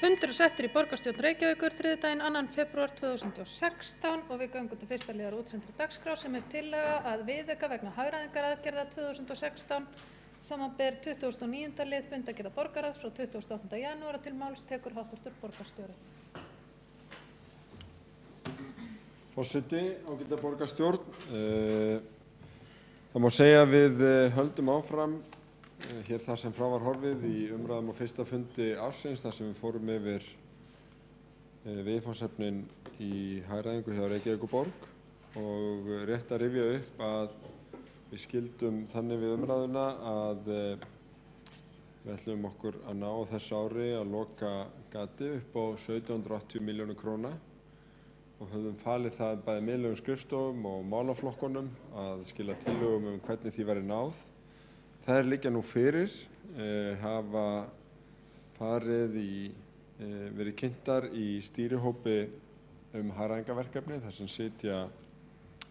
Fundur settur í borgarstjórn Reykjavíkur þriðjudaginn 2. febrúar 2016 og við göngum til fyrsta liðar útsendri dagskrá sem tillaga að viðauka vegna hagræðingaraðgerða 2016 samanber 29. lið fundargerðar borgarráðs frá 28. janúar til máls tekur hv. borgarstjóri. Forseti, ágæta borgarstjórn. Það má segja að við höldum áfram hér þar sem frá var horfið í umræðum á fyrsta fundi ársins þar sem við fórum yfir viðfangsefnin í hagræðingu hjá Reykjavíkurborg og rétt að rifja upp að við skildum þannig við umræðuna að við ætlum okkur að ná þessu ári að loka gati upp á 1780 milljónir króna og höfðum falið það bæði miðlægum skrifstofum og málaflokkunum að skila tillögum hvernig því væri náð. Það liggja nú fyrir, hafa verið kynntar í stýrihópi hagræðingarverkefni þar sem sitja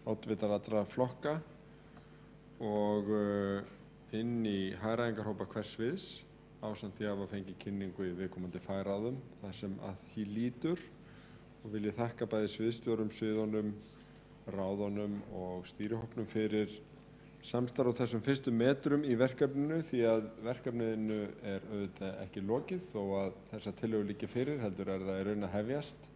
oddvitar allra flokka og inn í hagræðingarhópa hvers sviðs ásamt því að hafa fengið kynningu í viðkomandi fagráðum þar sem að því lýtur og vil ég þakka bæði sviðsstjórum, sviðunum, ráðunum og stýrihópnum fyrir samstarf á þessum fyrstu metrum í verkefninu því að verkefninu auðvitað ekki lokið þó að þessar tillögur liggja fyrir, heldur það í raun að hefjast.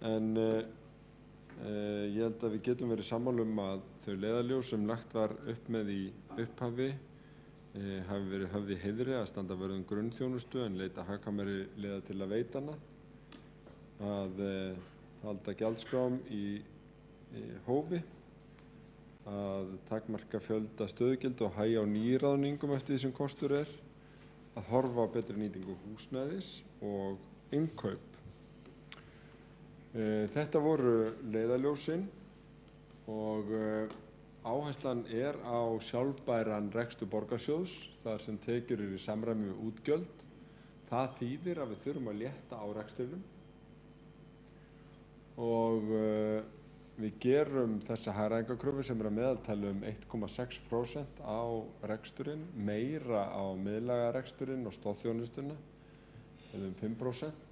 En ég held að við getum verið sammála að þau leiðarljós sem lagt var upp með í upphafi hafi verið höfð í heiðri að standa vörð grunnþjónustu en leita hagkvæmari leiða til að veita hana, að halda gjaldskrám í hófi, að takmarka fjölda stöðugilda og hægja á nýráðningum eftir því sem kostur að horfa á betri nýtingu húsnæðis og innkaup. Þetta voru leiðarljósin og áherslan á sjálfbæran rekstur borgarsjóðs þar sem tekjur í samræmi við útgjöld. Það þýðir að við þurfum að létta á rekstrinum og við gerum þessa hagræðingarkröfu sem að meðaltali 1,6% á reksturinn, meira á miðlæga reksturinn og stoðþjónustuna, eða 5%.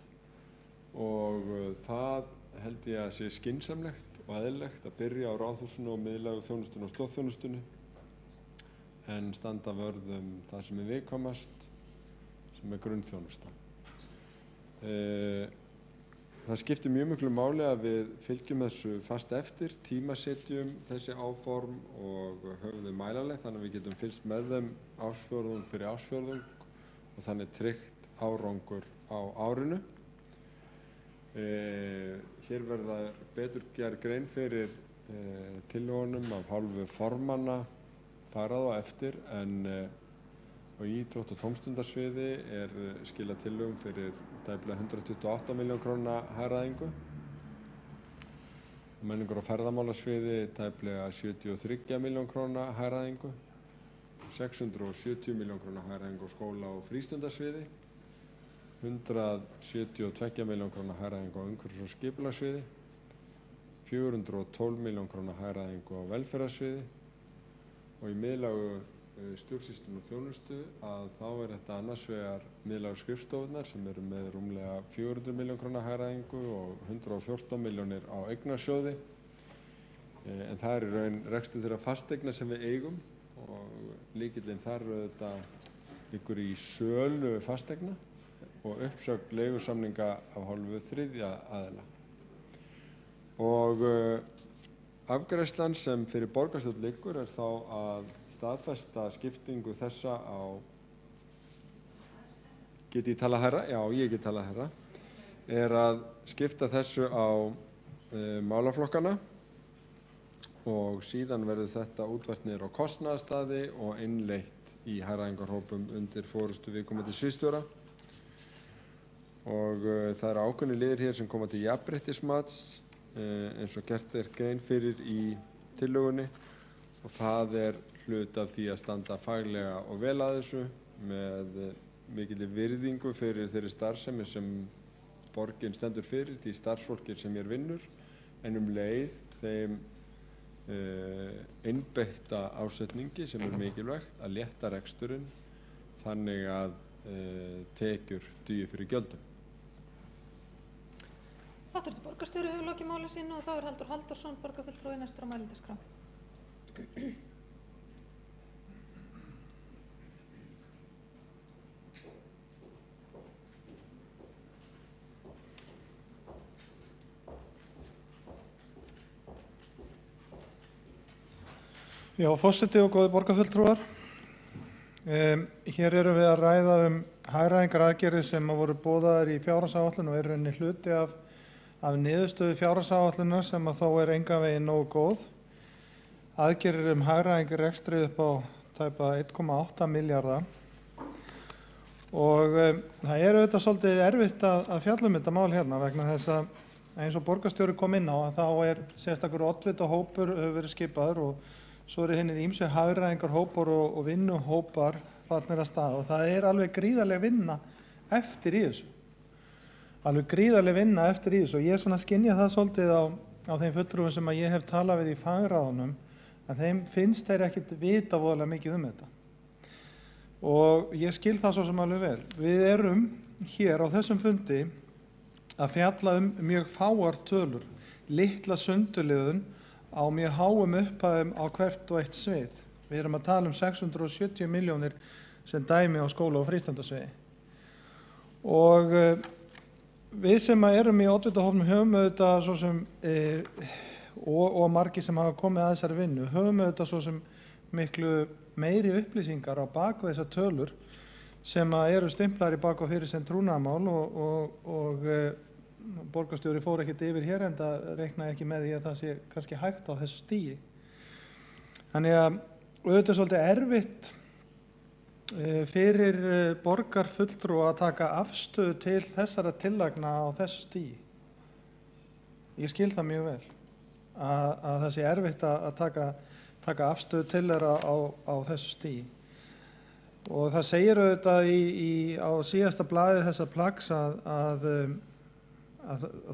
Og það held ég að sé skynsamlegt og eðlilegt að byrja á ráðhúsinu og miðlægu þjónustunni og stoðþjónustunni en standa vörð það sem viðkvæmast, sem grunnþjónustan. Það skiptir mjög miklu máli að við fylgjum þessu fast eftir, tímasetjum þessi áform og höfum þau mælanleg þannig að við getum fylgst með þeim ársfjórðung fyrir ársfjórðung og þannig tryggt árangur á árinu. Hér verða betur gerð grein fyrir tillögunum af hálfu formanna farað á eftir en á íþrótt- og tómstundarsviði skilað tillögum fyrir tæplega 128 milljón króna hagræðingu. Menningar- og ferðamálasviði tæplega 73 milljón króna hagræðingu, 670 milljón króna hagræðingu á skóla- og frístundarsviði, 172 milljón króna hagræðingu á umhverfis- og skipulagssviði, 412 milljón króna hagræðingu á velferðarsviði og í miðlægu stjórnsýslu og þjónustu að þá þetta annars vegar miðlægu skrifstofunar sem með rúmlega 400 milljón króna hagræðingu og 114 milljónir á eignarsjóði. En það í raun rekstur þeirra fasteigna sem við eigum og lykillinn þar þetta liggur í sölu fasteigna og uppsögn leigusamninga af hálfu þriðja aðila. Og afgreiðslan sem fyrir borgarstjórn liggur þá að staðfesta skiptingu þessa á, get ég talað hærra? Já, ég get talað hærra, að skipta þessu á málaflokkana og síðan verður þetta útfært niður á kostnaðarstaði og innleitt í hagræðingarhópum undir forystu viðkomandi sviðsstjóra. Og það ákveðnir liðir hér sem koma til jafnréttismats eins og gert grein fyrir í tillögunni og það hlut af því að standa faglega og vel að þessu með mikilli virðingu fyrir þeirri starfsemi sem borgin stendur fyrir, því starfsfólki sem hér vinnur, en leið þeim einbeitta ásetningi sem mikilvægt að létta reksturinn þannig að tekjur dugi fyrir gjöldum. Háttvirtur borgarstjóri hefur lokið máli sínu og þá Halldór Halldórsson, borgarfulltrúi, næstur á mælendaskrá. Já, forseti og góðir borgarfulltrúar. Hér erum við að ræða hagræðingaraðgerðir sem voru boðaðar í fjárhagsáætlun og eru rauninni hluti af niðurstöðu fjárhagsáætlunar sem þó engan veginn nógu góð. Aðgerðir hagræðing í rekstri upp á tæpa 1,8 milljarða. Og það auðvitað svolítið erfitt að fjalla þetta mál hérna vegna þess að eins og borgarstjóri kom inn á að þá sérstakur oddvitahópur hefur verið skipaður og svo hinir ýmsu hagræðingarhópar og vinnuhópar farnir af stað og það alveg gríðarleg vinna eftir í þessu. Alveg gríðarleg vinna eftir í þessu og ég skynja það svolítið á þeim fulltrúum sem ég hef talað við í fagráðunum að þeim finnst þeir ekkert vita voðalega mikið þetta. Og ég skil það svo sem alveg vel. Við erum hér á þessum fundi að fjalla mjög fáar tölur, litla sundurliðun á mjög háum upphæðum á hvert og eitt svið. Við erum að tala 670 milljónir sem dæmi á skóla- og frístundasviði. Og við sem erum í oddvitahópnum höfum auðvitað svo sem, og margir sem hafa komið að þessari vinnu, höfum auðvitað svo sem miklu meiri upplýsingar á bakvið þessar tölur sem eru stimplaðar í bakvið fyrir sem trúnaðarmál og borgarstjóri fór ekkert yfir hér en það reiknaði ekki með því að það sé kannski hægt á þessu stigi. Þannig að auðvitað svolítið erfitt fyrir borgarfulltrúa að taka afstöðu til þessara tillagna á þessu stigi. Ég skil það mjög vel að það sé erfitt að taka afstöðu til þeirra á þessu stigi. Og það segir auðvitað á síðasta blaði þessa plaggs að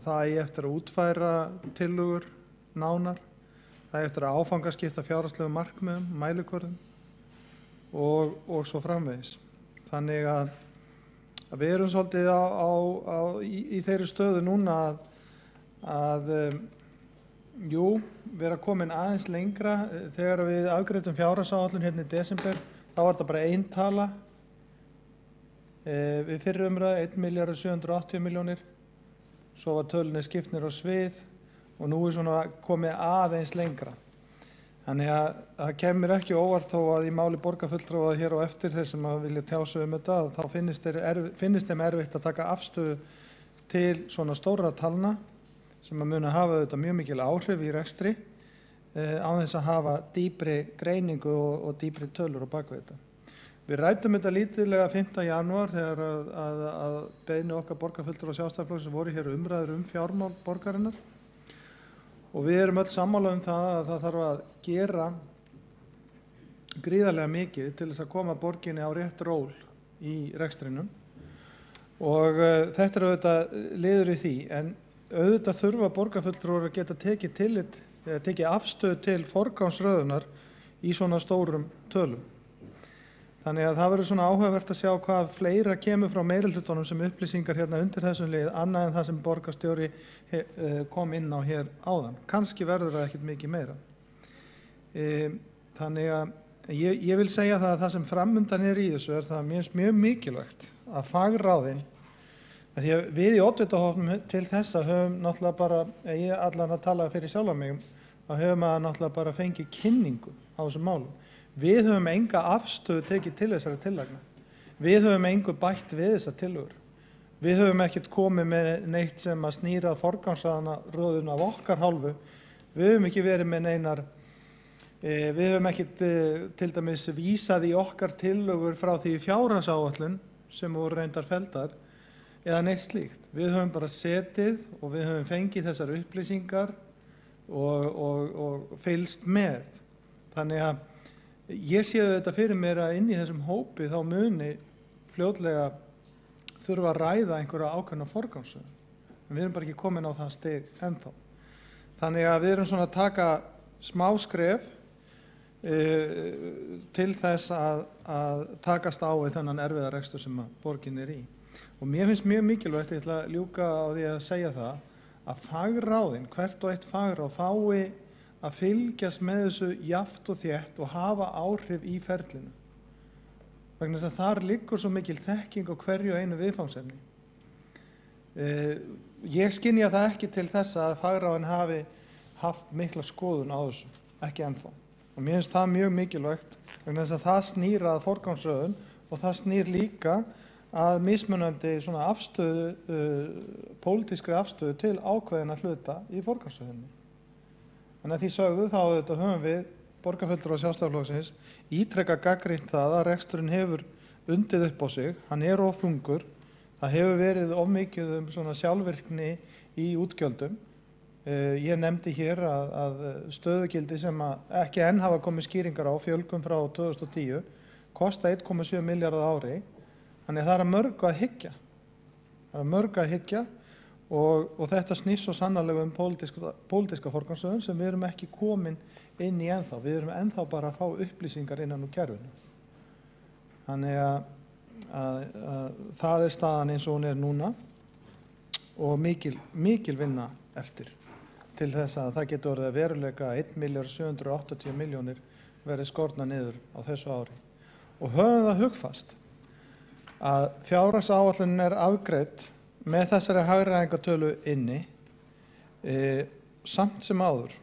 það eigi eftir að útfæra tillögur nánar, það eigi eftir að áfangaskipta fjárhagslegum markmiðum, mælikvörðum og svo framvegis. Þannig að við erum svolítið í þeirri stöðu núna að vera komin aðeins lengra. Þegar við afgreiddum fjárhagsáætlun hérna í desember, þá var þetta bara ein tala. Við fyrri umræðu 1.780 milljónir. Svo var tölunni skiptnir á svið og nú svona komið aðeins lengra. Þannig að það kemur ekki óvart þó að í máli borgarfulltrúa hér og eftir þeir sem vilja tjá sig þetta, þá finnist þeim erfitt að taka afstöðu til svona stóra talna sem munu hafa auðvitað mjög mikil áhrif í rekstri án þess að hafa dýpri greiningu og dýpri tölur á bakvið þetta. Við ræddum þetta lítillega 5. janúar þegar að beiðni okkar borgarfulltrúa Sjálfstæðisflokksins voru hér umræður fjármál borgarinnar og við erum öll sammála það að það þarf að gera gríðarlega mikið til þess að koma borginni á rétt ról í rekstrinum og þetta auðvitað liður í því en auðvitað þurfa borgarfulltrúar að geta tekið afstöðu til forgangsröðunar í svona stórum tölum. Þannig að það verður svona áhugavert að sjá hvað fleira kemur frá meirihlutanum sem upplýsingar hérna undir þessum lið annað en það sem borgarstjóri kom inn á hér áðan. Kannski verður það ekkert mikið meira. Þannig að ég vil segja það að það sem framundan í þessu það mjög mikilvægt að fagráðin, því að við í oddvitahópnum til þessa höfum náttúrulega bara, ég allan að tala fyrir sjálfa mig, þá höfum að náttúrulega bara fengið kynningu á þessum málum. Við höfum enga afstöðu tekið til þessara tillagna. Við höfum engu bætt við þessar tillögur. Við höfum ekkert komið með neitt sem að snýra forgangsröðun af okkar hálfu. Við höfum ekki verið með neinar, við höfum ekkert til dæmis vísað í okkar tillögur frá því fjárhagsáætlun sem voru reyndar felldar eða neitt slíkt. Við höfum bara setið og við höfum fengið þessar upplýsingar og fylgst með. Þannig að ég sé þetta fyrir mér að inn í þessum hópi þá muni fljótlega þurfa að ræða einhverja ákveðna forgangsröðun. En við erum bara ekki komin á það stig ennþá. Þannig að við erum svona að taka smá skref til þess að takast á við þennan erfiða rekstur sem borgin í. Og mér finnst mjög mikilvægt, ég ætla að ljúka á því að segja það, að fagráðin, hvert og eitt fagráð fái að fylgjast með þessu jafnt og þétt og hafa áhrif í ferlinu. Vegna þess að þar liggur svo mikil þekking á hverju og einu viðfangsefni. Ég skynja það ekki til þess að fagráðin hafi haft mikla skoðun á þessu, ekki ennþá. Og mér finnst það mjög mikilvægt vegna þess að það snýr að forgangsröðun og það snýr líka að mismunandi svona afstöðu, pólitískri afstöðu til ákveðina hluta í forgangsröðunni. En að því sögðu þá höfum við borgarfulltrúar Sjálfstæðisflokksins ítrekað gagnrýnt það að reksturinn hefur undið upp á sig, hann of þungur, það hefur verið of mikið svona sjálfvirkni í útgjöldum. Ég nefndi hér að stöðugildi sem ekki enn hafa komið skýringar á fjölgun frá 2010 kosta 1,7 milljarða á ári, þannig að það að mörgu að hyggja. Það að mörgu að hyggja og þetta snýst svo sannarlega pólitíska forgangsröðun sem við erum ekki komin inn í ennþá. Við erum ennþá bara að fá upplýsingar innan úr kerfinu. Þannig að það staðan eins og hún núna og mikil vinna eftir til þess að það getur orðið að veruleika 1.780.000.000 verið skorna niður á þessu ári. Og höfum það hugfast að fjárhagsáætlunin afgreidd með þessari hagræðingartölu inni, samt sem áður,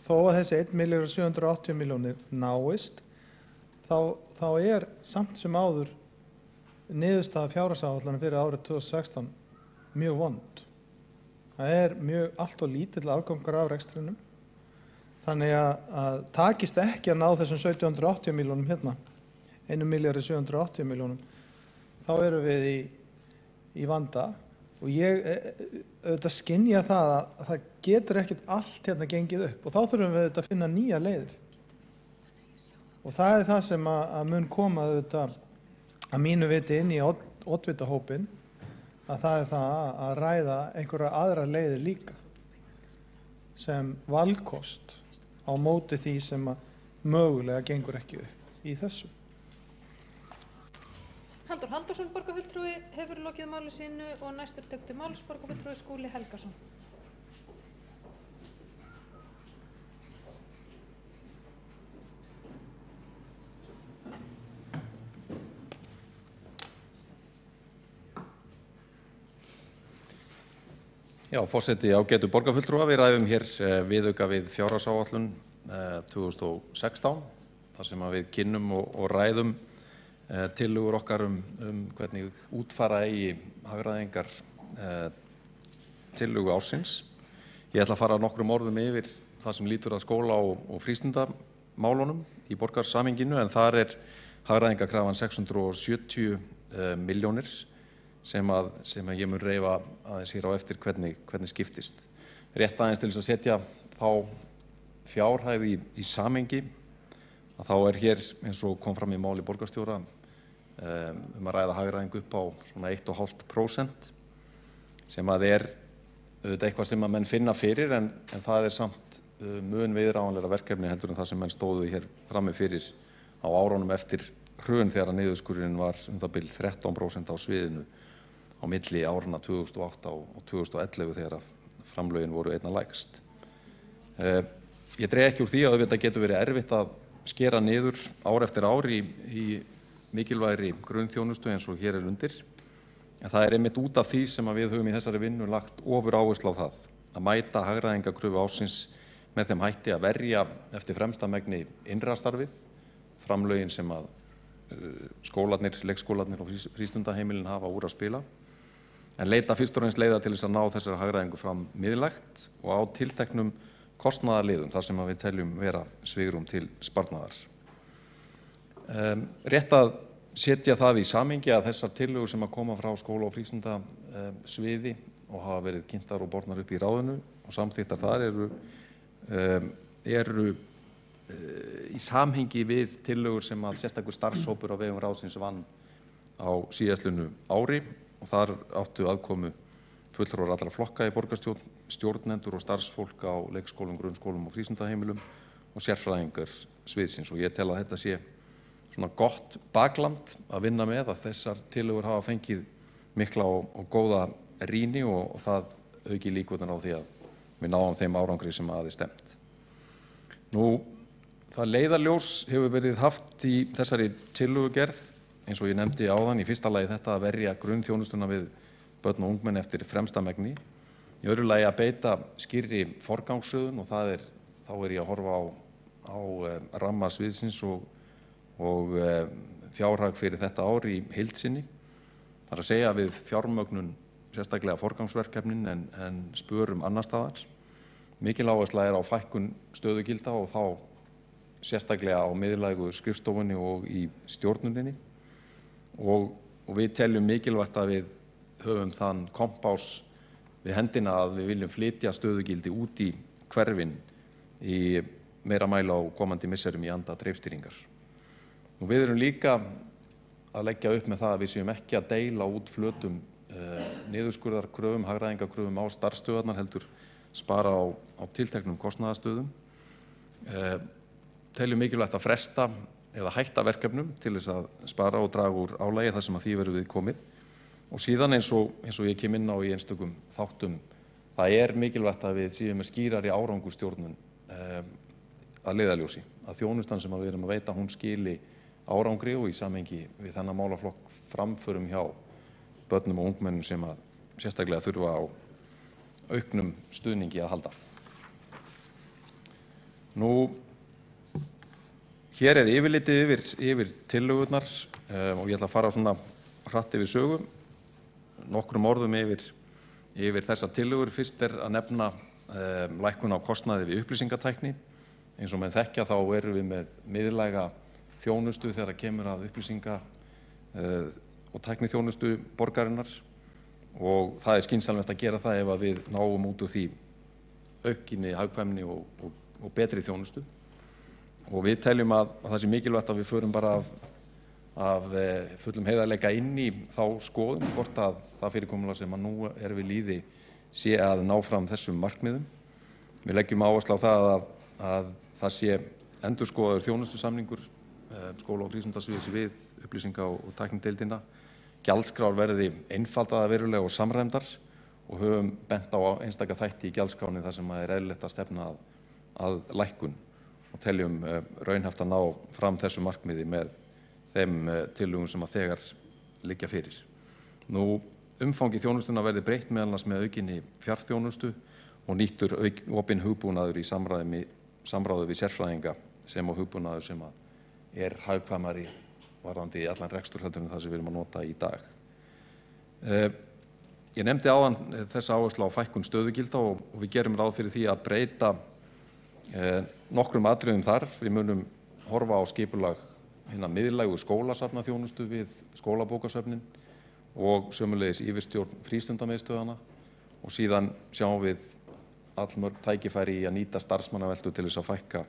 þó að þessi 1.780.000.000 náist, þá samt sem áður niðurstaða fjárhagsáætlunar fyrir árið 2016 mjög vond. Það mjög allt og lítill afgangur af rekstrinum. Þannig að takist ekki að ná þessum 1780 milljónum hérna, 1.780.000.000, þá erum við í vanda og ég auðvitað skynja það að það getur ekkert allt hérna gengið upp og þá þurfum við auðvitað að finna nýja leiðir. Og það það sem að mun koma auðvitað að mínu viti inn í oddvitahópinn, að það það að ræða einhverja aðra leiðir líka sem valkost á móti því sem mögulega gengur ekki upp í þessu. Halldór Halldórsson, borgarfulltrúi, hefur lokið máli sínu og næstur tekur til máls borgarfulltrúi Skúli Helgason. Já, forseti ágætu borgarfulltrúa, við ræðum hér viðauka við fjárhagsáætlun 2016, þar sem við kynnum og ræðum tillögur okkar hvernig útfæra eigi hagræðingar tillögu ársins. Ég ætla að fara nokkrum orðum yfir það sem lýtur að skóla og frístundamálunum í borgarsamhenginu, en þar hagræðingarkrafan 670 milljónir sem ég mun reifa aðeins hér á eftir hvernig skiptist. Rétt aðeins til þess að setja þá fjárhæð í samhengi, að þá hér, eins og kom fram í máli borgarstjóra, að ræða hagræðingu upp á svona 1,5%, sem auðvitað eitthvað sem að menn finna fyrir, en það samt mun viðráðanlegra verkefni heldur en það sem menn stóðu hér frammi fyrir á árunum eftir hrun þegar að niðurskurðurinn var það bil 13% á sviðinu á milli árana 2008 og 2011 þegar framlögin voru einna lægst. Ég dreg ekki úr því að þetta getur verið erfitt að skera niður ár eftir ár í mikilvægri grunnþjónustu eins og hér undir, en það einmitt út af því sem við höfum í þessari vinnu lagt ofur áherslu á það að mæta hagræðingarkröfu ársins með þeim hætti að verja eftir fremsta megni innra starfið, framlögin sem að skólarnir, leikskólarnir og frístundaheimilin hafa úr að spila, en leita fyrst og fremst leiða til þess að ná þessari hagræðingu fram miðlægt og á tilteknum kostnaðarliðum þar sem við teljum vera svigrúm til sparnaðar. Rétt að setja það í samhengi að þessar tillögur sem að koma frá skóla- og frístundasviði og hafa verið kynntar og bornar upp í ráðinu og samþykktar þar eru í samhengi við tillögur sem að sérstakur starfshópur á vegum ráðsins vann á síðastlinu ári og þar áttu aðkomu fulltrúar allra flokka í borgarstjórn, stjórnendur og starfsfólk á leikskólum, grunnskólum og frístundaheimilum og sérfræðingar sviðsins, og ég tel að þetta sé svona gott bakland að vinna með, að þessar tillögur hafa fengið mikla og góða rýni og það auki líkurnar á því að við náum þeim árangri sem að er stefnt. Nú, það leiðarljós hefur verið haft í þessari tillögugerð, eins og ég nefndi áðan, í fyrsta lagi þetta að verja grunnþjónustuna við börn og ungmenni eftir fremsta megni. Í öðru lagi að beita skýrri forgangsröðun og þá er ég að horfa á ramma sviðsins og fjárhag fyrir þetta ár í heild sinni. Það er að segja við fjármögnun sérstaklega forgangsverkefnin en spörum annar staðar. Mikil áhersla er á fækkun stöðugilda og þá sérstaklega á miðlægu skrifstofunni og í stjórnuninni. Og við teljum mikilvægt að við höfum þann kompás við hendina að við viljum flytja stöðugildi út í hverfin í meira mæli á komandi misserum í anda dreifstýringar. Og við erum líka að leggja upp með það að við séum ekki að deila út flötum niðurskurðarkröfum, hagræðingarkröfum á starfsstöðvarnar, heldur spara á tilteknum kostnaðarstöðum. Teljum mikilvægt að fresta eða hætta verkefnum til þess að spara og draga úr álagi þar sem að því verður við komið. Og síðan eins og ég kem inn á í einstökum þáttum, það er mikilvægt að við séum með skýrari árangurstjórnun að leiðarljósi. Að þjónustan sem við erum að veita, hún skili árangri og í samhengi við þennan málaflokk framförum hjá börnum og ungmennum sem að sérstaklega þurfa á auknum stuðningi að halda. Nú, hér er yfirlitið yfir tillögurnar og ég ætla að fara svona hratt yfir sögu. Nokkrum orðum yfir þessar tillögur. Fyrst er að nefna lækkun á kostnaði við upplýsingatækni. Eins og menn þekkja þá erum við með miðlæga þjónustu þegar kemur að upplýsinga og tækniþjónustu borgarinnar og það er skynsamlegt að gera það ef að við náum út úr því aukinni hagkvæmni og betri þjónustu. Og við teljum að það sé mikilvægt að við förum bara af fullum heiðarleika inn í þá skoðun hvort að það fyrirkomulag sem að nú er við lýði sé að ná fram þessum markmiðum. Við leggjum áherslu á það að það sé endurskoðaður þjónustusamningur skóla- og frístundasviðs við upplýsinga- og tæknideildina. Gjaldskrár verði einfaldaðar verulega og samræmdar og höfum bent á einstaka þætti í gjaldskráni þar sem er eðlilegt að stefna að lækkun og teljum raunhæft að ná fram þessu markmiði með þeim tillögum sem að þegar liggja fyrir. Nú, umfangi þjónustuna verði breytt meðal annars með aukinni fjarþjónustu og nýttur opinn hugbúnaður í samráði við sérfræðinga sem og hugbúnaður sem að er hagkvæmari varðandi allan rekstur heldur en það sem við erum að nota í dag. Ég nefndi áðan þessa áherslu á fækkun stöðugilda og við gerum ráð fyrir því að breyta nokkrum atriðum þar. Við munum horfa á skipulag hinna miðlægu skólasafnaþjónustu við skólabókasöfnin og sömuleiðis yfirstjórn frístundamiðstöðvanna og síðan sjáum við allmörg tækifæri í að nýta starfsmannaveltu til þess að fækka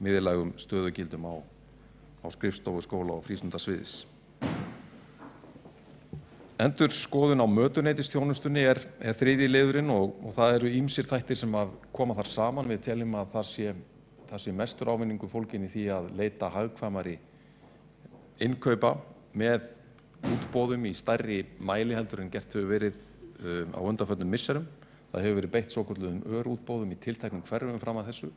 miðlægum stöðugildum á skrifstofu skóla- og frístundasviðs. Endurskoðun á mötuneytisþjónustunni er þriðji liðurinn og það eru ýmsir þættir sem að koma þar saman. Við teljum að það sé mestur ávinningur fólginn í því að leita hagkvæmari innkaupa með útboðum í stærri mæli heldur en gert hefur verið á undanförnum misserum. Það hefur verið beitt svokölluðum örútboðum í tilteknum hverfum fram að þessu.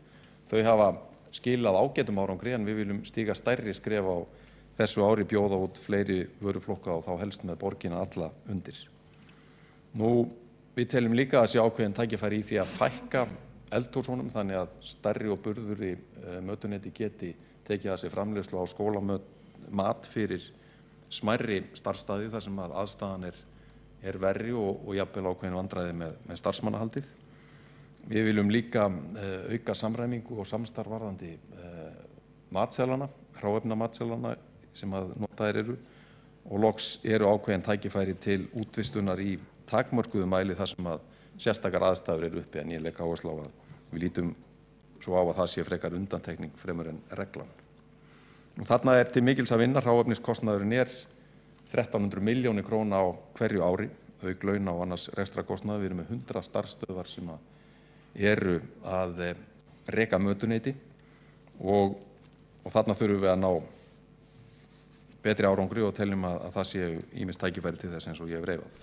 Þau hafa skilað ágætum árangri en við viljum stíga stærri skref á þessu ári, bjóða út fleiri vöruflokka og þá helst með borgina alla undir. Nú, við teljum líka að sé ákveðin tækifæri í því að fækka eldhúsunum þannig að stærri og burðuri mötuneyti geti tekið að sér framleiðslu á skólamat fyrir smærri starfsstaði þar sem að aðstæðan er verri og jafnvel ákveðin vandræði með starfsmannahaldið. Við viljum líka auka samræmingu og samstarf varðandi matselana, hráefna matselana sem að notaðir eru og loks eru ákveðin tækifæri til útvistunar í takmörkuðu mæli þar sem að sérstakar aðstæður eru uppi en ég legg áherslu á að við lítum svo á að það sé frekar undantekning fremur en reglan. Og þarna er til mikils að vinna. Hráefniskostnaðurinn er 1300 milljónir króna á hverju ári, auk launa og annars rekstrakostnaður. Við erum með 100 starfsstöðvar sem eru að reka mötuneyti og þarna þurfum við að ná betri árangri og teljum að það séu ýmis tækifæri til þess eins og ég hef reifað.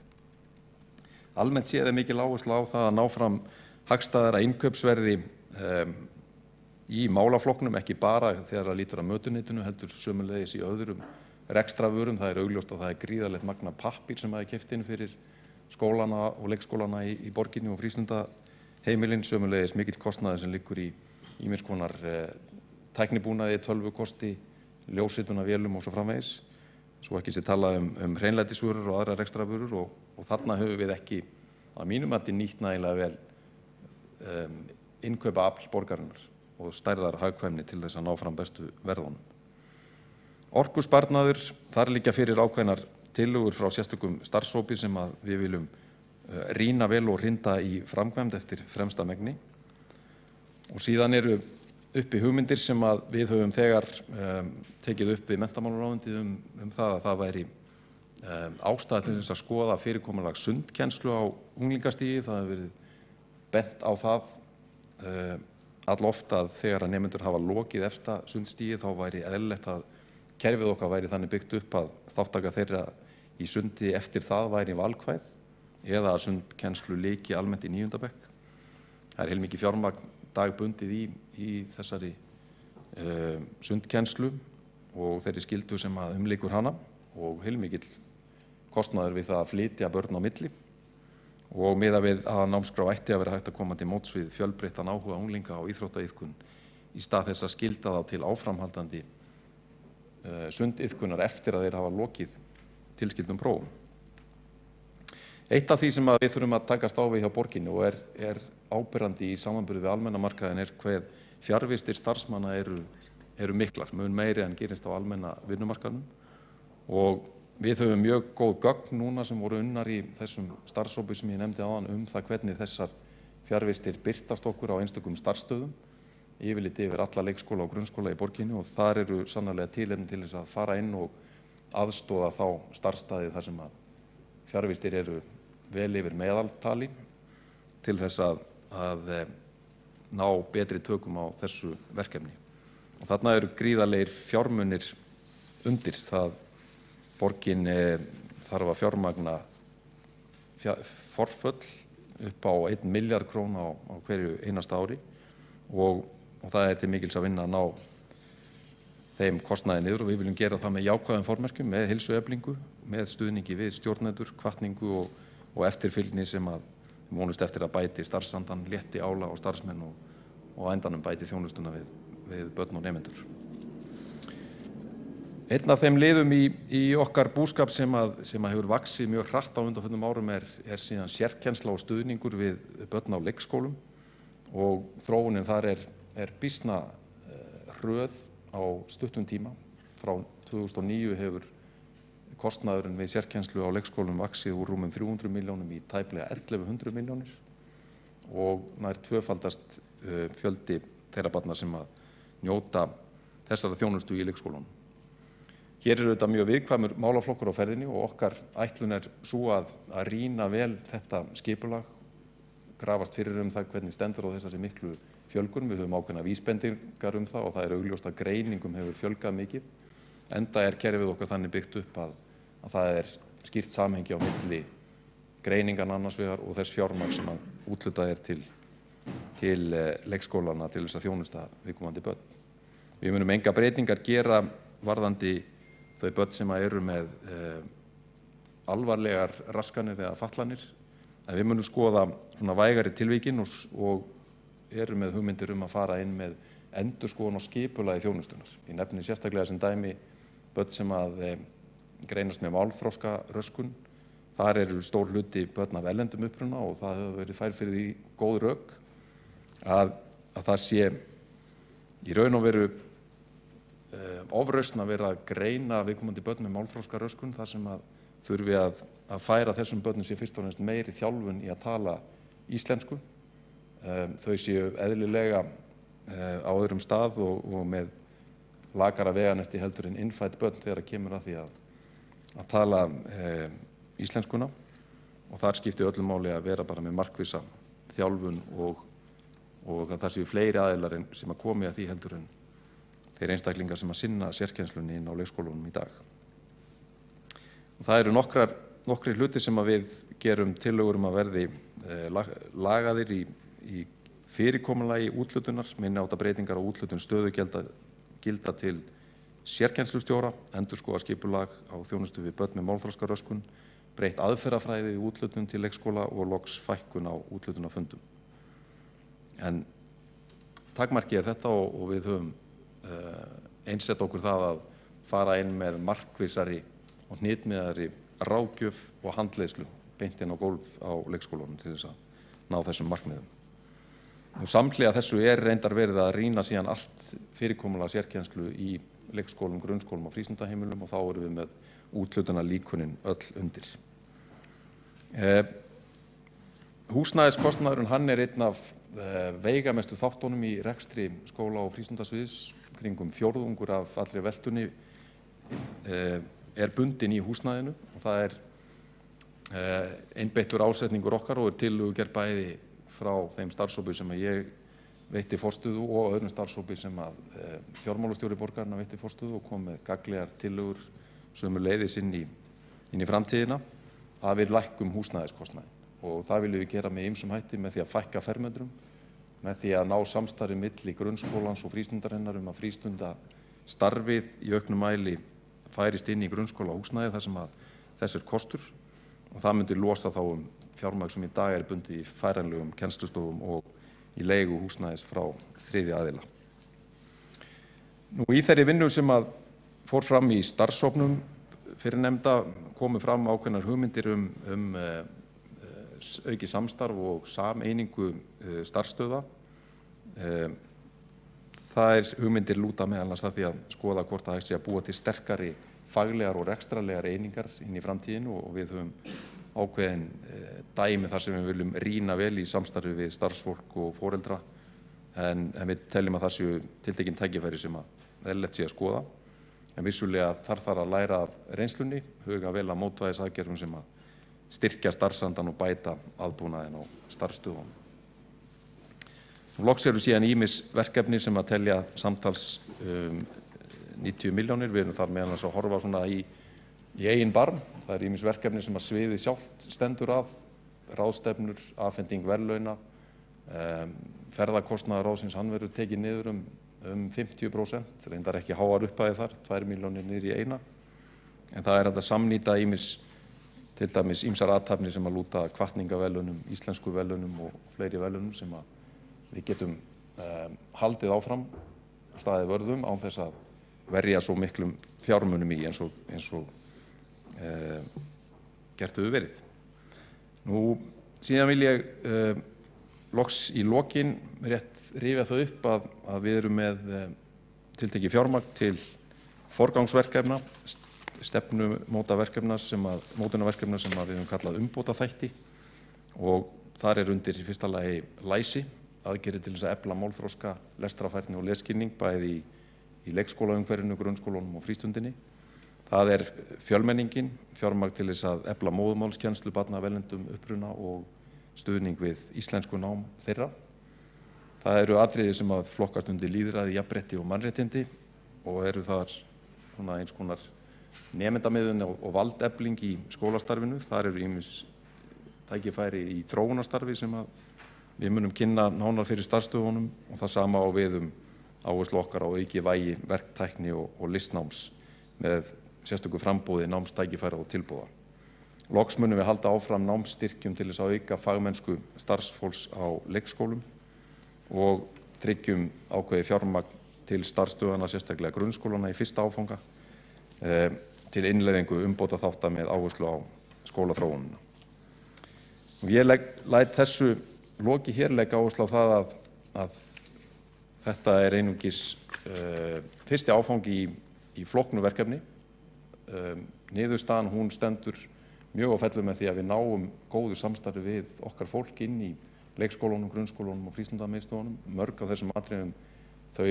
Almennt séð mikil áhersla á það að ná fram hagstæðara innkaupsverði í málaflokknum, ekki bara þegar það lítur að mötuneytinu, heldur sömuleiðis í öðrum rekstrarvörum. Það er augljóst að það er gríðarlegt magn af pappír sem er keypt inn fyrir skólana og leikskólana í borginni og frístundaheimilin, sömuleiðis mikill kostnaður sem liggur í ýmiss konar tæknibúnaði, tölvukosti, ljósritunarvélum og svo framvegis. Svo ekki sé talað um hreinlætisvörur og aðrar rekstrarvörur og þarna höfum við ekki að mínum mati nýtt nægilega vel innkaupa afl borgarinnar og stærðar hagkvæmni til þess að ná fram bestu verðunum. Orkusparnaður, þar liggja fyrir ákveðnar tillögur frá sérstökum starfshópi sem að við viljum rýna vel og hrinda í framkvæmd eftir fremsta megni. Og síðan eru uppi hugmyndir sem að við höfum þegar tekið upp við menntamálaráðuneytið um það að það væri ástæða til þess að skoða fyrirkomulag sundkennslu á unglingastigi. Það hefur verið bent á það alloft að þegar að nemendur hafa lokið efsta sundstigi þá væri eðlilegt að kerfið okkar væri þannig byggt upp að þáttaka þeirra í sundi eftir það væri valkvæð eða að sundkennslu lyki almennt í 9. bekk. Það er heilmikið fjármagn dagbundið í þessari sundkennslu og þeirri skyldu sem að umlykur hana og heilmikill kostnaður við það að flytja börn á milli og miðað við að námskrá ætti að vera hægt að koma til móts við fjölbreyttan áhuga unglinga á íþróttaiðkun í stað þess að skylda þá til áframhaldandi sundiðkunar eftir að þeir hafa lokið tilskyldum prófum. Eitt af því sem að við þurfum að takast á við hjá borginni og er áberandi í samanburði við almenna markaðin er hver fjarvistir starfsmanna eru miklar, mun meiri en gerist á almenna vinnumarkaðnum og við höfum mjög góð gögn núna sem voru unnar í þessum starfshópi sem ég nefndi áðan það hvernig þessar fjarvistir birtast okkur á einstökum starfsstöðum, yfirlit yfir alla leikskóla og grunnskóla í borginni og þar eru sannarlega tilefni til þess að fara inn og aðstoða þá starfsstaði þar sem að fjarvistir eru vel yfir meðaltali til þess að ná betri tökum á þessu verkefni. Og þarna eru gríðarlegir fjármunir undir það. Borgin þarf að fjármagna forföll upp á 1 milljarð króna á hverju einasta ári og það er til mikils að vinna að ná þeim kostnaði niður og við viljum gera það með jákvæðum formerkjum, með heilsueflingu, með stuðningi við stjórnendur, hvatningu og eftirfylgni sem að vonust eftir að bæti starfsandan, létti álag á starfsmenn og á endanum bæti þjónustuna við börn og nemendur. Einn af þeim liðum í okkar búskap sem að hefur vaxið mjög hratt á undanförnum árum er síðan sérkennsla og stuðningur við börn á leikskólum og þróunin þar er býsna hröð á stuttum tíma. Frá 2009 hefur kostnaðurinn við sérkennslu á leikskólum vaxið úr rúmum 300 milljónum í tæplega 1100 milljónir og nær tvöfaldast fjöldi þeirra barna sem að njóta þessara þjónustu í leikskólunum. Hér eru þetta mjög viðkvæmur málaflokkur á ferðinni og okkar ætlun er svo að rýna vel þetta skipulag, grafast fyrir það hvernig stendur á þessari miklu fjölgun. Við höfum ákveðna vísbendingar það og það er augljóst að greiningum hefur fjölgað mikið. Enda er kerfið okkar þannig byggt upp að það er skýrt samhengi á milli greiningan annars vegar og þess fjármagn sem að úthlutað er til leikskólana til þess að þjónusta viðkomandi börn. Við munum enga breytingar gera varðandi þau börn sem eru með alvarlegar raskanir eða fatlanir. En við munum skoða svona vægari tilvíkin og eru með hugmyndir að fara inn með endurskoðun og skipulagi þjónustunar. Ég nefni sérstaklega sem dæmi börn sem að greinast með málþroska röskun. Þar eru stór hluti börn af erlendum uppruna og það hefur verið færð fyrir því góð rök að það sé í raun og veru ofrausn að vera að greina viðkomandi börn með málþroska röskun þar sem að þurfi að færa þessum börnum sé fyrst og fremst meiri þjálfun í að tala íslensku. Þau séu eðlilega á öðrum stað og með lakara veganesti heldur en innfædd börn þegar kemur að því að tala íslenskuna og þar skipti öllu máli að vera bara með markvissa þjálfun og að það séu fleiri aðilar sem að komi að því heldur en þeir einstaklingar sem að sinna sérkennslunni inn á leikskólunum í dag. Og það eru nokkrir hlutir sem að við gerum tillögur að verði lagaðir í fyrirkomulagi úthlutunar, minni átta breytingar á úthlutun stöðugilda til sérkennslustjóra, endurskoða skipulag á þjónustu við börn með málþroskaröskun, breytt aðferðafræði við úthlutun til leikskóla og loks fækkun á úthlutunarfundum. En takmarkið þetta og við höfum einsett okkur það að fara inn með markvissari og hnitmiðari ráðgjöf og handleiðslu beint inn á gólf á leikskólanum til þess að ná þessum markmiðum. Og samhliða þessu reyndar verið að rýna síðan allt fyrirkomulega sérkennslu í leikskólum, grunnskólum og frístundaheimilum og þá erum við með úthlutunarlíkunin öll undir. Húsnæðiskostnaðurinn hann einn af veigamestu þáttunum í rekstri skóla og frístundasviðs, kringum fjórðungur af allri veltunni bundin í húsnæðinu og það einbeittur ásetningur okkar og tillögugerð bæði frá þeim starfshópi sem ég veitti forstöðu og öðrum starfshópi sem fjármálastjóri borgarinnar veitti forstöðu og kom með gagnlegar tillögur sömuleiðis inn í framtíðina að við lækkum húsnæðiskostnaðinn og það viljum við gera með ýmsum hætti með því að fækka fermetrum, með því að ná samstarfi milli grunnskólans og frístundarinnar að frístundastarfið í auknum mæli færist inn í grunnskóla húsnæði þar sem að þess kostur og það myndi losa þá fjármagn sem í dag bundið í færanlegum kennslustofum og í leigu húsnæðis frá þriðja aðila. Nú í þeirri vinnu sem að fór fram í starfshópnum fyrrnefnda komu fram ákveðnar hugmyndir aukið samstarf og sameiningu starfsstöðva. Þær hugmyndir lúta meðal annars að því að skoða hvort það hægt sé að búa til sterkari faglegar og rekstrarlegar einingar inn í framtíðinu og við höfum ákveðin dæmi þar sem við viljum rýna vel í samstarfi við starfsfólk og foreldra en við teljum að það séu tiltekin tækifæri sem að eðlilegt sé að skoða. En vissulega þarf að læra af reynslunni, huga vel að mótvægisaðgerðum sem að styrkja starfsandann og bæta aðbúnaðinn á starfsstöðunum. Loks eru síðan ýmis verkefni sem að telja samtals 90 milljónir. Við erum þar meðal annars að horfa svona í eigin barm. Það ýmis verkefni sem að sviðið sjálft stendur að, ráðstefnur, afhending verðlauna, ferðakostnaður ráðsins hann verður tekið niður um 50%, reyndar ekki háar upphæðir þar, 2 milljónir niður í eina. En það hægt að samnýta til dæmis ýmsar athafnir sem að lúta hvatningaverðlaunum, íslensku verðlaunum og fleiri verðlaunum sem að við getum haldið áfram og staðið vörðum án þess að verja svo miklum fjármunum í eins og gert hefur verið. Nú síðan vil ég loks í lokin rétt rifja það upp að við erum með tiltekið fjármagn til forgangsverkefna, stefnumótunarverkefna sem við höfum kallað umbótaþætti og þar undir í fyrsta lagi læsi, aðgerðir til þess að efla málþroska, lestrarfærni og lesskilning bæði í leikskólaumhverfinu, grunnskólanum og frístundinni. Það fjölmenningin, fjármagn til þess að efla móðurmálskennslu barna af erlendum uppruna og stuðning við íslensku nám þeirra. Það eru atriði sem að flokkast undir lýðræði, jafnrétti og mannréttindi og eru þar eins konar nemendamiðun og valdefling í skólastarfinu. Þar eru ýmis tækifæri í þróunarstarfi sem að við munum kynna nánar fyrir starfsstöðvunum og það sama á við áherslu okkar á aukið vægi verktækni og listnáms með sérstöku frambúði námstækifæra og tilboða. Loks munum við halda áfram námsstyrkjum til þess að auka fagmennsku starfsfólks á leikskólum og tryggjum ákveðið fjármagn til starfsstöðvanna, sérstaklega grunnskólana í fyrsta áfanga, til innleiðingu umbótaþátta með áherslu á skólaþróunina. Ég læt þessu loki hér legg áherslu á það að þetta einungis fyrsti áfangi í flóknu verkefni. Niðurstaðan hún stendur mjög á fellu með því að við náum góðu samstarfi við okkar fólk inn í leikskólunum, grunnskólunum og frístundamiðstöðvunum. Mörg af þessum atriðum þau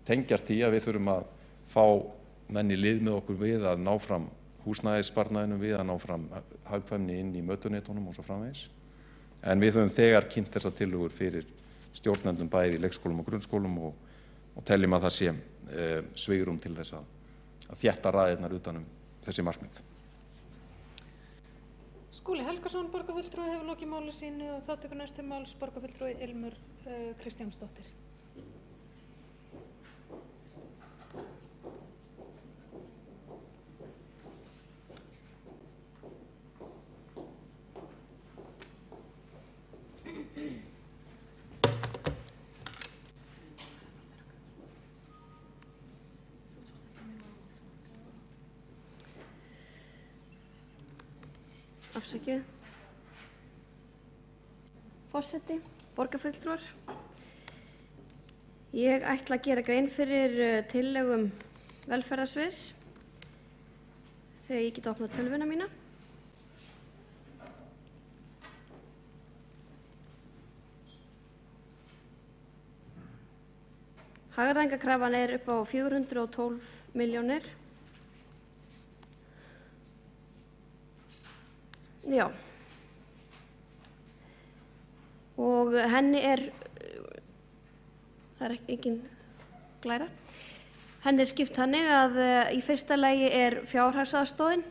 tengjast því að við þurfum að fá menn í lið með okkur við að ná fram húsnæðissparnaðinum, við að ná fram hagkvæmni inn í mötunetunum og svo framvegis. En við höfum þegar kynnt þessar tillögur fyrir stjórnendum bæði í leikskólum og grunnskólum og teljum að það sé svigrúm til þess að þétta raðirnar utan þessi markmið. Skúli Helgason, borgarfulltrúi, hefur lokið máli sínu og þá tekur næst til máls borgarfulltrúi Ilmur Kristjánsdóttir. Afsakið. Forseti, borgarfulltrúar. Ég ætla að gera grein fyrir tillögum velferðarsviðs þegar ég get opnað tölvuna mína. Hagræðingarkrafan er upp á 412 milljónir. Já, og henni það er engin glæra, henni skipt þannig að í fyrsta lagi fjárhagsaðstoðin.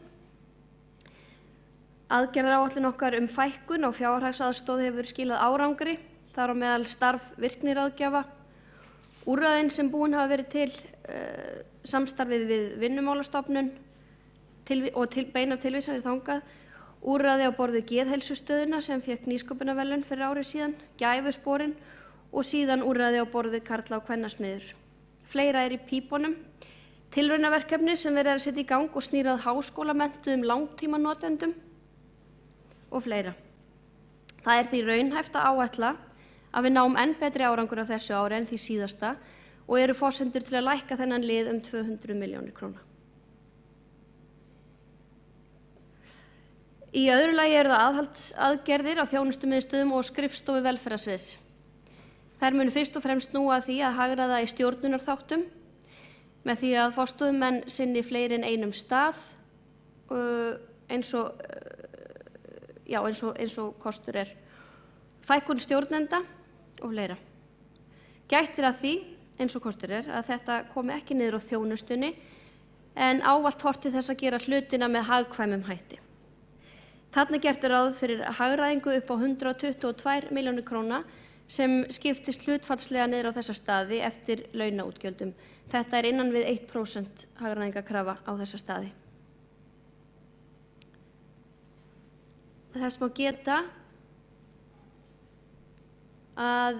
Aðgerðaráætlun okkar fækkun á fjárhagsaðstoð hefur skilað árangri, þar á meðal starf virkniráðgjafa, úrræðin sem búin hafa verið til, samstarfið við Vinnumálastofnun og beinar tilvísanir þangað, úrræði á borð við geðheilsustöðina sem fékk nýsköpunarverðlaun fyrir ári síðan, gæfusporin og síðan úrræði á borð við karla- og kvennasmiðjur. Fleira í pípunum. Tilraunaverkefni sem verið að setja í gang og snýr að háskólamenntuðum langtímanotendum og fleira. Það er því raunhæft að áætla að við náum enn betri árangur á þessu ári en því síðasta og eru forsendur til að lækka þennan lið 200 milljónir króna. Í öðru lagi eru það aðhaldsaðgerðir á þjónustumiðstöðvum og skrifstofu velferðarsviðs. Þær munu fyrst og fremst snúa að því að hagræða í stjórnunarþáttum með því að forstöðumenn sinni fleiri en einum stað eins og kostur er. Fækkun stjórnenda og fleira. Gætt að því, eins og kostur er, að þetta komi ekki niður á þjónustunni en ávallt horft til þess að gera hlutina með hagkvæmum hætti. Þarna gert ráð fyrir hagræðingu upp á 122 milljónir króna sem skiptist hlutfallslega niður á þessa staði eftir launaútgjöldum. Þetta er innan við 1% hagræðingarkrafa á þessa staði. Þess má geta að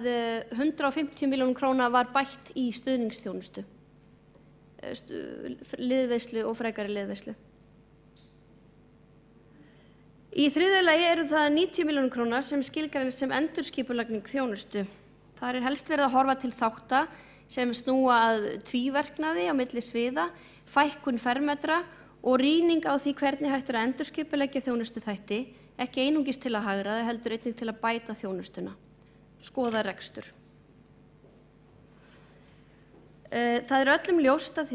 150 milljónum króna var bætt í stuðningsþjónustu, liðveislu og frekari liðveislu. Í þriðja lagi eru það 90 milljónir króna sem skilgreinist sem endurskipulagning þjónustu. Þar er helst verið að horfa til þátta sem snúa að tvíverknaði á milli sviða, fækkun fermetra og rýning á því hvernig hægt er að endurskipuleggja þjónustuþætti, ekki einungis til að hagræða, heldur einnig til að bæta þjónustuna, skoða rekstur. Það er öllum ljóst að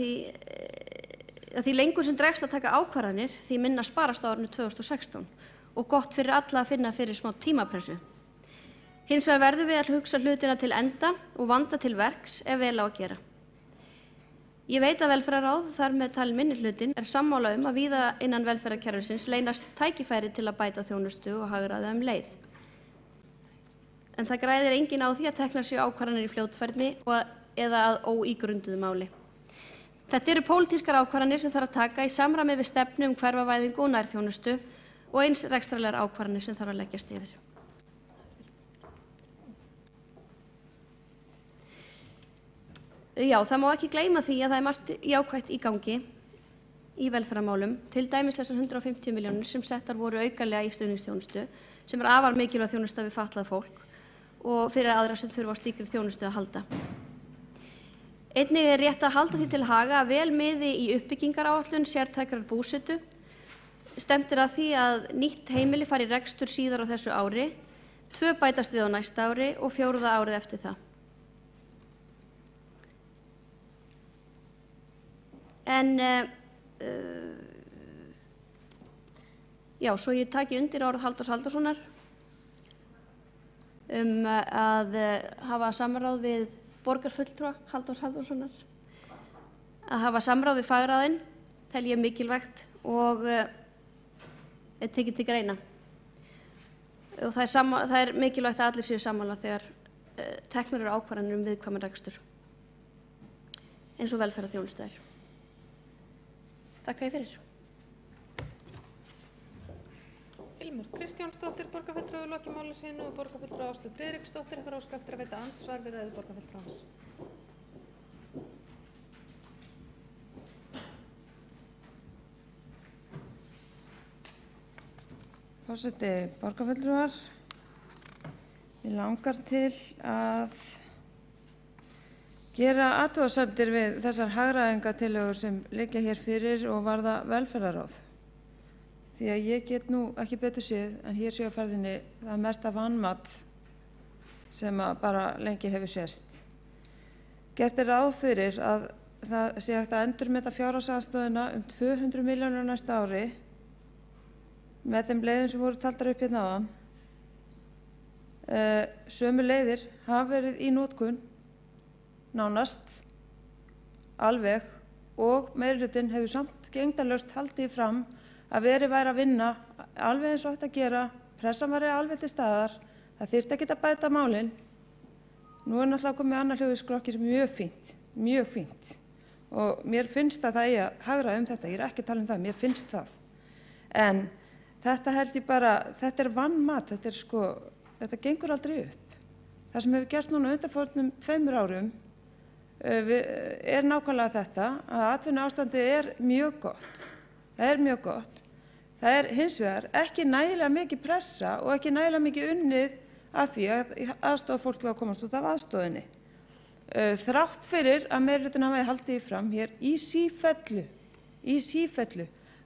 því lengur sem dregst að taka ákvarðanir, því minna sparast á árinu 2016 og gott fyrir alla að finna fyrir smá tímapressu. Hins vegar verðum við að hugsa hlutina til enda og vanda til verks ef vel á að gera. Ég veit að velferðarráð, þar með talin minnihlutinn, sammála að víða innan velferðarkerfisins leynast tækifæri til að bæta þjónustu og hagræða leið. En það græðir enginn á því að tekna sér ákvarðanir í fljótfærni eða að óígrunduðu máli. Þetta eru pólitískar ákvarðanir sem þarf að taka í samræmi við stefnu hverfavæðingu og nærþjónustu og eins rekstrarlegar ákvarðanir sem þarf að leggjast yfir. Já, það má ekki gleyma því að það er margt jákvætt í gangi í velferðarmálum, til dæmis þessar 150 milljónir sem settar voru aukalega í stuðningsþjónustu, sem er afar mikilvæg þjónusta við fatlað fólk og fyrir aðra sem þurfa á slíkri þjónustu að halda. Einnig er rétt að halda því til haga að vel miði í uppbyggingaráætlun sértækrar búsetu. Stefnt er að því að nýtt heimili fari í rekstur síðar á þessu ári, 2 bætast við á næsta ári og 4. árið eftir það. En svo ég taki undir orð Halldórs Halldórssonar að hafa samráð við borgarfulltrúa Halldórs Halldórssonar, að hafa samráð við fagráðin tel ég mikilvægt og er tekið til greina. og það er mikilvægt að allir séu sammála þegar teknar eru ákvarðanir viðkvæman rekstur eins og velferðarþjónusta er. Þakka ég fyrir. Ilmur Kristjánsdóttir, borgarfulltrúi, lokið máli sínu og borgarfulltrúi Áslaug Friðriksdóttir hefur óskað eftir að veita andsvar við ræðu borgarfulltrúans. Forseti, borgarfulltrúar, mig langar til að gera athugasemdir við þessar hagræðingartillögur sem liggja hér fyrir og varða velferðarráð. Því að ég get nú ekki betur séð en hér sé á ferðinni það mesta vanmat sem bara lengi hefur sést. Gert er ráð fyrir að það sé hægt að endurmeta fjárhagsaðstoðina 200 milljónir næsta ári með þeim leiðum sem voru taldar upp hérna áðan. Sömu leiðir hafa verið í notkun nánast alveg og meirihlutinn hefur samt gegndarlaust haldið fram að verið væri að vinna alveg eins og átt að gera, pressan væri alveg til staðar, það þyrfti ekki að bæta málin. Nú er náttúrulega komið annar hljóðiskrokki sem er mjög fínt og mér finnst að það eigi að hagræða þetta, ég er ekki að tala um það, mér finnst það. En þetta held ég bara, þetta er vanmat, þetta gengur aldrei upp. Það sem hefur gerst núna undanförnum 2 árum er nákvæmlega þetta að atvinnuástandið er mjög gott. Það er mjög gott. Það er hins vegar ekki nægilega mikið pressa og ekki nægilega mikið unnið af því að aðstoðarfólki var að komast út af aðstoðinni. Þrátt fyrir að meirihlutinn hafi haldið fram hér í sífellu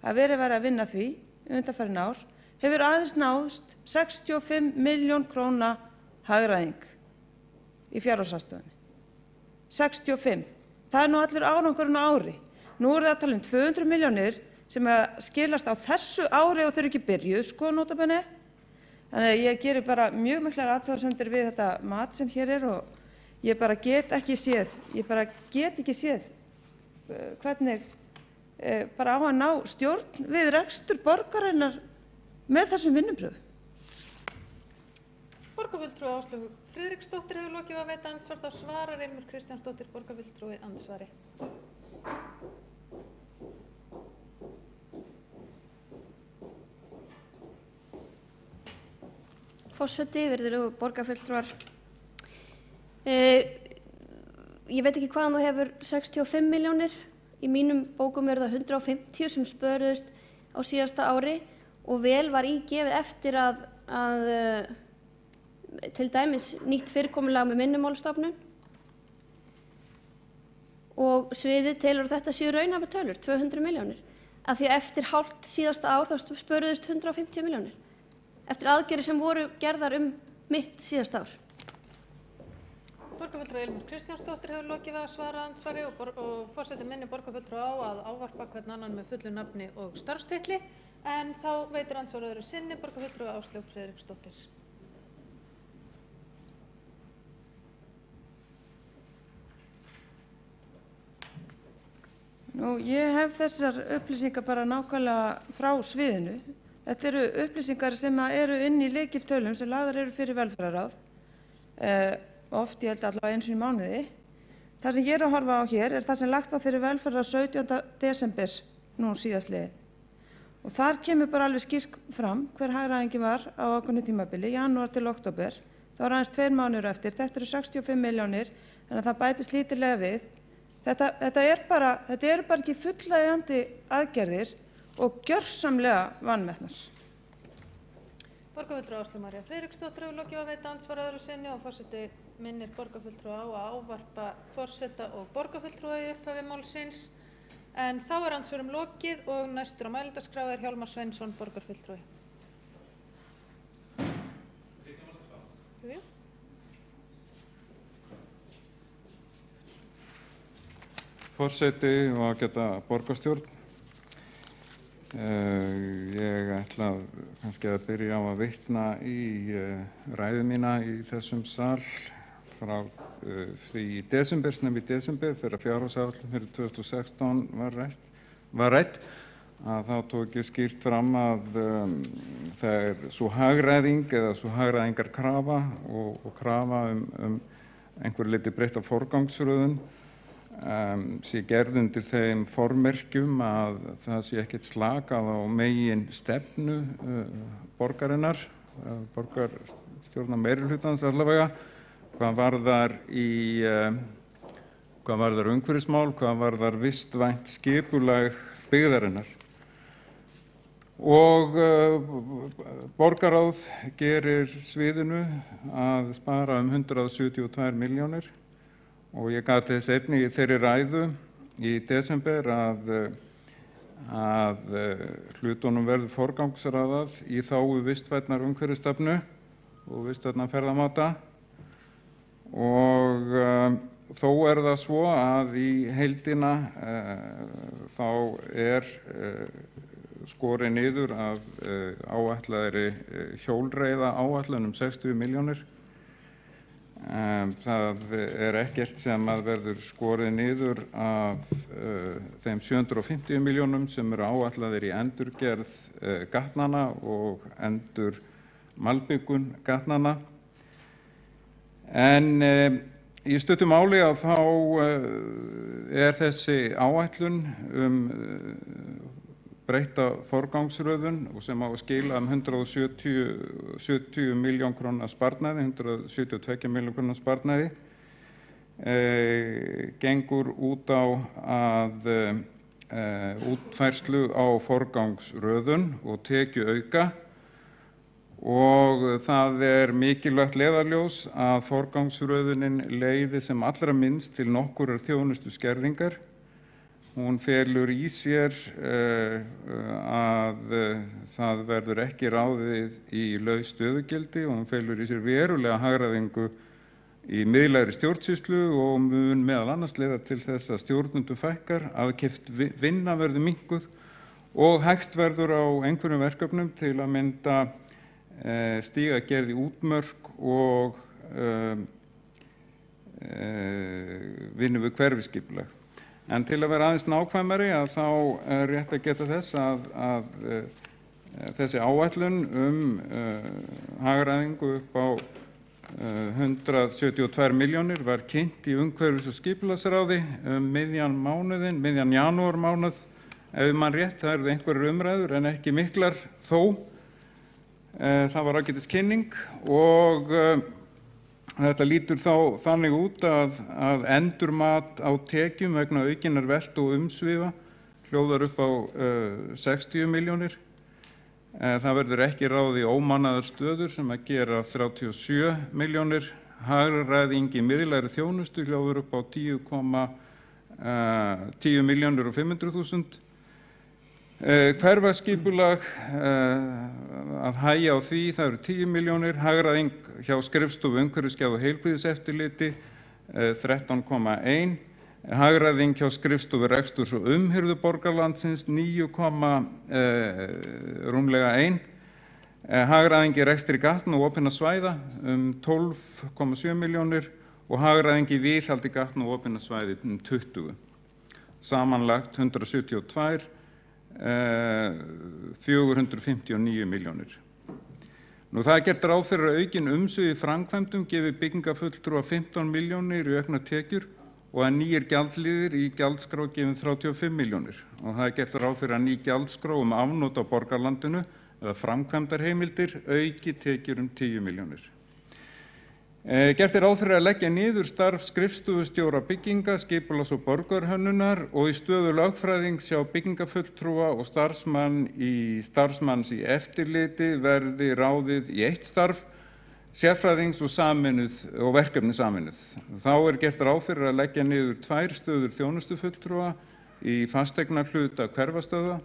að verið væri að vinna því undanfarin ár, hefur aðeins náðst 65 milljón króna hagræðing í fjárhagsaðstoðinni. 65. Það er nú allur árangurinn á ári. Nú er það að tala 200 milljónir sem skilast á þessu ári og þau eru ekki byrjuð, notabenni. Þannig að ég geri bara mjög miklar athugasemdir við þetta mat sem hér er og ég bara get ekki séð, hvernig bara á að ná stjórn við rekstur borgarinnar með þessum vinnubrögðum. Borgarfulltrúi Áslaug Friðriksdóttir hefur lokið að veita andsvar, þá svarar Ilmur Kristjánsdóttir, borgarfulltrúi, andsvari. Forseti, virðulegu borgarfulltrúar. Ég veit ekki hvaðan þú hefur 65 milljónir. Í mínum bókum eru það 150 sem spöruðust á síðasta ári og vel var í gefið eftir að til dæmis nýtt fyrirkomulag með Vinnumálastofnun og sviðið telur þetta séu raunhæfar tölur, 200 milljónir. Af því að eftir hálft síðasta ár þá spöruðust 150 milljónir. Eftir aðgerðir sem voru gerðar mitt síðasta ár. Borgarfulltrúi Ilmur Kristjánsdóttir hefur lokið að svara andsvari og forseti minni borgarfulltrúi á að ávarpa hvern annan með fullu nafni og starfstitli, en þá veitir andsvar öðru sinni borgarfulltrúi Áslaug Friðriksdóttir. Ég hef þessar upplýsingar bara nákvæmlega frá sviðinu. Þetta eru upplýsingar sem eru inn í lykiltölum sem lagðar eru fyrir velferðarráð, oft ég held allavega einu sinni í mánuði. Það sem ég er að horfa á hér er það sem lagt var fyrir velferðarráð 17. desember nú síðastliðið. Og þar kemur bara alveg skýrt fram hver hagræðingin var á ákveðnu tímabili, janúar til október. Það var aðeins 2 mánuðir eftir, þetta eru 65 milljónir, þannig að það bætist lítillega við. Þetta eru bara ekki fullnægjandi aðgerðir og gjörsamlega vanmetnar. Borgarfulltrúi Áslaug María Friðriksdóttir hefur lokið að veita andsvar öðru sinni og forseti minnir borgarfulltrúa á að ávarpa forseta og borgarfulltrúa í upphafi málsins. En þá er andsvörum lokið og næstur á mælendaskrá er Hjálmar Sveinsson, borgarfulltrúi. Forseti og ágæta borgarstjórn. Ég ætla kannski að byrja á að vitna í ræðu mína í þessum sal frá því í desember þegar fjárhagsáætlun fyrir 2016 var rædd að þá tók ég skýrt fram að það er svo hagræðing eða svo hagræðingarkrafa og krafa einhverju leyti breytta forgangsröðun sé gerð undir þeim formerkjum að það sé ekkert slakað á megin stefnu borgarinnar, borgarstjórnar meirihlutans allavega, hvað varðar umhverfismál, hvað varðar vistvænt skipulag byggðarinnar. Og borgarráð gerir sviðinu að spara 172 milljónir og ég gat þess einnig í þeirri ræðu í desember að hlutunum verður forgangsraðað í þágu vistvænnar umhverfisstefnu og vistvænnar ferðamáta og þó er það svo að í heildina þá er skorið niður af áætlaðri hjólreiða áætlun 60 milljónir. Það er ekkert sem að verður skorið niður af þeim 750 milljónum sem eru áætlaðir í endurgerð gatnanna og endur malbikun gatnanna. En í stuttu máli að þá er þessi áætlun breytta forgangsröðun og sem á að skila 170 milljón króna sparnaði, 172 milljón króna sparnaði, gengur út á að útfærslu á forgangsröðun og tekjuauka og það er mikilvægt leiðarljós að forgangsröðunin leiði sem allra minnst til nokkurrar þjónustu skerðingar. Hún felur í sér að það verður ekki ráðið í laus stöðugildi og hún felur í sér verulega hagræðingu í miðlægri stjórnsýslu og mun meðal annars leiða til þess að stjórnendum fækkar, aðkeypt vinna verður minnkuð og hægt verður á einhverjum verkefnum til að mynda stígagerð í útmörk og vinnu við hverfiskipulag. En til að vera aðeins nákvæmari að þá er rétt að geta þess að þessi áætlun hagræðingu upp á 172 milljónir var kynnt í umhverfis- og skipulagsráði miðjan janúarmánuð. Ef man rétt, það eru einhverjar umræður en ekki miklar þó. Það var ágætis kynning og þetta lítur þá þannig út að endurmat á tekjum vegna aukinnar veltu og umsvifa hljóðar upp á 60 milljónir. Það verður ekki ráðið í ómannaðar stöður sem að gera 37 milljónir. Hagræðing í miðlægri þjónustu hljóðar upp á 10 milljónir og 500.000. Hverfaskipulag að hægja á því, það eru 10 milljónir, hagræðing hjá skrifstofu umhverfisgæða og heilbrigðiseftirliti 13,1, hagræðing hjá skrifstofu reksturs og umhirðu borgarlandsins 9,rúmlega 1, hagræðing í rekstri gatna og opinna svæða 12,7 milljónir og hagræðing í viðhaldi gatna og opinna svæði 20. Samanlagt 172 459 milljónir. Það er gert ráð fyrir að aukin umsvif í framkvæmdum gefi byggingafulltrúa 15 milljónir í auknar tekjur og að nýir gjaldliðir í gjaldskrá gefin 35 milljónir. Og það er gert ráð fyrir að ný gjaldskrá afnot á borgarlandinu eða framkvæmdarheimildir auki tekjur 10 milljónir. Gert er ráð fyrir að leggja niður starf skrifstofustjóra bygginga, skipulags- og borgarhönnunar og í stöðu lögfræðings hjá byggingafulltrúa og starfsmanns í eftirliti verði ráðið í eitt starf, sérfræðings og verkefni sameinuð. Þá er gert ráð fyrir að leggja niður 2 stöður þjónustufulltrúa í fasteignarhluta hverfastöðva.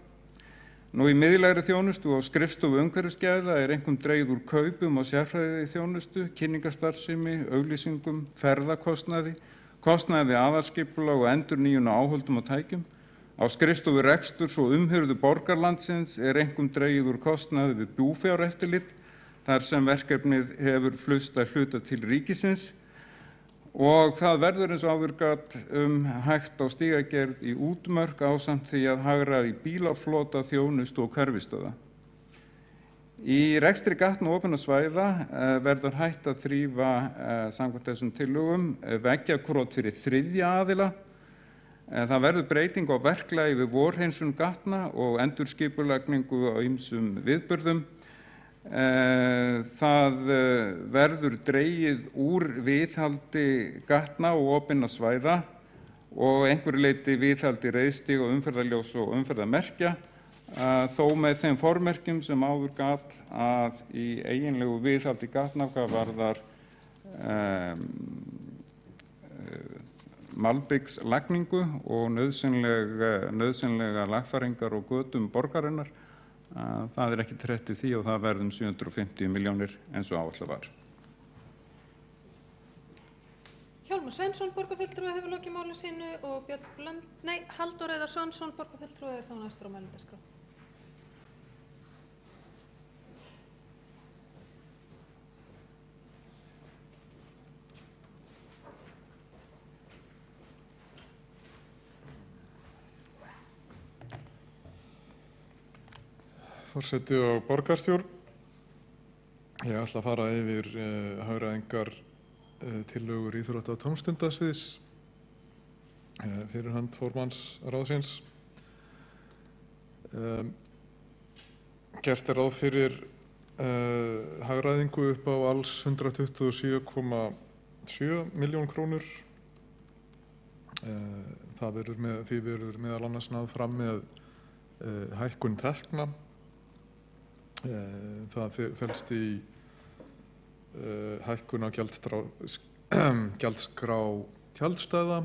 Í miðlægri þjónustu og skrifstofu umhverfisgæða er einkum dregið úr kaupum og sérfræði þjónustu, kynningarstarfsemi, auglýsingum, ferðakostnaði, kostnaði við aðalskipulag og endurnýjun á áhöldum og tækjum. Á skrifstofu reksturs og umhirðu borgarlandsins er einkum dregið úr kostnaði við búfjáreftirlit, þar sem verkefnið hefur flust að hluta til ríkisins og það verður eins og áður gat hægt á stígagerð í útmörk ásamt því að hagræða í bílaflota, þjónustu og hverfistöða. Í rekstri gatna og opinna svæða verður hægt að þrífa samkvæmt þessum tillögum veggjakrot fyrir þriðja aðila. Það verður breyting á verklagi við vorhreinsun gatna og endurskipulagningu á ýmsum viðburðum. Það verður dregið úr viðhaldi gatna og opinna svæða og einhverju leyti viðhaldi reiðstíga og umferðarljós og umferðarmerkja, þó með þeim formerkjum sem áður gat að í eiginlegu viðhaldi gatna hvað varðar malbikslagningu og nauðsynlega lagfæringar og götum borgarinnar. Það ekki trett í því og það verður 750 milljónir eins og áætlað var. Hjálmar Sveinsson, borgarfulltrúi, hefur lokið máli sínu og Halldór Heiðar Svansson, borgarfulltrúi, þá næstur á mælendaskrá. Forseti og borgarstjórn. Ég ætla að fara yfir hagræðingar tillögur íþrótta- og tómstundasviðs fyrir hönd formanns ráðsins. Gert ráð fyrir hagræðingu upp á alls 127,7 milljón krónur. Því verður meðal annars náð fram með hækkun tekna. Það felst í hækkun á gjaldskrá tjaldstæða,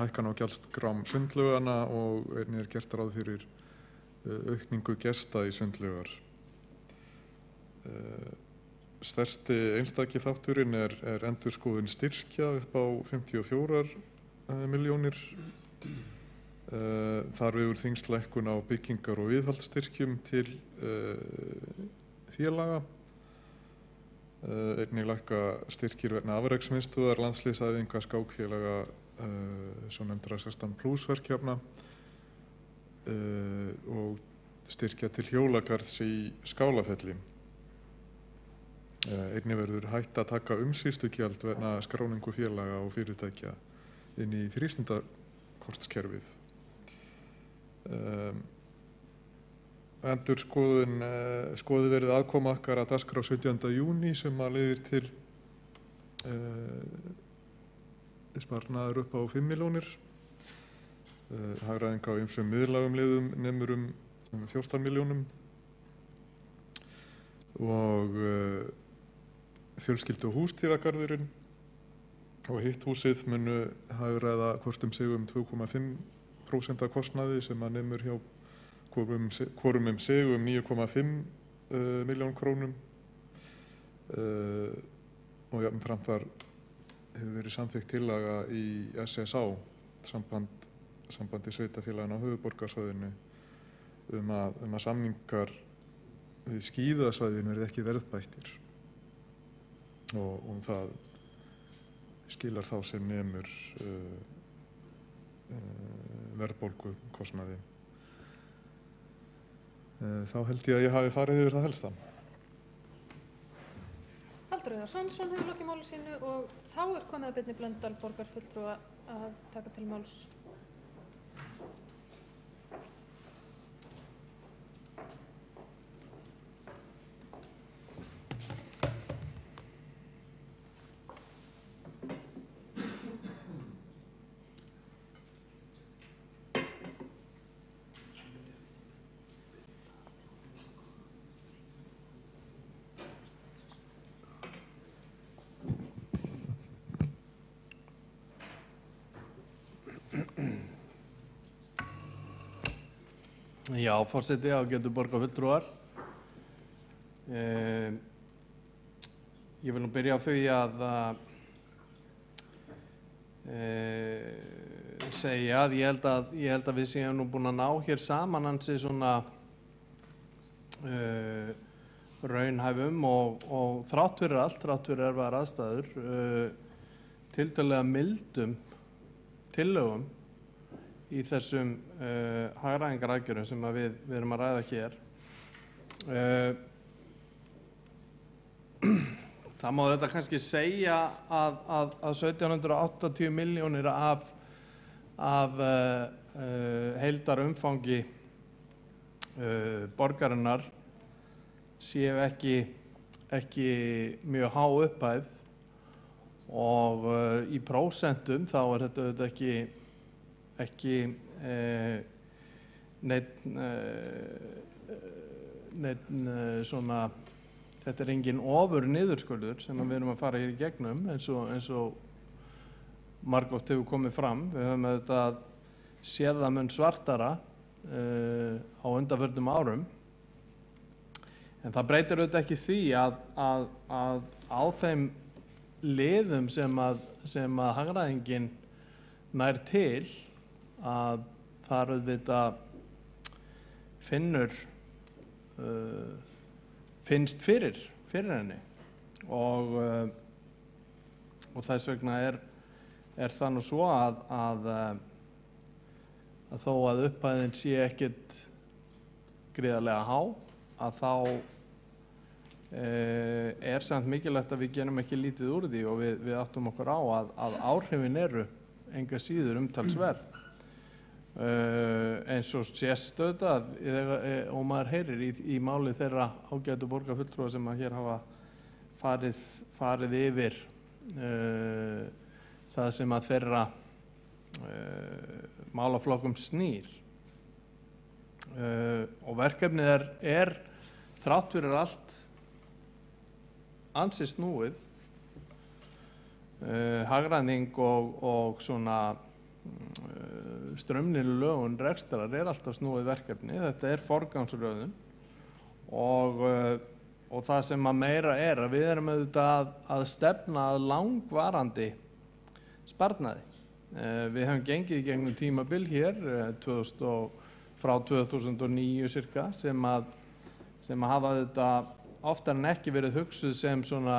hækkun á gjaldskrám sundlaugana og einnig gert ráð fyrir aukningu gesta í sundlaugar. Stærsti einstaki þátturinn endurskoðun styrkja upp á 54 milljónir. Þar vegur þyngst lækkun á byggingar- og viðhaldsstyrkjum til félaga. Einnig lækka styrkir vegna afreksmiðstöðvar, landsliðsæfinga, skákfélaga, svonefndra 16+ verkefna og styrkja til hjólagarðs í Skálafelli. Einnig verður hætt að taka umsýslugjald vegna skráningu félaga og fyrirtækja inn í frístundakortskerfið. Skoðið verið aðkoma okkar að dagskrá 17. júní sem að leiðir til sparnaður upp á 5 milljónir. Hagræðing á ýmsum miðlægum liðum nemur 14 milljónum og fjölskyldu- og húsdýragarðurinn og hitt húsið munu hagræða hvort sig 2,5% af kostnaði sem að nemur hjá hvorum sig 9,5 milljón krónum og jafnframt hefur verið samþykkt tillaga í SSA, sambandi sveitarfélagana á höfuðborgarsvæðinu, að samningar við skíðasvæðinu verði ekki verðbættir og það skilar þá sem nemur verðbólgukostnaði. Þá held ég að ég hafi farið yfir það helsta. Halldór Heiðar Svansson hefur lokið máli sínu og þá komið að Birni Blöndal, borgarfulltrúa, að taka til máls. Já, forseti, ágætu borgarfulltrúar. Ég vil nú byrja á því að segja að ég held að við séum nú búin að ná hér saman ansi svona raunhæfum og þrátt fyrir allt, þrátt fyrir erfiðar aðstæður, tiltölulega mildum tillögum í þessum hagræðingaraðgerðum sem að við erum að ræða hér. Það má þetta kannski segja að 1780 milljónir af heildarumfangi borgarinnar séu ekki mjög há upphæð og í prósentum þá þetta auðvitað ekki neitt svona, þetta engin ofur niðurskurður sem við erum að fara hér í gegnum eins og margoft hefur komið fram. Við höfum auðvitað séð það mun svartara á undanförnum árum. En það breytir auðvitað ekki því að á þeim liðum sem að hagræðingin nær til að þar auðvitað finnst fyrir henni og þess vegna er það nú svo að þó að upphæðin sé ekkert gríðarlega há að þá samt mikilvægt að við gerum ekki lítið úr því og við áttum okkur á að áhrifin eru enga síður umtalsverð. Eins og sést auðvitað og maður heyrir í máli þeirra ágætu borgarfulltrúa sem að hér hafa farið yfir það sem að þeirra málaflokkum snýr. Og verkefnið er þrátt fyrir allt ansi snúið. Hagræðing og svona straumlínulögun rekstrar alltaf snúið verkefni. Þetta er forgangsröðun og það sem að meira er að við erum auðvitað að stefna að langvarandi sparnaði. Við hefum gengið í gegnum tímabil hér frá 2009 cirka sem að hafa auðvitað oftar en ekki verið hugsuð sem svona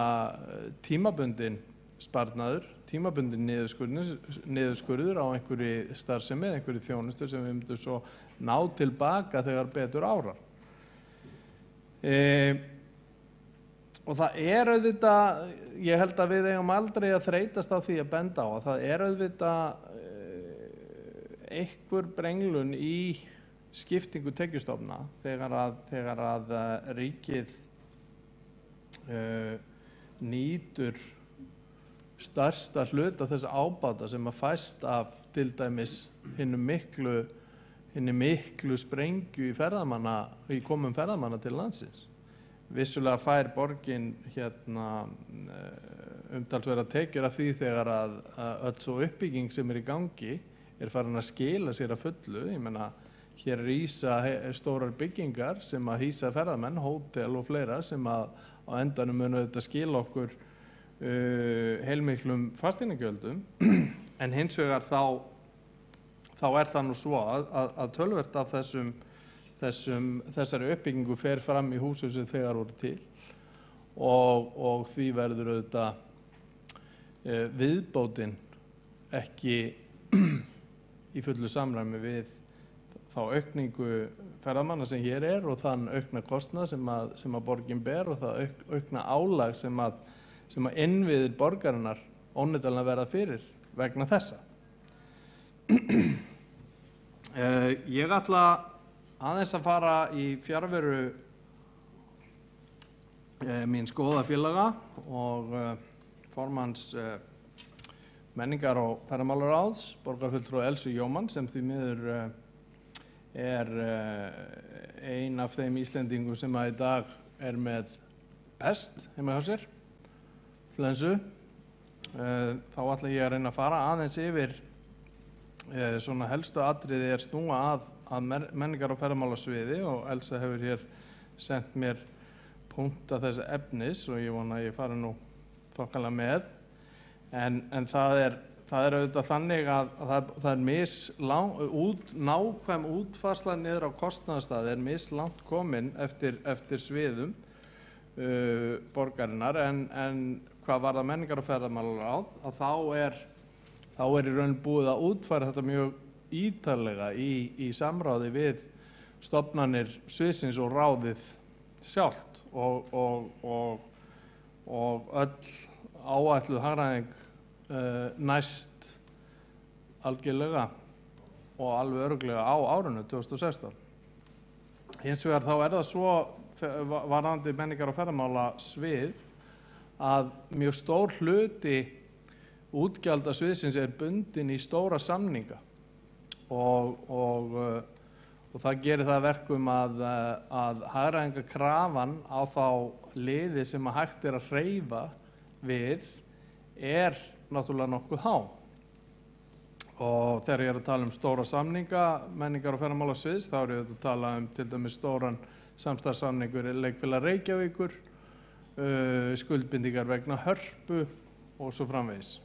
tímabundin sparnaður, tímabundin niðurskurður á einhverju starfsemi, einhverju þjónustu sem við myndum svo ná tilbaka þegar betur árar. Og það auðvitað, ég held að við eigum aldrei að þreytast á því að benda á að það auðvitað einhver brenglun í skiptingu tekjustofna þegar að ríkið nýtur stærsta hluta þess ábata sem að fæst af til dæmis hinni miklu sprengju í komum ferðamanna til landsins. Vissulega fær borgin umtalsverðar tekjur af því þegar að öll svo uppbygging sem í gangi farin að skila sér að fullu. Ég meina, hér rísa stórar byggingar sem að hýsa ferðamenn, hótel og fleira sem að á endanum munu þetta skila okkur heilmiklum fasteignagjöldum, en hins vegar þá það nú svo að töluvert af þessari uppbyggingu fer fram í húsum sem þegar voru til og því verður auðvitað viðbótin ekki í fullu samræmi við þá aukningu ferðamanna sem hér og þann aukna kostnað sem að borgin ber og það aukna álag sem að innviðir borgarinnar óneitanlega verða fyrir vegna þessa. Ég ætla aðeins að fara í fjarveru míns góða félaga og formanns menningar- og ferðamálaráðs, borgarfulltrúa Elsu Jómann, sem því miður ein af þeim Íslendingum sem að í dag með pest heima hjá sér, flensu. Þá ætla ég að reyna að fara aðeins yfir svona helstu atriði snúa að menningar- og ferðamálasviði og Elsa hefur hér sendt mér punkta þess efnis og ég vona að ég fari nú þokkalega með. En það auðvitað þannig að það nákvæm útfærsla niður á kostnaðarstaði mislangt komin eftir sviðum. borgarinnar en hvað varðar menningar- og ferðamálaráð að þá er í raun búið að útfæra þetta mjög ítarlega í samráði við stofnanir sviðsins og ráðið sjálft og öll áætluð hagræðing næst algjörlega og alveg örugglega á árinu 2016. Hins vegar þá er það svo varðandi menningar- og ferðamálasvið að mjög stór hluti útgjalda sviðsins er bundin í stóra samninga og það gerir það verkum að hagræðingarkrafan á þá liði sem að hægt er að hreyfa við er náttúrulega nokkuð há. Og þegar ég er að tala um stóra samninga menningar- og ferðamálasviðs þá er ég að tala um til dæmis stóran samstarfssamningur Leikfélag Reykjavíkur, skuldbindingar vegna Hörpu og svo framvegis.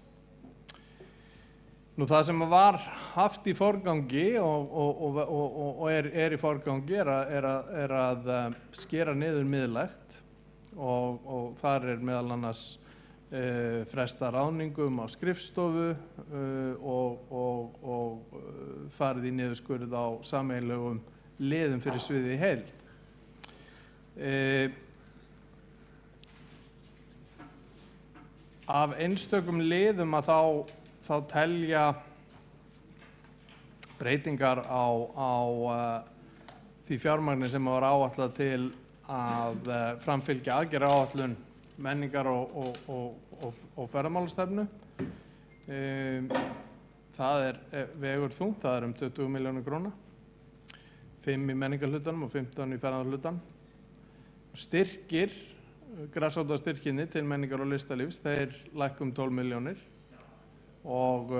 Nú það sem var haft í forgangi og er í forgangi er að skera niður miðlægt og þar er meðal annars fresta ráðningum á skrifstofu og farið í niðurskurð á sameiginlegum liðum fyrir sviðið í heild. Af einstökum liðum að þá telja breytingar á því fjármagni sem var áætlað til að framfylgja aðgerðaáætlun menningar- og ferðamálastefnu. Það vegur þungt, það er 20 milljónir króna, 5 í menningarhlutanum og 15 í ferðamálahlutanum. Styrkir, grasrótarstyrkinni til menningar- og listalífs, þeir lækka 12 milljónir og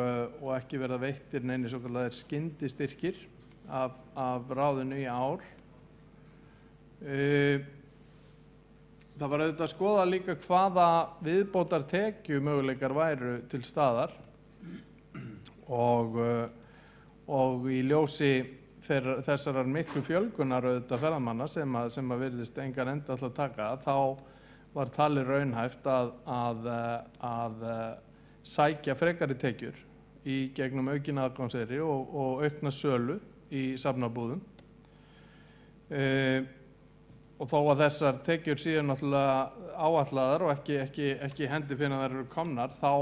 ekki verða veittir neinir svokallaðir skyndistyrkir af ráðinu í ár. Það var auðvitað að skoða líka hvaða viðbótartekju möguleikar væru til staðar og í ljósi þessarar miklu fjölgunar auðvitað ferðamanna sem að virðist engan enda alltaf taka, þá var talið raunhæft að sækja frekari tekjur í gegnum aukin aðgangseyri og aukna sölu í safnabúðum. Og þó að þessar tekjur séu náttúrulega áætlaðar og ekki hendi fyrir að þær eru komnar, þá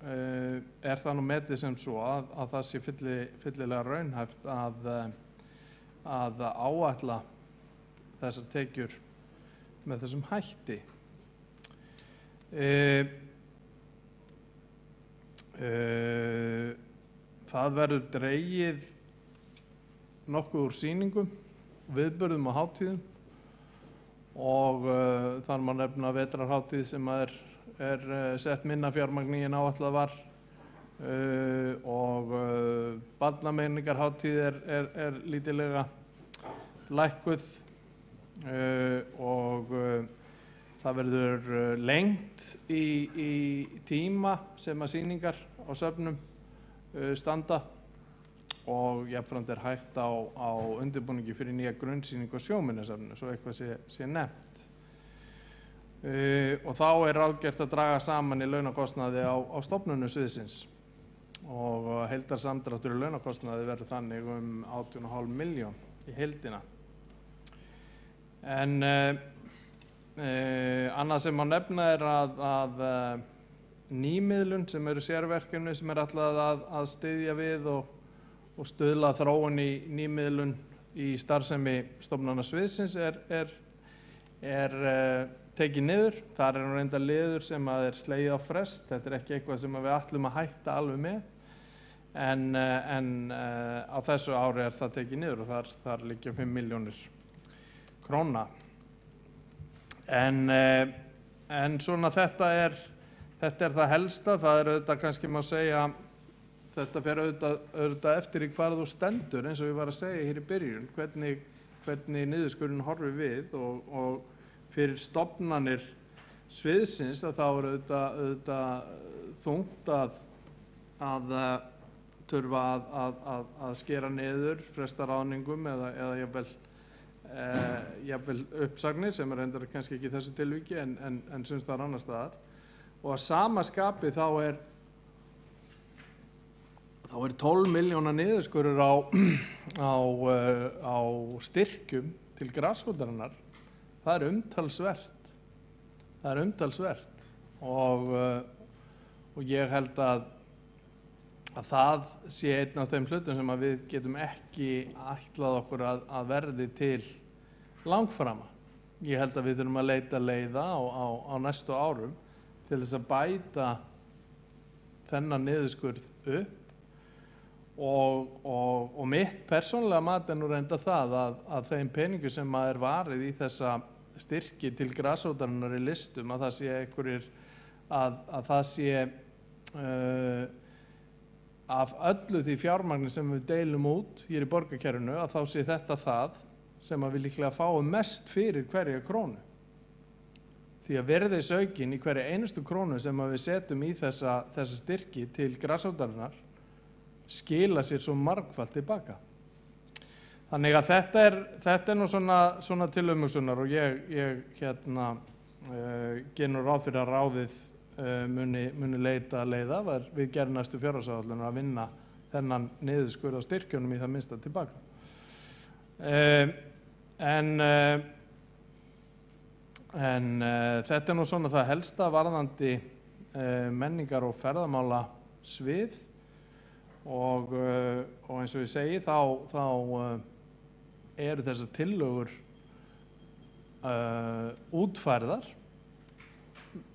er það nú metið sem svo að það sé fyllilega raunhæft að áætla þessar tekjur með þessum hætti. Það verður dregið nokkuð úr sýningum, viðburðum og hátíðum og þar má nefna vetrarhátíð sem er sett minna fjármagni en áætlað var og barnamenningarhátíð er lítillega lækkuð og það verður lengt í tíma sem að sýningar á söfnum standa og jafnframt er hægt á undirbúningi fyrir nýja grunnsýningu á Sjóminjasafninu, svo eitthvað sé nefnt. Og þá er ráðgert að draga saman í launakostnaði á stofnunum sviðsins og heildarsamdráttur í launakostnaði verður þannig 18,5 milljón í heildina. En annað sem má nefna er að nýmiðlun sem eru sérverkefni sem er ætlað að styðja við og stuðla þróun í nýmiðlun í starfsemi stofnana sviðsins er tekið niður. Þar er nú reyndar liður sem að er slegið á frest. Þetta er ekki eitthvað sem við ætlum að hætta alveg með en á þessu ári er það tekið niður og þar liggja 5 milljónir króna. En svona þetta er það helsta. Það er auðvitað kannski má segja þetta fer auðvitað eftir í hvar þú stendur eins og ég var að segja hér í byrjun, hvernig niðurskurðurinn horfir við og fyrir stofnanir sviðsins að þá er auðvitað þungt að þurfa að skera niður, fresta ráðningum eða jafnvel jafnvel uppsagnir sem reyndar kannski ekki í þessu tilviki en sums staðar annars staðar. Og að sama skapi þá er 12 milljóna niðurskurður á styrkjum til grasrótarinnar. Það er umtalsvert. Og ég held að það sé einn af þeim hlutum sem að við getum ekki ætlað okkur að verði til langframa. Ég held að við þurfum að leita leiða á næstu árum til þess að bæta þennan niðurskurð upp og mitt persónulega mat er nú reynda það að þeim peningu sem er varið í þessa styrki til grasrótarinnar í listum að það sé einhverjir að það sé af öllu því fjármagni sem við deilum út hér í borgarkerfinu að þá sé þetta það sem að við líklega fáum mest fyrir hverja krónu. Því að virðisaukin í hverja einustu krónu sem að við setjum í þessa styrki til grasrótarinnar skila sér svo margfalt tilbaka. Þannig að þetta er nú svona til umhugsunar og ég geri nú ráð fyrir að ráðið muni leita leiða við gerð næstu fjárhagsáætlun að vinna þennan niðurskurð á styrkjunum í það minnsta tilbaka. En þetta er nú svona það helsta varðandi menningar- og ferðamála svið og eins og ég segi þá eru þessar tillögur útfærðar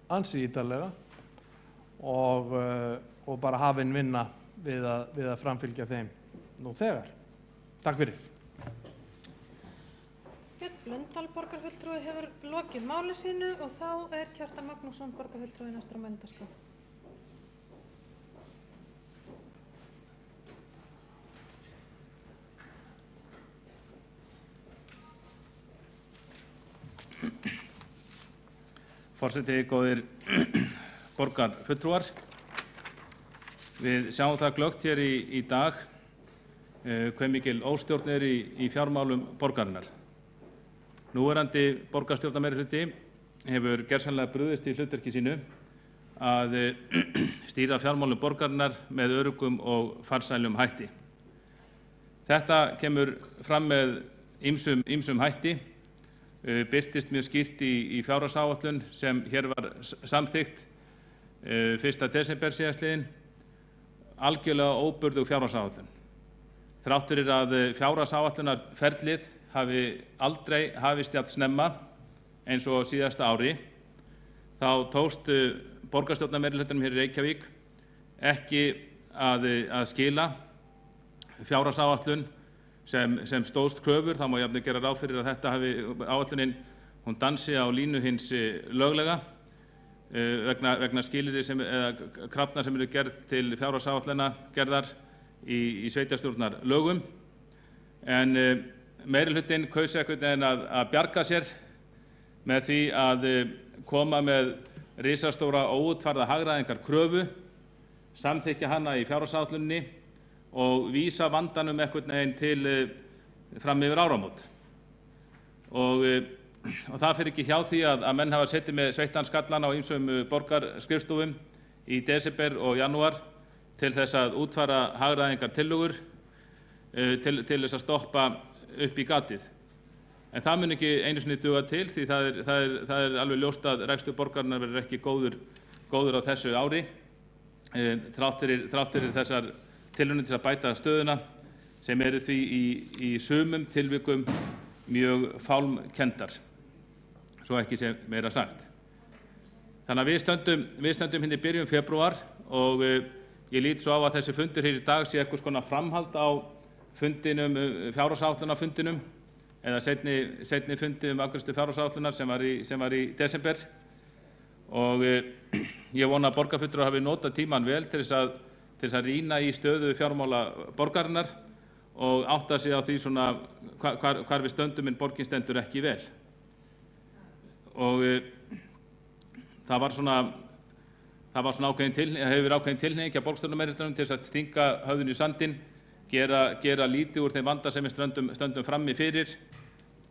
ansi ítarlega og bara hafin vinna við að framfylgja þeim nú þegar. Takk fyrir. Björn Blöndal, borgarfulltrúi, hefur lokið máli sínu og þá er Kjartan Magnússon, borgarfulltrúi, næstur á mælendaskrá. Forseti, góðir borgarfulltrúar. Við sjáum það glöggt hér í dag hve mikil óstjórn er í fjármálum borgarinnar. Núverandi borgarstjórnarmeirihluti hefur gersamlega brugðist í hlutverki sínu að stýra fjármálum borgarinnar með öruggum og farsælum hætti. Þetta kemur fram með ýmsum hætti. Birtist mjög skýrt í fjárhagsáætlun sem hér var samþykkt 1. desember síðastliðinn, algjörlega óburðug fjárhagsáætlun. Þrátt fyrir að fjárhagsáætlunarferlið hafi aldrei hafist jafn snemma eins og síðasta ári, þá tókst borgarstjórnarmeirihlutanum hér í Reykjavík ekki að skila fjárhagsáætlun sem stóðst kröfur. Það má jafnvel gera ráð fyrir að þetta áætlunin hún dansi á línu hins löglega vegna skilyrði eða krafna sem eru gerð til fjárhagsáætlana gerðar í sveitarstjórnarlögum. En meirihlutinn kaus einhvern veginn að bjarga sér með því að koma með risastóra óútfærða hagræðingarkröfu, samþykkja hana í fjárhagsáætluninni og vísa vandanum einhvern veginn til fram yfir áramót. Og það fer ekki hjá því að menn hafa setið með sveittan skallan á ýmsum borgarskrifstofum í desember og janúar til þess að útfæra hagræðingartillögur til þess að stoppa upp í gatið. En það mun ekki einu sinni duga til því það er alveg ljóst að rekstur borgarinnar verður ekki góður á þessu ári þrátt fyrir þessar tilraunir til að bæta stöðuna sem eru því í sumum tilvikum mjög fálmkenndar, svo ekki sé meira sagt. Þannig að við stöndum hérna í byrjun febrúar og ég lít svo á að þessi fundur hér í dag sé einhvers konar framhald á fundinum, fjárhagsáætlunarfundinum eða seinni fundi afgreiðslu fjárhagsáætlunar sem var í desember. Og ég vona að borgarfulltrúar hafi notað tímann vel til þess að rýna í stöðu fjármála borgarinnar og átta sig á því svona hvar við stöndum en borgin stendur ekki vel. Og það var svona hefur ákveðin tilhneiging hjá borgarstjórnarmeirihlutanum til þess að stinga höfðinu í sandinn, gera lítið úr þeim vanda sem við stöndum frammi fyrir,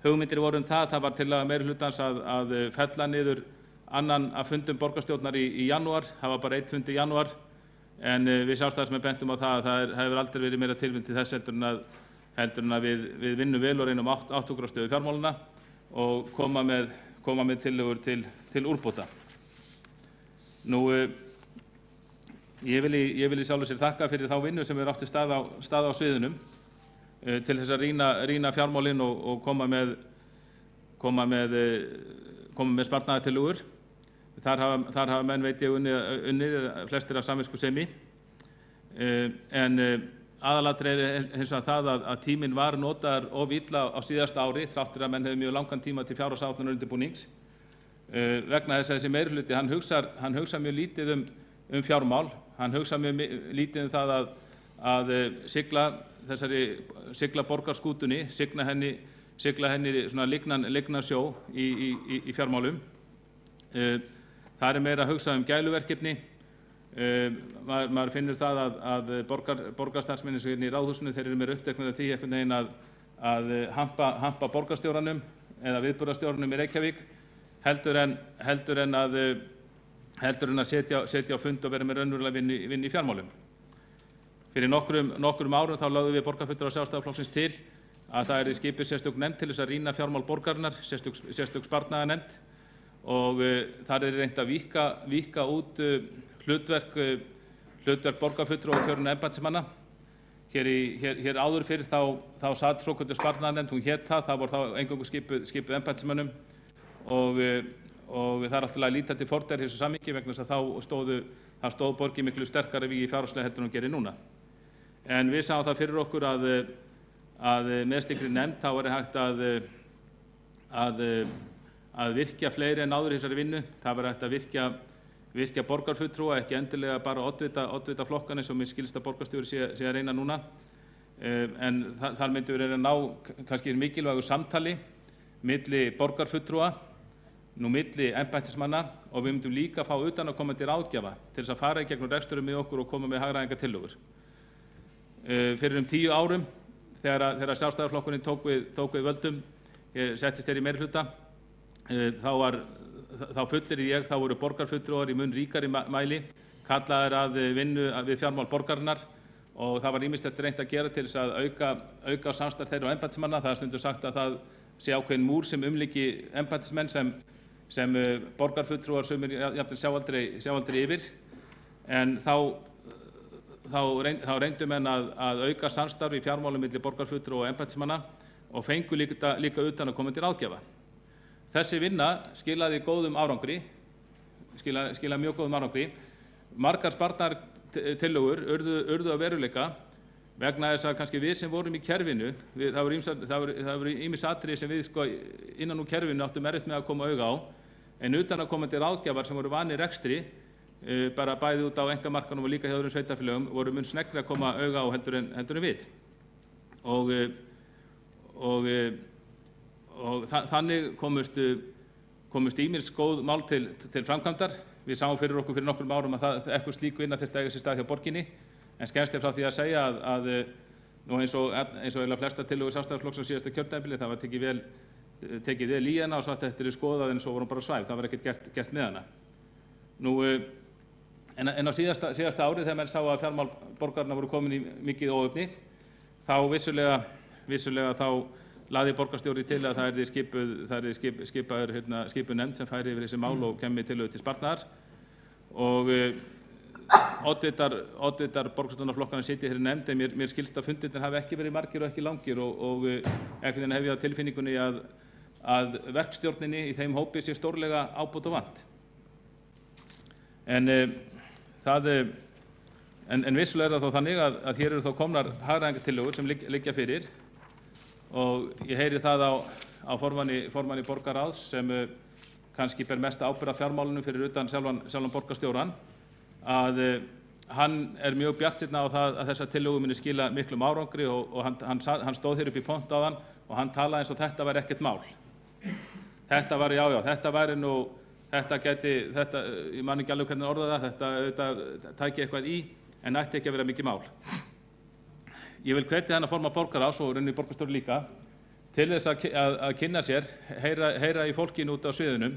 Hugmyndir voru það var tillaga meirihlutans að fella niður annan af fundum borgarstjórnar í janúar, það var bara 1 fund í janúar, en við sjálfstæðismenn bentum á það að það hefur aldrei verið meira tilefni til þess heldur en að við vinnum vel og reynum átt okkur á stöðu fjármálana og koma með tillögur til úrbóta. Nú, ég vil í sjálfu sér þakka fyrir þá vinnu sem við átti stað á sviðunum til þess að rýna fjármálin og koma með sparnaðartillögur. Þar hafa menn, veit ég, unnið flestir af samviskusemi, en aðalatriði er hins vegar það að tíminn var notaður of illa á síðasta ári, þrátt fyrir að menn hefur mjög langan tíma til fjárhagsáætlunar undirbúnings, vegna þess að þessi meirihluti, hann hugsar mjög lítið um fjármál, hann hugsar mjög lítið um það að sigla borgarskútunni, sigla henni svona lignan sjó í fjármálum. Það meira að hugsa gæluverkefni. Maður finnur það að borgarstarfsmenn í ráðhúsinu, þeir eru meira uppteknir af því einhvern veginn að hampa borgarstjóranum eða viðburðarstjóranum í Reykjavík heldur en að setja á fund og vera með raunverulega vinnu í fjármálum. Fyrir nokkrum árum þá lögðum við borgarfulltrúar Sjálfstæðisflokksins til að það skipuð sérstök nefnd til þess að rýna fjármál borgarinnar, sérstök sparnaðarnefnd, og þar reynt að víkka út hlutverk borgarfulltrúa og kjörinna embættismanna. Hér áður fyrr þá sat svokölluð sparnaðarnefnd, hún hét það var þá eingöngu skipuð embættismönnum og það alltaf að líta til fordæmis í þessu samhengi vegna þess að þá stóð borgin miklu sterkari vígi fjárhagslega heldur en hún gerir núna. En við sáum það fyrir okkur að með slíkri nefnd þá hægt að virkja fleiri en áður í þessari vinnu. Það var hægt að virkja borgarfulltrúa, ekki endilega bara oddvita flokkan eins og mér skilst að borgarstjóri sé að reyna núna. En þar myndum við reyna að ná kannski mikilvægu samtali milli borgarfulltrúa, milli embættismanna, og við myndum líka fá utanaðkomandi ráðgjafa til þess að fara í gegnum reksturinn með okkur og koma með hagræðingartillögur. Fyrir 10 árum, þegar Sjálfstæðisflokkurinn tók við völdum, settist í meirihluta, þá fullyrði ég, þá voru borgarfulltrúar í mun ríkari mæli kallaðir að vinnu við fjármál borgarinnar, og það var ýmislegt reynt að gera til þess að auka samstarf þeirra og embættismanna. Það er stundum sagt að það sé ákveðin múr sem umlyki embættismenn sem borgarfulltrúar sumir jafnvel sjá aldrei yfir, en þá reyndu menn að auka samstarf í fjármálum milli borgarfulltrúa og embættismanna og fengu líka utanaðkomandi ráðgjafa. Þessi vinna skilaði góðum árangri, skilaði mjög góðum árangri. Margar sparnaðartillögur urðu að veruleika vegna þess að kannski við sem vorum í kerfinu, það voru ýmis atriði sem við innan úr kerfinu áttum erfitt með að koma auga á, en utanaðkomandi ráðgjafar sem voru vanir rekstri, bara bæði út á einkamarkaðnum og líka hjá öðrum sveitarfélögum, voru mun sneggri að koma auga á heldur en við. Og þannig komust ýmis góð mál til framkvæmdar. Við sáum fyrir okkur fyrir nokkrum árum að eitthvað slík vinna þyrfti að eiga sér stað hjá borginni, en skemmst frá því að segja að nú eins og eiginlega flesta tillögur Sjálfstæðisflokks á síðasta kjörtímabili, það var tekið vel í hana og sagt að þetta er skoðað en svo voru bara svæf, það var ekkert gert með hana. Nú, en á síðasta árið þegar menn sá að fjármál borgarinnar voru komin í mikið óöfni, þá vissulega þá lagði borgarstjóri til að það yrði skipuð nefnd sem færi yfir þessi mál og kemur tillögur til sparnaðar, og oddvitar borgarstjórnarflokkanna sitja hér í nefnd, en mér skilst að fundirnir hafi ekki verið margir og ekki langir, og einhvern veginn hef ég á tilfinningunni að verkstjórninni í þeim hópi sé stórlega ábótavant. En vissulega er það þó þannig að hér eru þó komnar hagræðingartillögur sem liggja fyrir, og ég heyri það á formanni borgarráðs sem kannski ber mesta ábyrgð á fjármálunum fyrir utan sjálfan borgarstjórann, að hann er mjög bjartsýnn á það að þessar tillögur muni skila miklum árangri, og hann stóð hér upp í pontu áðan og hann talaði eins og þetta væri ekkert mál. Þetta var, þetta væri nú, ég man ekki alveg hvernig orða það, þetta tæki eitthvað í en ætti ekki að vera mikið mál. Ég vil hvetja hann að forma borgarráðs og rauninni borgarstjóri líka til þess að kynna sér, heyra í fólkinu út á sviðunum,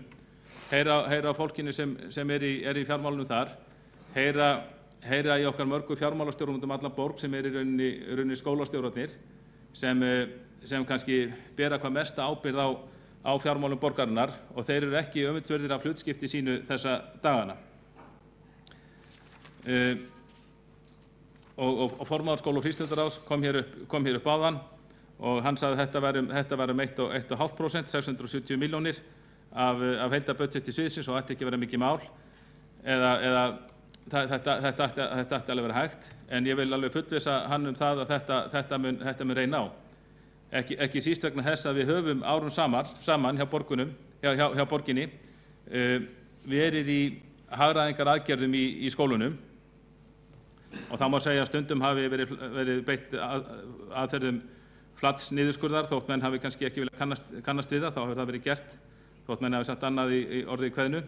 heyra á fólkinu sem er í fjármálunum þar, heyra í okkar mörgu fjármálastjórum um allan borg sem er í rauninni skólastjórarnir sem kannski bera hvað mesta ábyrgð á fjármálum borgarinnar og þeir eru ekki öfundsverðir af hlutskipti sínu þessa dagana. Og formaður skóla- og frístundaráðs kom hér upp áðan og hann sagði að þetta væri 1,5%, 670 milljónir af heildarbudgeti sviðsins og ætti ekki að vera mikið mál eða þetta ætti alveg að vera hægt, en ég vil alveg fullvissa hann það að þetta mun reyna á. Ekki síst vegna þess að við höfum árum saman hjá borginni verið í hagræðingar aðgerðum í skólunum og það má segja að stundum hafi verið beitt aðferðum flats niðurskurðar þótt menn hafi kannski ekki viljað kannast við það, þá hefur það verið gert þótt menn hafi sagt annað í orði í kveðnu.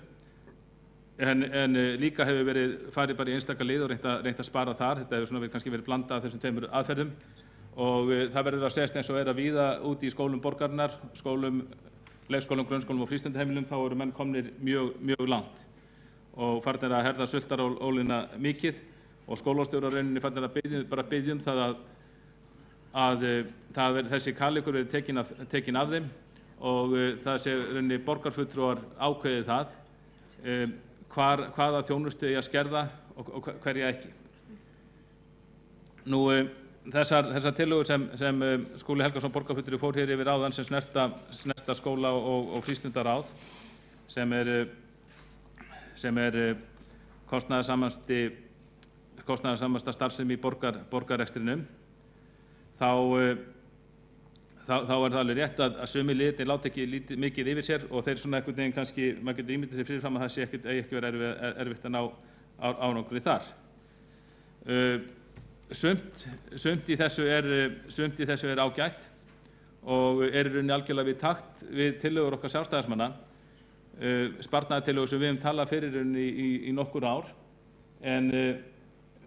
En líka hefur farið bara í einstaka lið og reynt að spara þar. Þetta hefur kannski verið blandað af þessum tveimur aðferðum og það verður að segjast eins og að víða úti í skólum borgarinnar, leikskólum, grunnskólum og frístundaheimilum, þá eru menn komnir mjög langt og farnir að herða sultarólina mikið og skólastjórarauninni farnir að biðja um það að þessi kalekur verið tekin af þeim og það sé rauninni borgarfulltrúar ákveðið það hvaða þjónustu eigi að skerða og hverja ekki. Nú, þessar tillögur sem Skúli Helgason borgarfulltrúi fór hér yfir áðan sem snerta skóla- og frístundaráð sem er kostnaðarsamasta starfsemi í borgarrekstrinum, þá er það alveg rétt að sumir liðir láta ekki mikið yfir sér og þeir svona einhvern veginn kannski, maður getur ímyndað sér fyrirfram að það sé ekki verið erfitt að ná árangri þar. Sumt í þessu er ágætt og er í rauninni algjörlega við takt við tillögur okkar sjálfstæðismanna, sparnaðartillögur sem við höfum talað fyrir í nokkur ár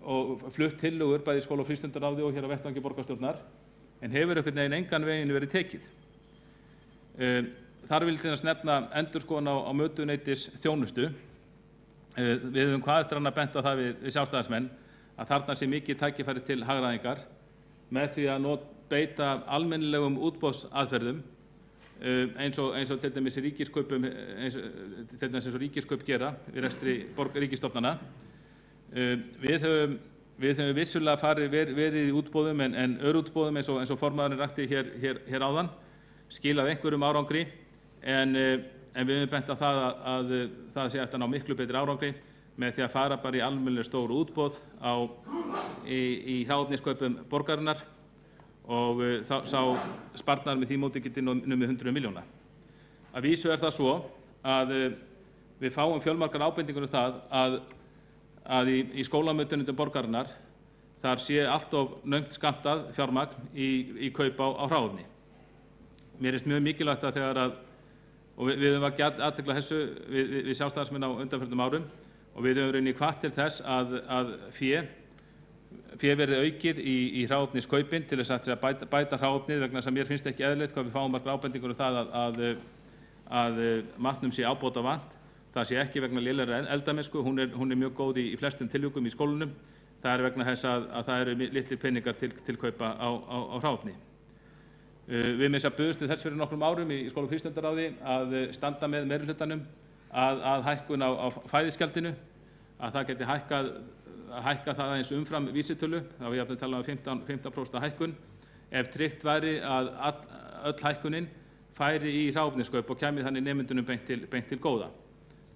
og flutt tillögur bæði í skóla- og frístundaráði og hér á vettvangi borgarstjórnar, en hefur einhvern veginn engan veginn verið tekið. Þar vil til þess nefna endurskoðun á mötuneytis þjónustu. Við höfum hvað eftir annað bent á það við sjálfstæðismenn að þarna sé mikið tækifæri til hagræðingar með því að beita almennilegum útboðsaðferðum eins og til dæmis ríkiskaup gera við rekstri ríkisstofnana. Við höfum vissulega verið í útboðum en örútboðum eins og formaðurinn rakti hér áðan, skilað einhverjum árangri en við höfum bent á það að það sé hægt að ná miklu betri árangri með því að fara bara í almennilega stóru útboð í hráefniskaupum borgarinnar og sá sparnaður með því móti geti numið 100 milljóna. Að vísu er það svo að við fáum fjölmargar ábendingar það að í skólamötuneytum borgarinnar þar sé allt of naumt skammtað fjármagn í kaup á hráefni. Mér finnst mjög mikilvægt að og við höfum vakið athygli á þessu við sjálfstæðismenn á undanförnum árum og við höfum rauninni hvatt til þess að fé verði aukið í hráefniskaupin til þess að bæta hráefnið vegna þess að mér finnst ekki eðlilegt hvað við fáum margar ábendingar það að matnum sé ábóta vant. Það sé ekki vegna lélegrar eldamennsku, hún er mjög góð í flestum tilvikum í skólunum. Það er vegna þess að það eru litlir peningar til kaupa á hráefni. Við með þess að buðumst þess fyrir nokkrum árum í skóla- og frístundaráði að standa með meirihlutanum að hækkun á fæðisgjaldinu, að það geti hækkað það eins umfram vísitölu, þá er jafnvel talað um 15% hækkun, ef tryggt væri að öll hækkunin færi í hráefniskaup og kæmi þannig nemendunum beint til góða.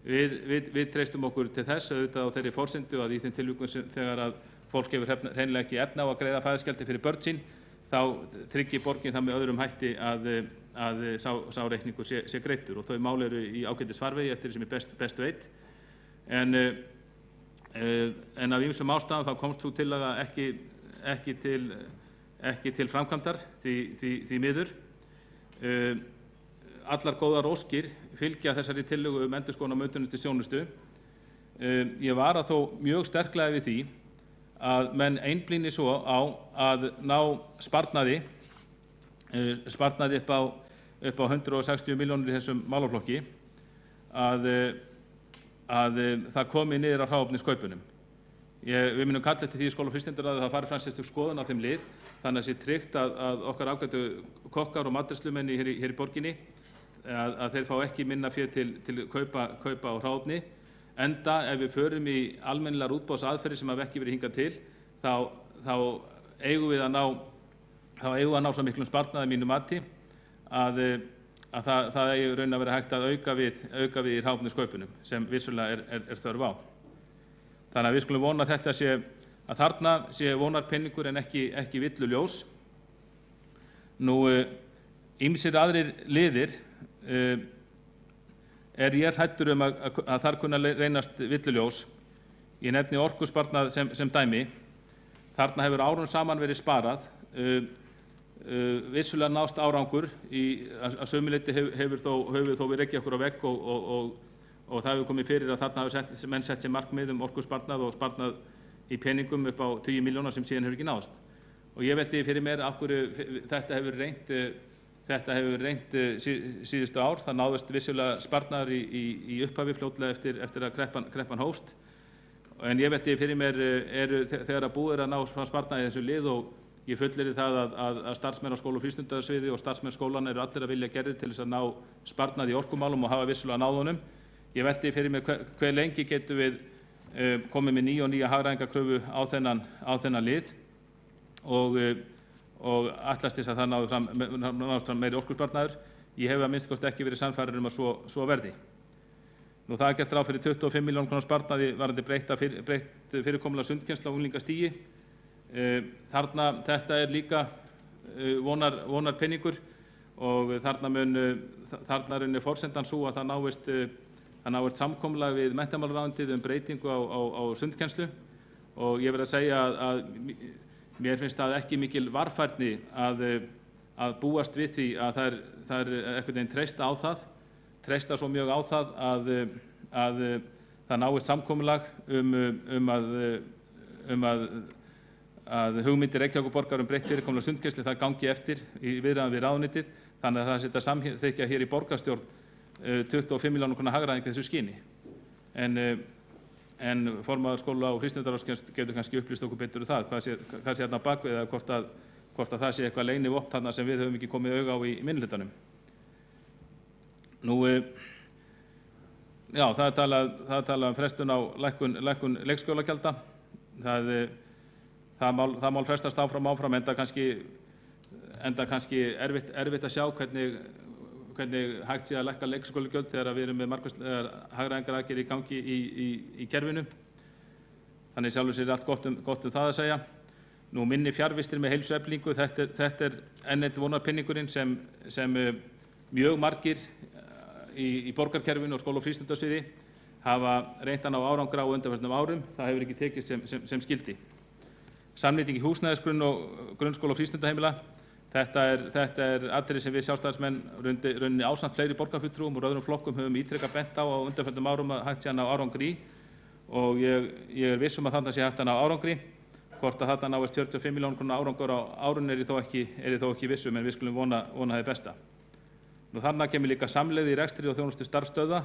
Við treystum okkur til þess auðvitað á þeirri forsendu að í þeim tilvikum þegar að fólk hefur hreinlega ekki efni á að greiða fæðisgjaldi fyrir börn sín, þá tryggir borgin það með öðrum hætti að sá reikningur sé greiddur og þau mál eru í ágætis farvegi eftir því sem ég best veit. En af ýmsum ástæðum þá komst sú tillaga ekki til framkvæmdar því miður. Allar góðar óskir fylgja þessari tillögu endurskoðun á mötuneytisþjónustu. Ég vara þó mjög sterklega við því að menn einblíni svo á að ná sparnaði sparnaði upp á 160 milljónir í þessum málaflokki að það komi niður á hráefniskaupunum. Við munum kalla eftir því í skóla- og frístundaráði að það fari fram sérstök skoðun á þeim lið þannig að sé tryggt að okkar ágætu kokkar og matreiðslumenn hér í borginni að þeir fá ekki minna fé til kaupa á hráefni. Enda ef við förum í almennilegar útboðsaðferðir sem hafa ekki verið hingað til þá eigum við að ná svo miklum sparnaði mínu mati að það eigi raun að vera hægt að auka við í hráefniskaupunum sem vissulega er þörf á. Þannig að við skulum vona að þarna sé vonarpenningur en ekki villuljós. Ýmsir aðrir liðir ég hræddur að þar kunna reynast villuljós. Ég nefni orkusparnað sem dæmi. Þarna hefur árum saman verið sparað. Vissulega nást árangur að sumu leyti hefur þó við rekið okkur á vegg og það hefur komið fyrir að þarna hafa menn sett sér markmið orkusparnað og sparnað í peningum upp á 10 milljóna sem síðan hefur ekki náðst. Og ég velti fyrir mér af hverju þetta hefur reynt síðustu ár. Það náðist vissulega sparnaður í upphafi fljótlega eftir að kreppan hófst. En ég velti fyrir mér þegar að búið að ná sparnaði í þessu lið og ég fullyrði það að starfsmenn á skóla- og frístundasviði og starfsmenn skólanna eru allir að vilja gerðir til þess að ná sparnaði í orkumálum og hafa vissulega náð honum. Ég velti fyrir mér hve lengi getum við komið með nýja hagræðingarkröfu á þennan lið og ætlast þess að það náðist fram meiri orkusparnaður. Ég hef að minnsta kosti ekki verið sannfærður að svo verði. Það er gert ráð fyrir 25 milljóna króna sparnaði varðandi breytt fyrirkomulag sundkennslu á unglingastigi. Þetta er líka vonarpenningur og þarna er forsendan svo að það náist samkomulag við menntamálaráðuneytið breytingu á sundkennslu og ég verð að segja að mér finnst það ekki mikil varfærni að búast við því að það er einhvern veginn treysta svo mjög á það að það náist samkomulag að hugmyndir Reykjavíkurborgar breytt fyrirkomulag sundkennslu það gangi eftir í viðræðum við ráðuneytið þannig að það setja samþykkja hér í borgarstjórn 25 milljóna króna hagræðing í þessu skyni. En formaður skóla- og frístundaráðs getur kannski upplýst okkur betur það hvað sé þarna bakvið eða hvort að það sé eitthvað leynivopn þarna sem við höfum ekki komið auga á í minnihlutanum. Það er talað frestun á lækkun leikskólagjalda. Það mál frestast áfram enda kannski erfitt að sjá hvernig hægt sé að lækka leikskólagjöld þegar við erum með margvíslegar hagræðingaraðgerðir í gangi í kerfinu. Þannig sjálfur sér allt gott það að segja. Minni fjarvistir með heilsueflingu, þetta er enn einn vonarpenningurinn sem mjög margir í borgarkerfinu og skóla- og frístundasviði hafa reynt að ná árangur á undanförnum árum. Það hefur ekki tekist sem skyldi. Samnýting í húsnæðisgrunn og grunnskóla- og frístundaheimila. Þetta er atriði sem við sjálfstæðismenn rauninni ásamt fleiri borgarfulltrúum og öðrum flokkum höfum ítrekað bent á undanförnum árum að hægt sé að ná árangri í og ég er viss að þarna sé hægt að ná árangri. Hvort að þarna náist 45 milljóna króna árangur á árun er ég þó ekki viss en við skulum vona það besta. Þarna kemur líka samlegð í rekstri og þjónustu starfsstöðva.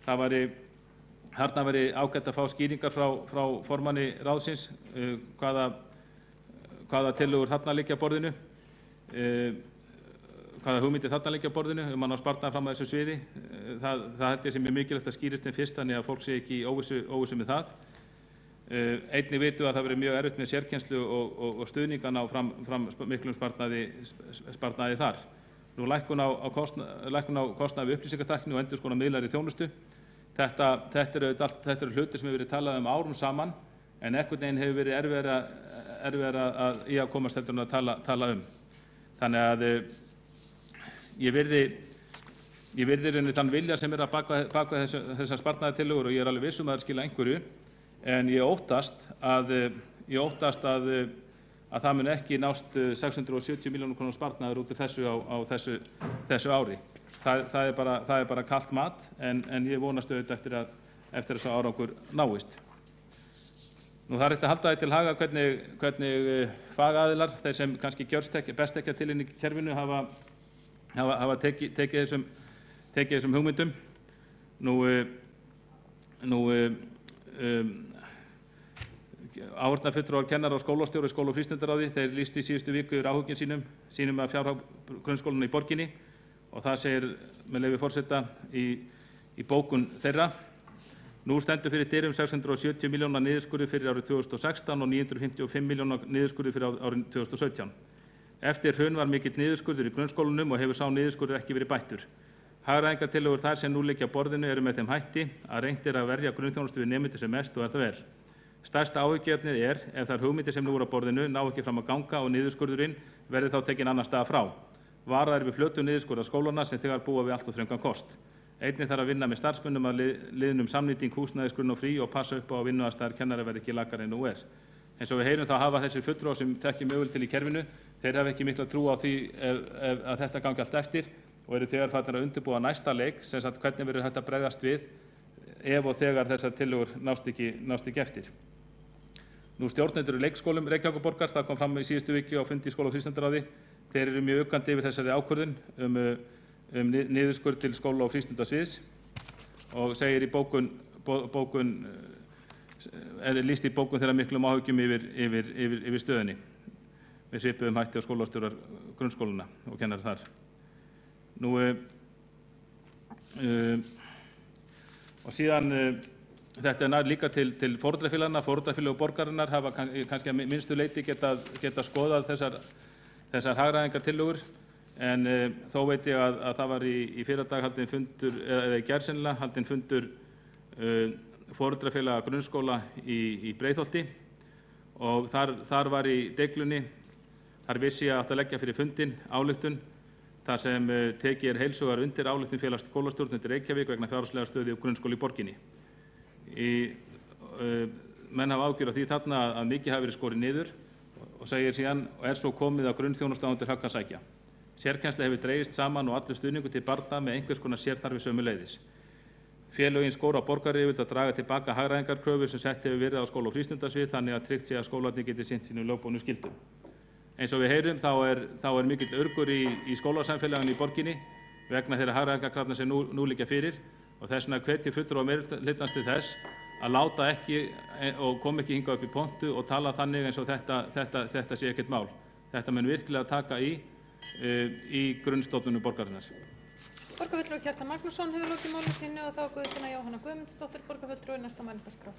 Þarna væri ágætt að fá skýringar frá formanni ráðsins hvaða tillögur þarna liggja á borðinu, hvaða hugmyndir þarna liggja á borðinu að ná sparnaði fram að þessu sviði. Það held ég sem er mikilvægt að skýrist þeim fyrst þannig að fólk sé ekki í óvissu með það. Einnig vitum við að það verður mjög erfitt með sérkennslu og stuðning að ná fram miklum sparnaði þar. Lækkun á kostnaði við upplýsingatækni og endurskoðun á miðlægri þjónustu. Þetta eru hlutir sem hefur verið talað árum saman en einhvern veginn hefur verið erfiðara í að komast heldur en að tala Þannig að ég virði rauninni þann vilja sem að baka þessar sparnaðartillögur og ég er alveg viss að það skila einhverju en ég óttast að það mun ekki nást 670 milljóna króna sparnaður út úr þessu á þessu ári. Það er bara kalt mat en ég vonast auðvitað eftir að þessu árangur náist. Nú það er hægt að halda því til haga hvernig fagaðilar, þeir sem kannski best ekki til inn í kerfinu, hafa tekið þessum hugmyndum. Áheyrnarfulltrúar kennara og skólastjóri skóla- og frístundaráði, þeir lýstu í síðustu viku yfir áhyggjum sínum af fjárhag grunnskólanna í borginni og það segir, með leyfi forseta, í bókun þeirra. Nú stendur fyrir dyrum 670 milljóna niðurskurður fyrir árið 2016 og 955 milljóna niðurskurður fyrir árið 2017. Eftir hrun var mikill niðurskurður í grunnskólanum og hefur sá niðurskurður ekki verið bættur. Hagræðingartillögur þær sem nú liggja á borðinu eru með þeim hætti að reynt er að verja grunnþjónustu við nemendur sem mest og er það vel. Stærsta áhyggjuefnið er ef þær hugmyndir sem nú eru á borðinu ná ekki fram að ganga og niðurskurðurinn verði þá tekinn annar staðar frá. Varað er við flötu niðurskurð á skólana sem þegar búa við allt og þröngan kost. Einnig þarf að vinna með starfsmönnum að liðnum samnýting húsnæðisgrunn og frí og passa upp á að vinnuaðstæður kennara verði ekki lakari en nú er. Eins og við heyrum þá hafa þessir fulltrúar sem þekkjum mögulega til í kerfinu, þeir hafa ekki mikla trú á því að þetta gangi allt eftir og eru þegar farnir að undirbúa næsta leik, sem sagt hvernig verður hægt að bregðast við ef og þegar þessar tillögur nást ekki eftir. Nú stjórnendur í leikskólum Reykjavíkurborgar, það kom fram í síðustu viku á fundi í skóla- og frístundaráði, þeir eru mjög uggandi yfir þessari ákvörðun niðurskurð til skóla- og frístundasviðs og segir í lýst í bókun þeirra miklum áhyggjum yfir stöðunni með svipuðum hætti á skólastjórar grunnskólana og kennarar þar. Og síðan þetta nær líka til foreldrafélaganna. Foreldrafélög borgarinnar hafa kannski að minnstu leyti geta skoðað þessar hagræðingartillögur, en þó veit ég að það var í fyrradag haldinn fundur, eða í gær sennilega haldinn fundur foreldrafélaga grunnskóla í Breiðholti og þar var í deiglunni, þar vissi ég að átti að leggja fyrir fundinn ályktun þar sem tekið er heilshugar undir ályktun félags skólastjórnenda Reykjavík vegna fjárhagslegrar stöðu í grunnskóla í borginni. Menn hafa ágjörð af því þarna að mikið hafi verið skorið niður og segir síðan og er svo komið að grunnþjónustu undir högg að sækja. Sérkennsla hefur dregist saman og allur stuðningur til barna með einhvers konar sérþarfi sömuleiðis. Félögin skora á borgaryfirvöld að draga tilbaka hagræðingarkröfu sem sett hefur verið á skóla- og frístundasvið þannig að tryggt sé að skólarnir geti sinnt sínum lögbundnu skyldum. Eins og við heyrum þá er mikill urgur í skólasamfélaginu í borginni vegna þeirra hagræðingarkrafna sem nú liggja fyrir og þess vegna hvet ég fulltrúa meirihlutans til þess að láta ekki og koma ekki hingað upp í pontu og tala þannig eins og þetta sé ekkert mál. Þetta mun virkilega taka í grunnstofnunum borgarinnar. Borgarfulltrúi Kjartan Magnússon hefur lokið máli sínu og þá Guðfinna Jóhanna Guðmundsdóttir, borgarfulltrúi næsta mælendaskrá.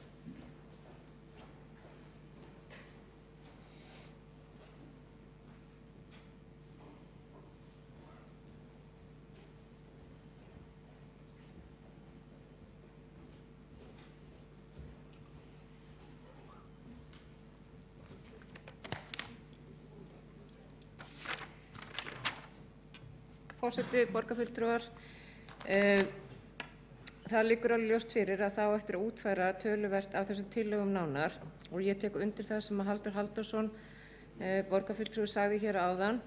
Forseti, borgarfulltrúar, það liggur alveg ljóst fyrir að þá eftir að útfæra töluvert af þessum tillögum nánar og ég tek undir það sem að Halldór Halldórsson, borgarfulltrúi, sagði hér áðan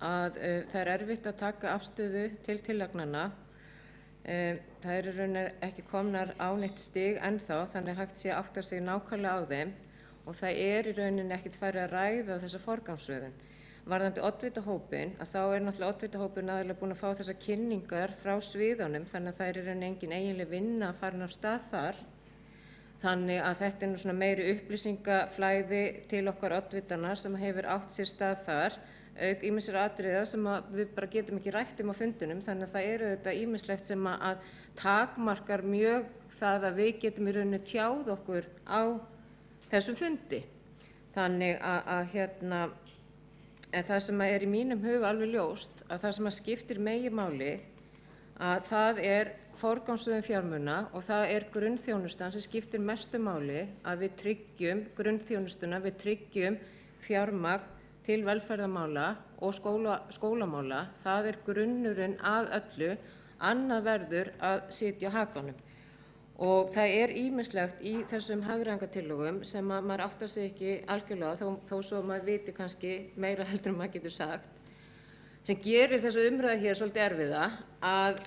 að það er erfitt að taka afstöðu til tillagnanna. Það er í rauninni ekki komnar á neitt stig ennþá þannig að hægt sé að átta sig nákvæmlega á þeim og það er í rauninni ekkert farið að ræða þessa forgangsröðun. Varðandi oddvitahópinn, að þá er náttúrulega oddvitahópurinn aðallega búinn að fá þessar kynningar frá sviðunum þannig að það er í rauninni engin eiginleg vinna farin af stað þar. Þannig að þetta er nú svona meiri upplýsingaflæði til okkar oddvitana sem hefur átt sér stað þar, auk ýmissir atriða sem við bara getum ekki rætt á fundunum, þannig að það eru þetta ýmislegt sem að takmarkar mjög það að við getum í rauninni tjáð okkur á þessum fundi. Þannig en það sem er í mínum huga alveg ljóst að það sem að skiptir meginmáli að það er forgangsröðun fjármuna og það er grunnþjónustan sem skiptir mestu máli að við tryggjum grunnþjónustuna, við tryggjum fjármagn til velferðarmála og skólamála. Það er grunnurinn að öllu, annað verður að sitja á hakanum. Og það er ýmislegt í þessum hagræðingartillögum sem að maður áttar sig ekki algjörlega þó svo að maður viti kannski meira heldur en maður getur sagt, sem gerir þessu umræðu hér svolítið erfiða að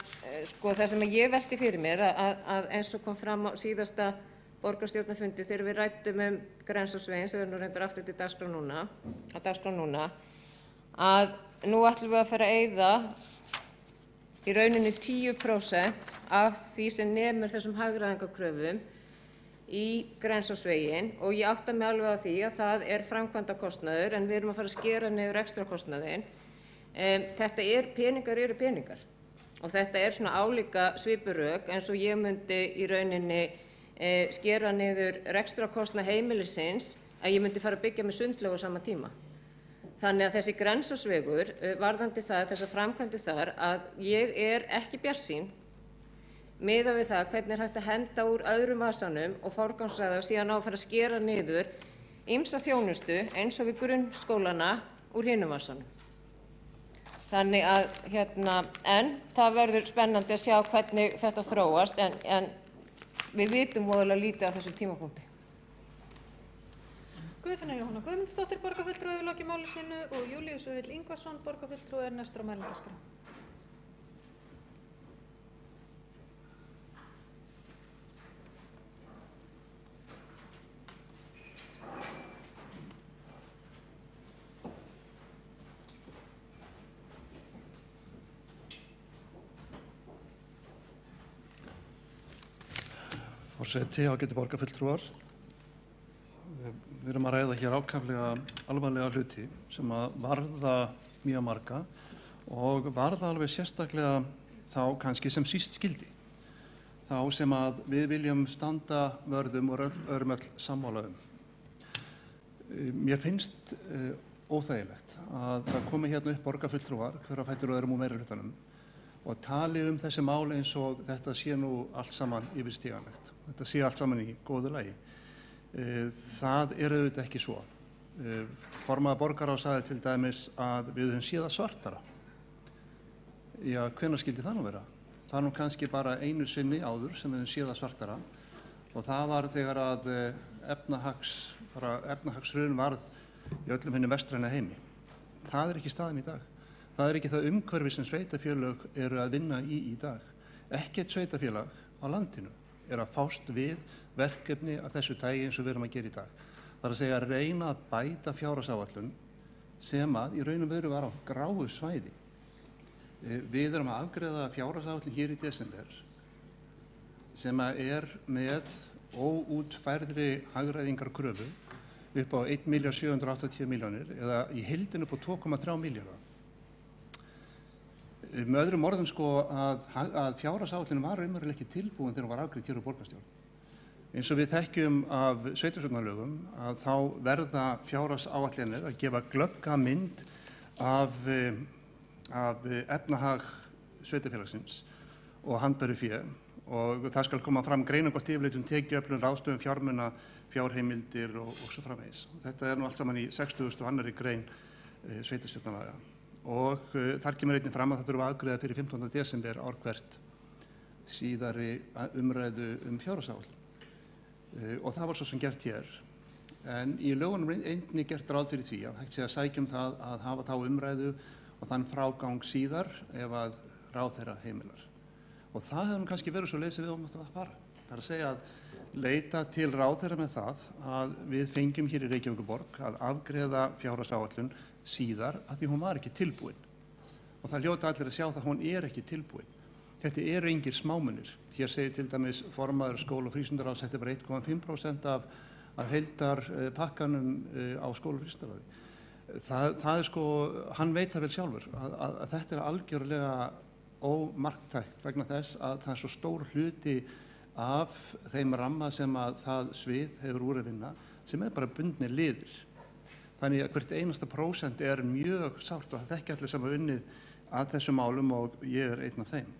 það sem ég velti fyrir mér að eins og kom fram á síðasta borgarstjórnarfundi þegar við ræddum Grensásveginn, sem nú reyndar aftur til dagskrá núna, að nú ætlum við að fara að eyða í rauninni 10% af því sem nemur þessum hagræðingarkröfum í Grensásveginn, og ég átta mig alveg á því að það framkvæmdakostnaður, en við erum að fara að skera niður ekstrakostnaðinn. Þetta peningar eru peningar, og þetta svona álíka svipurök eins og ég myndi í rauninni skera niður rekstrarkostnað heimilisins að ég myndi fara að byggja með sundlaug á sama tíma. Þannig að þessi Grensásvegur, varðandi þessar framkvæmdir þar, að ég ekki bjartsýn miðað við það hvernig hægt að henda úr öðrum vasanum og forgangsraða og síðan á að fara að skera niður ýmsa þjónustu eins og við grunnskólana úr hinum vasanum. Þannig að en það verður spennandi að sjá hvernig þetta þróast, en við vitum voðalega lítið á þessum tímapunkti. Guðfinna Jóhanna Guðmundsdóttir, borgarfulltrúi, hefur lokið máli sínu, og Júlíus Vífill Ingvarsson, borgarfulltrúi, er næstur á mælendaskrá. Forseti, ágætu borgarfulltrúar. Við erum að ræða hér ákaflega alvarlega hluti sem að varða mjög marga og varða alveg sérstaklega þá kannski sem síst skildi. Þá sem að við viljum standa vörðum og örum öll sammála um. Mér finnst óþægilegt að það komi hérna upp borgarfulltrúar, hver á fætur öðrum og meirihlutanum, og tali þessi mál eins og þetta sé nú allt saman yfirstíganlegt. Þetta sé allt saman í góðu lagi. Það auðvitað ekki svo. Formaður borgarráðs sagði til dæmis að við höfum séð það svartara. Já, hvenær skyldi það nú vera? Það nú kannski bara einu sinni áður sem við höfum séð það svartara, og það var þegar að efnahagshrun varð í öllum hinum vestræna heimi. Það ekki staðan í dag. Það ekki það umhverfi sem sveitarfélög eru að vinna í dag. Ekkert sveitarfélag á landinu að fást við verkefni af þessu tagi eins og við erum að gera í dag. Það að segja að reyna að bæta fjárhagsáætlun sem að í raun og veru var á gráu svæði. Við erum að afgreiða fjárhagsáætlun hér í desember sem að með óútfærðri hagræðingarkröfu upp á 1.780.000.000 eða í heildina upp á 2,3 milljarða. Með öðrum orðum að fjárhagsáætlunin var raunverulega ekki tilbúin þegar hún var afgreidd hér á borgarstjórn. Eins og við þekkjum af sveitarstjórnarlögum að þá verða fjárhagsáætlanir að gefa glögga mynd af efnahag sveitarfélagsins og handbæru fé, og það skal koma fram greinargott yfirlit tekjuöflun, ráðstöfun fjármuna, fjárheimildir og svo framvegis. Þetta nú allt saman í 62. grein sveitarstjórnarlaga. Og þar kemur einnig fram að það þurfa að afgreiða fyrir 15. desember ár hvert síðari umræðu fjárhagsáætlun. Og það var svo sem gert hér. En í lögunum einnig gert ráð fyrir því að hægt sé að sækja það að hafa þá umræðu og þann frágang síðar ef að ráðherra heimilar. Og það hefur kannski verið svo leið sem við áttum að fara. Það að segja að leita til ráðherra með það að við fengjum hér í Reykjavíkurborg að afgreiða fjárhagsáætlun síðar að því hún var ekki tilbúin. Og það hljóta allir að sjá það að hún ekki tilbúin. Þetta engir smámunir. Hér segir til dæmis formaður skóla- og frístundaráðs þetta bara 1,5% af heildarpakkanum á skóla- og frístundaráði. Það hann veit það vel sjálfur að þetta algjörlega ómarktækt vegna þess að það svo stór hluti af þeim ramma sem að það svið hefur úr að vinna sem bara bundnir liðir. Þannig að hvert einasta prósent mjög sárt og það ekki allir sem hafa unnið að þessum málum og ég einn af þeim.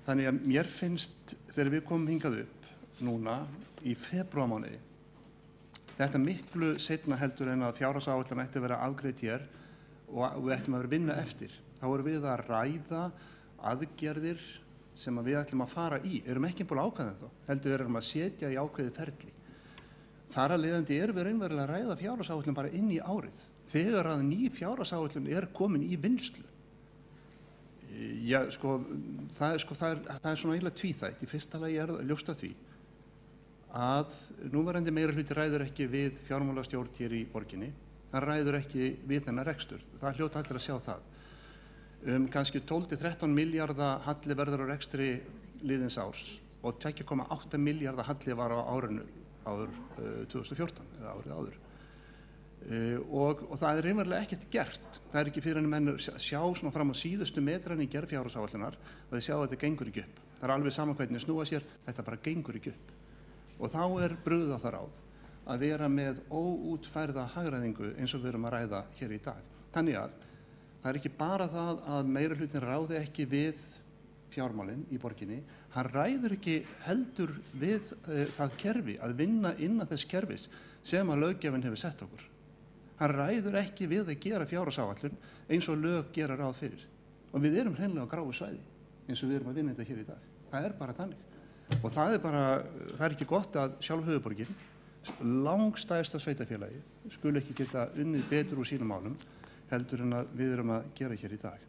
Þannig að mér finnst þegar við komum hingað upp núna í febrúarmánuði, þetta miklu seinna heldur en að fjárhagsáætlun ætti að vera afgreidd hér og við ættum að vera að vinna eftir. Þá erum við að ræða aðgerðir sem við ætlum að fara í. Erum ekki búin að ákveða þetta, heldur erum að setja í ákveðið ferli. Þar að leiðandi erum við raunverulega að ræða fjárhagsáætlun bara inn í árið. Þegar að ný fjárhagsáætlun komin í vinnslu. Já, það svona eiginlega tvíþætt. Í fyrsta lagi það ljóst af því að núverandi meirihluti ræður ekki við fjármálastjórn hér í borginni. Hann ræður ekki við þennan rekstur. Það hljóta allir að sjá það. Kannski 12-13 milljarða halli verður á rekstri liðins árs og 2,8 milljarða halli var á árinu áður 2014 eða árið áður. Og það er raunverulega ekkert gert. Það er ekki fyrir en menn sjá svona fram á síðustu metran í gerð fjárhagsáætlunar að þeir sjá að þetta gengur ekki upp. Það er alveg saman hvernig snúa sér, þetta bara gengur ekki upp. Og þá er brugðið á það ráð að vera með óútfærða hagræðingu eins og við erum að ræða hér í dag. Þannig að það er ekki bara það að meirihlutin ráði ekki við fjármálin í borginni, hann ræður ekki heldur við það kerfi að vinna innan þess kerfis sem að löggjafinn hefur sett okkur. Hann ræður ekki við að gera fjárhagsáætlun eins og lög gera ráð fyrir. Og við erum hreinlega á gráu svæði eins og við erum að vinna þetta hér í dag. Það er bara þannig. Og það er ekki gott að sjálf höfuðborgin, langstærsta sveitarfélagi, skuli ekki geta unnið betur úr sínum málum heldur en að við erum að gera hér í dag.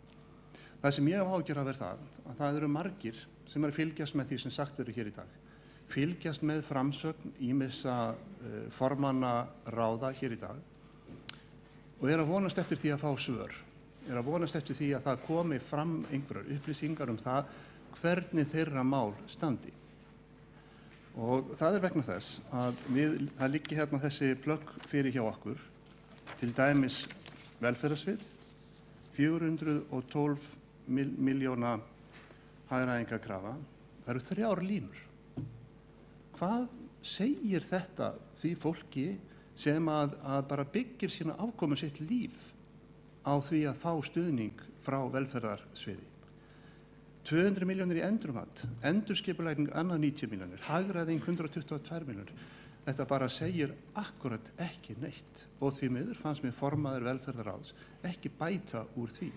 Það sem ég hef ágjör að vera að það eru margir sem eru að fylgjast með því sem sagt verður hér í dag. Fylgjast með framsögn ýmissa formanna ráða hér í dag og er að vonast eftir því að fá svör. Er að vonast eftir því að það komi fram einhverjar upplýsingar það hvernig þeirra mál standi. Og það er vegna þess að það liggi hérna þessi plögg fyrir hjá okkur, til dæmis velferðarsvið, 412 milljóna hagræðingarkrafa. Það eru 3 línur. Hvað segir þetta því fólki sem að bara byggir sína afkomu sitt líf á því að fá stuðning frá velferðarsviði? 200 milljónir í endurmat, endurskipulægning annað 90 milljónir, hagræðing 122 milljónir. Þetta bara segir akkurat ekki neitt og því miður fannst mér formaður velferðarráðs ekki bæta úr því.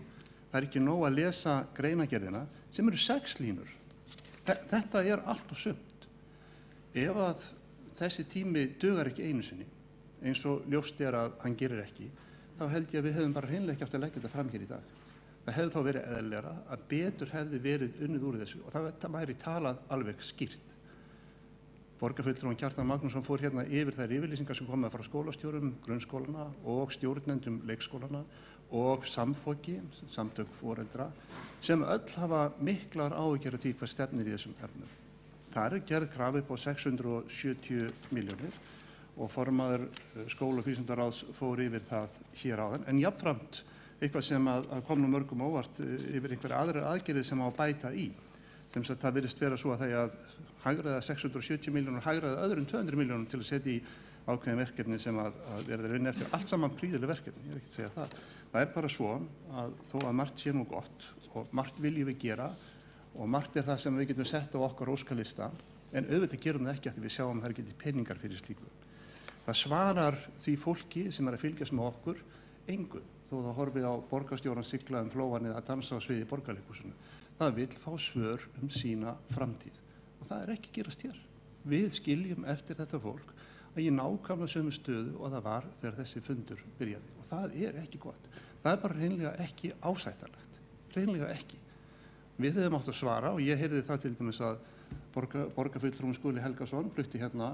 Það er ekki nóg að lesa greinagerðina sem eru 6 línur. Þetta er allt og sumt. Ef að þessi tími dugar ekki einu sinni, eins og ljóst er að hann gerir ekki, þá held ég að við hefðum bara hreinlega ekki átt að leggja þetta fram hér í dag. Það hefði þá verið eðlilegra að betur hefði verið unnið úr þessu og það væri talað alveg skýrt. Borgarfulltrúinn Kjartan Magnússon fór hérna yfir þær yfirlýsingar sem komu frá skólastjórum grunnskólana og stjórnendum leikskólana og samfoki, samtök foreldra, sem öll hafa miklar áhyggjur af því hvað stefnir í þessum efnum. Það er gerð krafa upp á 670 milljónir og formaður skóla- og frístundaráðs fór yfir það hér áðan, en jafnframt eitthvað sem að kom nú mörgum óvart yfir einhverja aðra aðgerðir sem á að bæta í. Sem sagt það virðist vera svo að það að hagræða 670 milljónur, hagræða öðrum 200 milljónum til að setja í ákveðin verkefni sem að verður vinna eftir. Allt saman prýðileg verkefni, ég er ekki að segja það. Það er bara svo að þó að margt sé nú gott og margt viljum við gera og margt er það sem við getum sett á okkar óskalista, en auðvitað gerum það ekki að því við sjáum að það er ekki peningar fyrir slíku. Það svarar því fólki sem er að fylgjast með okkur engu, þó það horfið á borgarstjóran sigla flóan eða dansa á sviði borgarleikhúsinu. Það vill fá svör sína framtíð og það er ekki gerast hér. Við skiljum eftir þetta fólk að í nákvæmlega sömu stöðu og það var þegar þessi fundur byrjaði og það er ekki gott. Það er bara hreinlega ekki ásættanlegt, hreinlega ekki. Við höfum átt að svara og ég heyrði það til dæmis að borgarfulltrúinn Skúli Helgason flutti hérna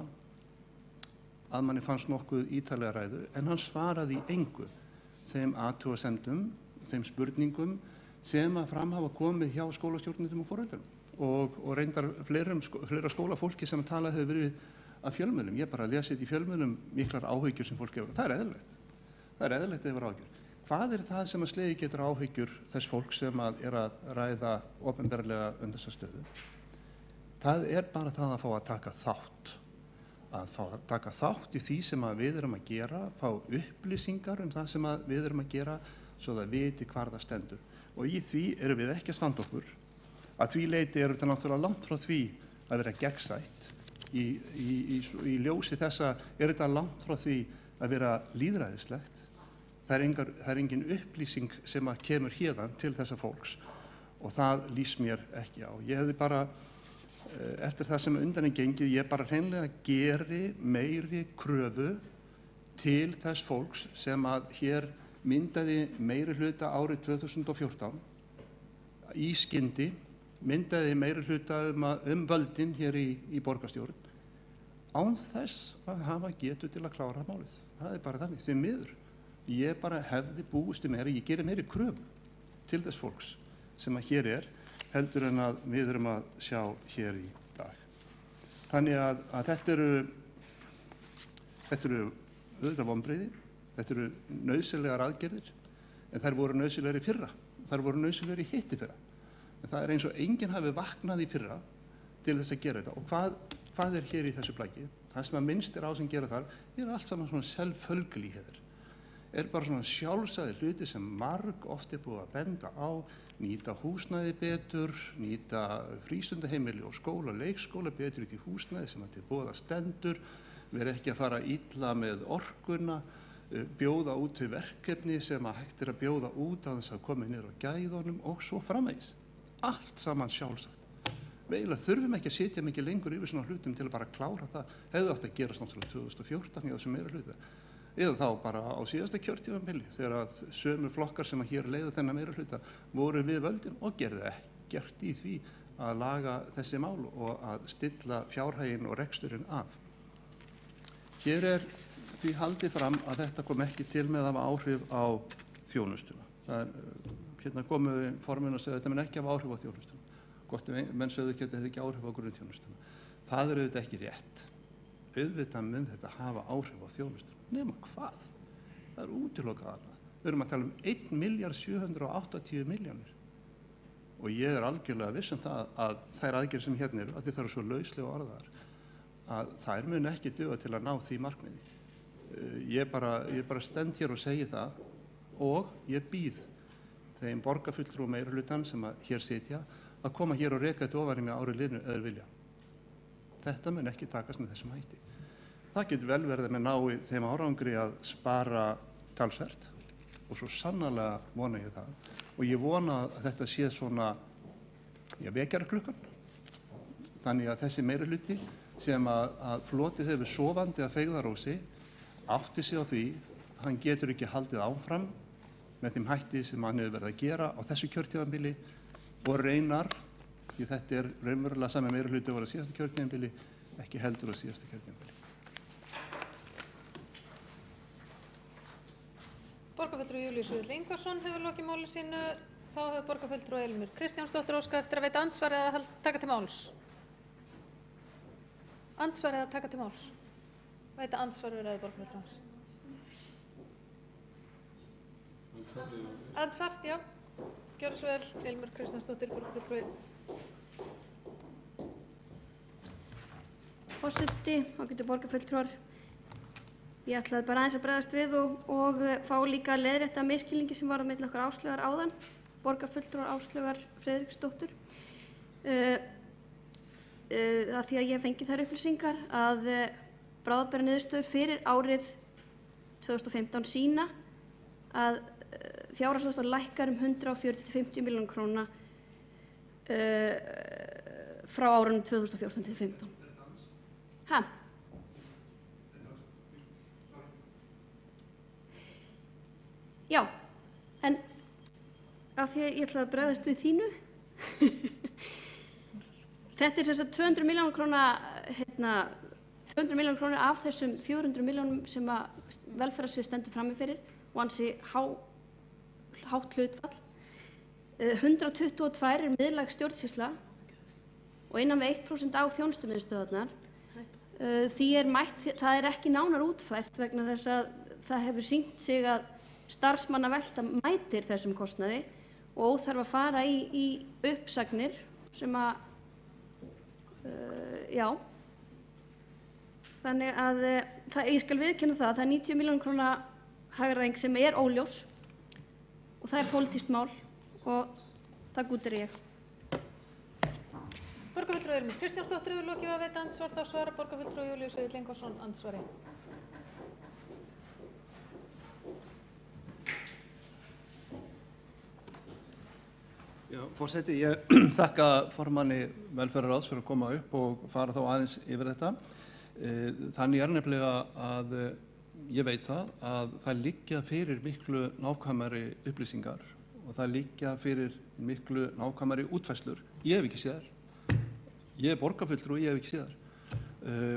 að manni fannst nokkuð ítarlega ræðu en hann svaraði engu þeim athugasemdum, þeim spurningum sem að fram hafa komið hjá skólastjórnendum og foreldrum og reyndar fleira skólafólki sem talað hefur verið af fjölmiðlum. Ég bara lesið í fjölmiðlum miklar áhyggjur sem fólk hefur. Það er eðlilegt. Það er eðlilegt að hefur áhyggjur. Hvað er það sem að slegið getur áhyggjur þess fólk sem að er að ræða opinberlega þessa stöðu? Það er bara það að fá að taka þátt. Að fá að taka þátt í því sem að við erum að gera, fá upplýsingar það sem að við erum að gera svo það viti hvar það stendur. Og í því erum við ekki að standa okkur. Að því leyti er þetta náttúrulega langt frá því að vera gegnsætt. Í ljósi þessa er þetta langt frá því að vera lýðræðislegt. Það er engin upplýsing sem að kemur hérðan til þessa fólks og það lýst mér ekki á. Ég hefði bara, eftir það sem undan er gengið, ég bara hreinlega geri meiri kröfu til þess fólks sem að hér myndaði meiri hluta árið 2014 í skyndi, myndaði meiri hluta völdin hér í borgarstjórn án þess að hafa getu til að klára málið. Það er bara þannig, því miður. Ég bara hefði búist meira, ég gerir meiri kröfu til þess fólks sem að hér er, heldur en að við erum að sjá hér í dag. Þannig að þetta eru auðvitað vonbrigði, þetta eru nauðsynlegar aðgerðir, en þær voru nauðsynlegar í fyrra, þær voru nauðsynlegar í hitti fyrra. En það er eins og enginn hafi vaknað í fyrra til þess að gera þetta. Og hvað er hér í þessu plaggi? Það sem að minnst er á sem gera þar, er allt saman svona selvfölglíhefur. Er bara svona sjálfsagðir hluti sem marg oft er búið að benda á, nýta húsnæði betur, nýta frístundaheimili og skóla, leikskóla betur í því húsnæði sem að til boða stendur, vera ekki að fara illa með orkuna, bjóða út til verkefni sem að hægt er að bjóða út að þess að koma niður á gæðunum og svo framvegis. Allt saman sjálfsagt. Við eiginlega þurfum ekki að sitja mikið lengur yfir svona hlutum til að bara klára það. Hefðu átt að gerast náttúrulega 2014 í þessum meira hluta. Eða þá bara á síðasta kjörtímabili þegar að sömu flokkar sem að hér leiða þennan meira hluta voru við völdin og gerðu ekkert í því að laga þessi mál og að stilla fjárhaginn og reksturinn af. Hér er því haldið fram að þetta kom ekki til með að hafa áhrif á þjónustuna. Hérna komu formin og segja að þetta mun ekki hafa áhrif á þjónustuna. Gott ef menn sögðu ekki að þetta hefði ekki áhrif á grunnþjónustuna. Það er auðvitað ekki rétt. Auðvitað mun þetta hafa áhrif á þjónustuna. Nema hvað? Það er útilokað annað. Við erum að tala um 1.780 milljónir. Og ég er algjörlega viss um það að þær aðgerðir sem hérna eru, að þið þarf svo lauslega orðaðar, að þær mun ekki duga til að ná því markmiði. Ég bara stend hér og segi það og ég býð þeim borgarfulltrúum meirihlutann sem að hér sitja að koma hér og reka þetta ofan í mig árið liðnu eða vilja. Þetta mun ekki takast með þessum hætti. Það getur vel verið með nái þeim árangri að spara talsvert og svo sannarlega vona ég það. Og ég vona að þetta sé svona vekjaraklukkan. Þannig að þessi meirihluti sem að flotið hefur sofandi að feigðarósi átti sig á því að hann getur ekki haldið áfram með þeim hætti sem hann hefur verið að gera á þessu kjörtímabili og reynar, því þetta er raunverulega sami meirihluti að vera síðasta kjörtímabili, ekki heldur á síðasta kjörtímabili. Borgarfulltrúi Júlíus Vífill Ingvarsson hefur lokið máli sínu. Þá hefur borgarfulltrúi Elín Kristjánsdóttir óskað eftir að veita andsvar eða taka til máls. Andsvar eða taka til máls. Veita andsvar við ræðu borgarfulltrúans. Andsvar, já. Gjörðu svo vel, Elín Kristjánsdóttir, borgarfulltrúi. Forseti, ágætu borgarfulltrúar. Ég ætlaði bara aðeins að bregðast við og fá líka leiðrétta misskilningi sem var á milli okkar Áslaugar áðan, borgarfulltrúar Áslaugar Friðriksdóttur. Að því að ég fengi þær upplýsingar að bráðabirgðaniðurstöður fyrir árið 2015 sýna að fjárhagsaðstoð lækkar 140–150 milljónir króna frá árunum 2014 til 2015. Já, en af því að ég ætlaði að bregðast við þínu. Þetta er þess að 200 milljónir króna, 200 milljónir krónur af þessum 400 milljónum sem að velferðarsvið stendur frammi fyrir og ansi hátt hlutfall. 122 er miðlæg stjórnsýsla og innan við 1% á þjónustumiðstöðvarnar. Því er mætt, það er ekki nánar útfært vegna þess að það hefur sýnt sig að starfsmannavelta mætir þessum kostnaði og óþarf að fara í uppsagnir sem að, já, þannig að ég skal viðurkenna það er 90 milljónir króna hagræðing sem er óljós og það er pólitískt mál og það gútir ég. Borgarfulltrúi Elín Kristjánsdóttir hefur lokið að veita andsvar, þá svarar borgarfulltrúi Júlíus Vífill Ingvarsson andsvari. Já, forseti, ég þakka formanni velferðarráðs fyrir að koma upp og fara þá aðeins yfir þetta. Þannig er nefnilega að ég veit að það liggja fyrir miklu nákvæmari upplýsingar og það liggja fyrir miklu nákvæmari útfærslur. Ég hef ekki séð þær. Ég er borgarfulltrúi, ég hef ekki séð þær.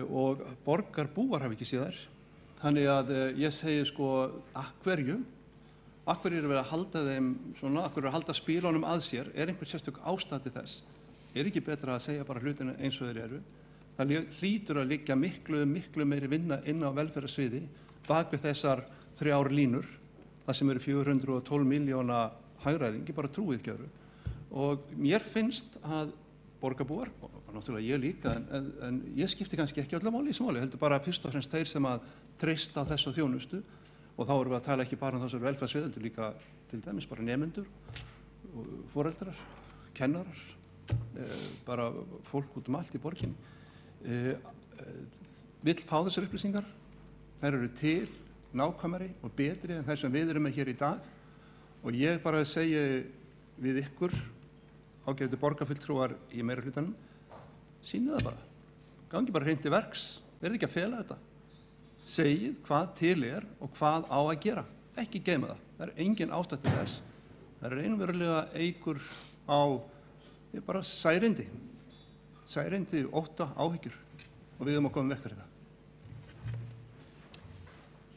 og borgarbúar hafa ekki séð þær. Þannig að ég segi sko, af hverju er verið að halda þeim svona, af hverju er að halda spílunum að sér, er einhver sérstök ástæða til þess? Er ekki betra að segja bara hlutina eins og þeir eru? Það hlýtur að liggja miklu meiri vinna inn á velferðarsviði bak við þessar 3 línur, það sem eru 412 milljóna hagræðingi, bara trúið ekki öðru. Og mér finnst að borgarbúar, og náttúrulega ég líka, en ég skipti kannski ekki öllu máli í þessu máli, heldur bara fyrst og fremst þeir sem að treysta á þessu þjónustu, og þá erum við að tala ekki bara um þessar velferðarsvið, heldur líka til dæmis bara nemendur, foreldrar, kennarar, bara fólk út allt í borginni. Vill fá þessar upplýsingar, þær eru til nákvæmari og betri en þær sem við erum með hér í dag, og ég bara segi við ykkur, ágætu borgarfulltrúar í meirihlutanum, sýnið það bara. Gangi bara hreint til verks, verði ekki að fela þetta. Segið hvað til er og hvað á að gera. Ekki geyma það. Það er engin ástæða til þess. Það er einverulega eigur á bara særindi. Særindi, ótta, áhyggjur. Og við erum að koma vekk fyrir það.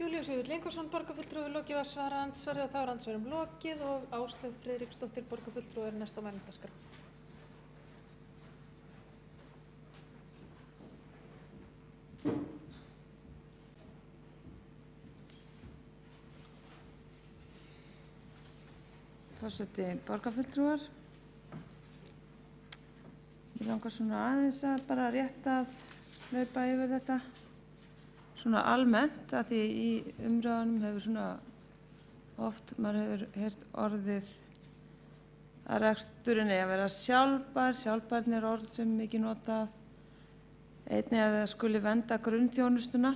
Júlíus Vífill Ingvarsson, borgarfulltrúi, lokið var svara andsvari og þá er andsvarum lokið og Áslaug Friðriksdóttir, borgarfulltrúi, er næst á mælendaskrá. Forseti borgarfulltrúar. Ég langar svona aðeins að bara rétt að hlaupa yfir þetta svona almennt, að því í umræðunum hefur svona oft, maður hefur heyrt orðið að reksturinn eigi að vera sjálfbær, sjálfbærni er orð sem mikið notað, einnig að það skuli vernda grunnþjónustuna.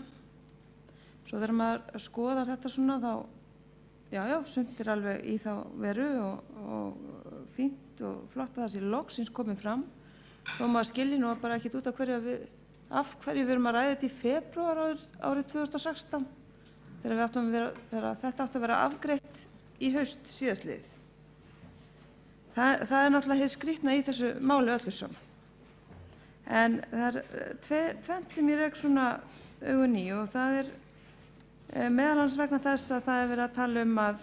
Svo þegar maður skoðar þetta svona þá, já, sumt er alveg í þá veru og fínt og flott að það sé loksins komið fram, þó maður skilji nú bara ekkit út af hverju við erum að ræða þetta í febrúar árið 2016 þegar þetta átti að vera afgreitt í haust síðastliðið. Það er náttúrulega hið skrýtna í þessu máli öllu saman. En það er tvennt sem ég rek svona augun í og það er meðal annars vegna þess að það er verið að tala um að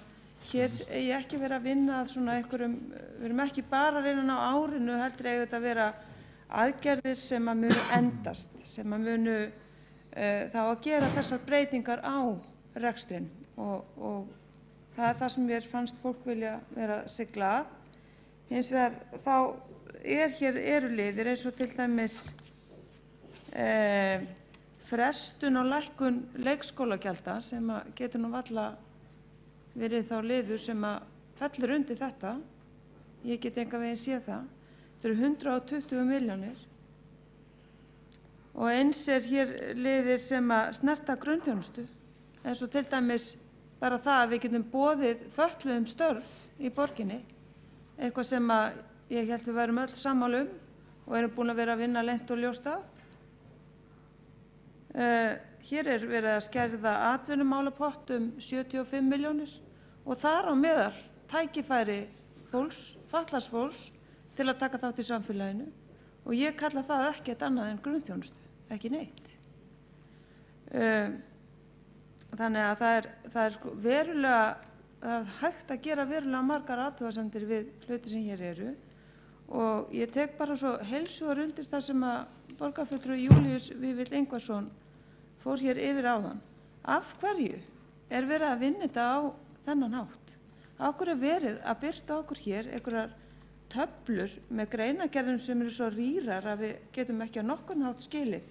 hér eigi ekki verið að vinna að svona einhverjum, við erum ekki bara að vinna á árinu, heldur eigi þetta að vera aðgerðir sem að munu endast, sem að munu þá að gera þessar breytingar á rekstrin og það er það sem mér fannst fólk vilja vera sigla að. Hins vegar þá eru liðir eins og til dæmis frestun og lækkun leikskólagjalda sem að getur nú varla verið þá liður sem að fellur undir þetta. Ég get engan veginn séð það. Þetta eru 120 milljónir og eins er hér liðir sem að snerta grunnþjónustu eins og til dæmis bara það að við getum boðið fötluðum störf í borginni, eitthvað sem að ég held við værum öll sammála og erum búin að vera að vinna leynt og ljóst að. Hér er verið að skerða atvinnumálapott 75 milljónir og þar á meðal tækifæri fólks, fatlaðs fólks, til að taka þátt í samfélaginu og ég kalla það ekkert annað en grunnþjónustu, ekki neitt. Þannig að það er sko verulega, það er hægt að gera verulega margar athugasemdir við hluti sem hér eru og ég tek bara svo heilshugar undir það sem að borgarfulltrúi Júlíus Vífill Ingvarsson fór hér yfir áðan. Af hverju er verið að vinna þetta á þennan hátt? Af hverju er verið að birta okkur hér einhverjar töflur með greinagerðum sem eru svo rýrar að við getum ekki á nokkurn hátt skilið